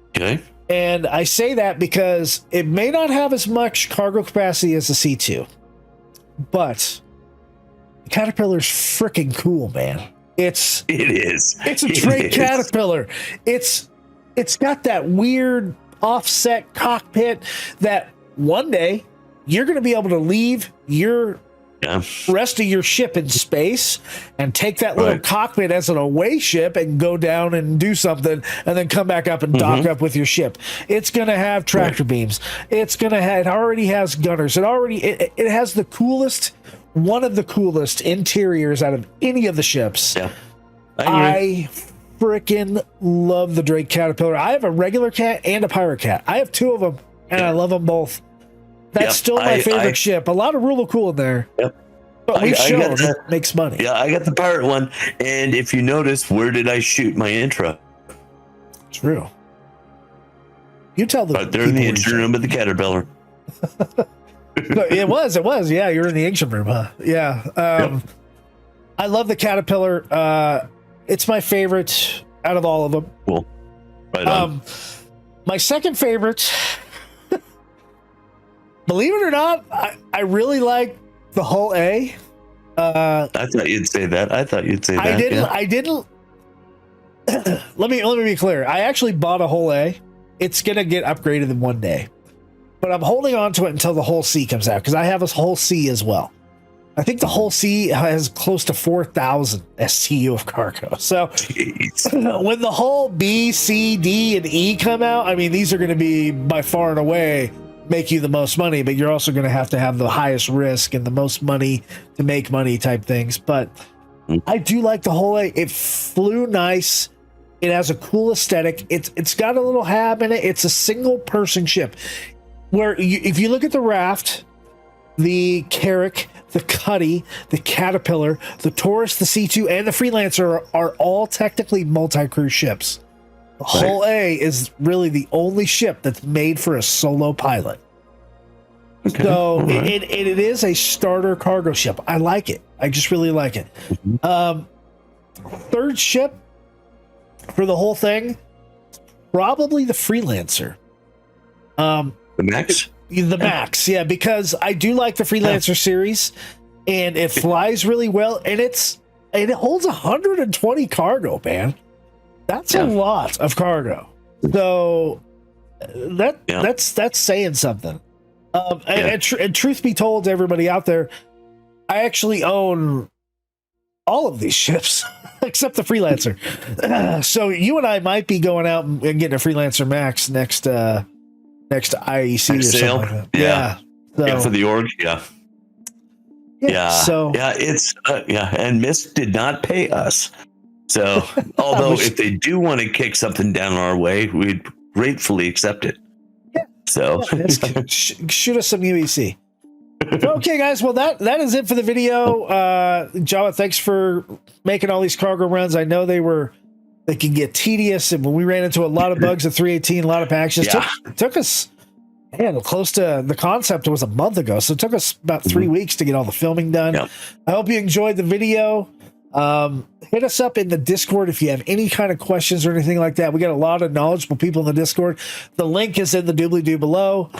S4: Okay.
S1: And I say that because it may not have as much cargo capacity as the C2, but the Caterpillar's freaking cool, man.
S4: It is.
S1: It's a Drake Caterpillar. It's got that weird offset cockpit that one day you're going to be able to leave your rest of your ship in space and take that little cockpit as an away ship and go down and do something and then come back up and dock up with your ship. It's going to have tractor beams. It already has gunners. It has the coolest, one of the coolest interiors out of any of the ships.
S4: Yeah.
S1: I freaking love the Drake Caterpillar. I have a regular cat and a pirate cat. I have 2 of them and I love them both. That's still my favorite ship. A lot of Rule of Cool in there.
S4: Yep.
S1: But we've shown it makes money.
S4: Yeah, I got the pirate one. And if you notice, where did I shoot my intro?
S1: True. You tell them.
S4: Right there in the engine room of the Caterpillar.
S1: It was. Yeah, you're in the ancient room, huh? Yeah.
S4: Yep.
S1: I love the Caterpillar. It's my favorite out of all of them.
S4: Cool. Right on.
S1: My second favorite, believe it or not, I really like the Hull A.
S4: I thought you'd say that.
S1: I didn't. Let me be clear. I actually bought a Hull A. It's gonna get upgraded in one day, but I'm holding on to it until the Hull C comes out because I have a Hull C as well. I think the Hull C has close to 4,000 STU of cargo. So when the Hull B, C, D, and E come out, I mean, these are going to be by far and away make you the most money, but you're also going to have the highest risk and the most money to make money type things. But I do like the Hull A. It flew nice. It has a cool aesthetic. It's got a little hab in it. It's a single person ship where if you look at the Raft, the Carrack, the Cuddy, the Caterpillar, the Taurus, the C2, and the Freelancer are all technically multi-crew ships. The Hull A is really the only ship that's made for a solo pilot. Okay. So right. it is a starter cargo ship. I like it. I just really like it. Third ship for the whole thing, probably the Freelancer.
S4: The Max?
S1: The Max, yeah, because I do like the Freelancer series, and it flies really well, and it holds 120 cargo, man. That's a lot of cargo. So that's saying something. And truth be told, to everybody out there, I actually own all of these ships except the Freelancer. So you and I might be going out and getting a Freelancer Max next aUEC or something like that.
S4: Yeah.
S1: So,
S4: for the org.
S1: So
S4: it's and Mist did not pay us. So although if they do want to kick something down our way, we'd gratefully accept it.
S1: Yeah.
S4: So
S1: shoot us some UEC. Okay, guys. Well, that is it for the video. Jawa, thanks for making all these cargo runs. I know they can get tedious, and when we ran into a lot of bugs at 318, a lot of packages, took us, man, close to the concept was a month ago, so it took us about 3 weeks to get all the filming done. I hope you enjoyed the video. Hit us up in the Discord if you have any kind of questions or anything like that. We got a lot of knowledgeable people in the Discord. The link is in the doobly-doo below.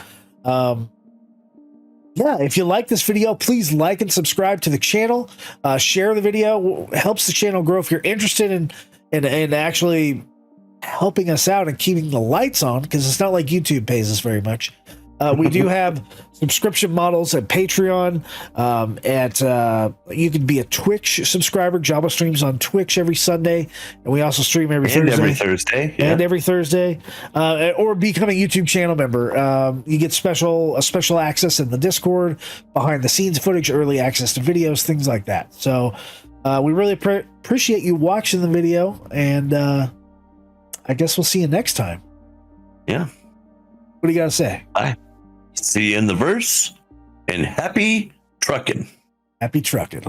S1: If you like this video, please like and subscribe to the channel. Share the video. Helps the channel grow. If you're interested in actually helping us out and keeping the lights on, because it's not like YouTube pays us very much. We do have subscription models at Patreon. You can be a Twitch subscriber. Jawa streams on Twitch every Sunday, and we also stream every Thursday. Every Thursday, or become a YouTube channel member. You get special access in the Discord, behind the scenes footage, early access to videos, things like that. So we really appreciate you watching the video, and I guess we'll see you next time.
S4: Yeah.
S1: What do you got to say?
S4: Bye. See you in the verse, and happy trucking.
S1: Happy trucking.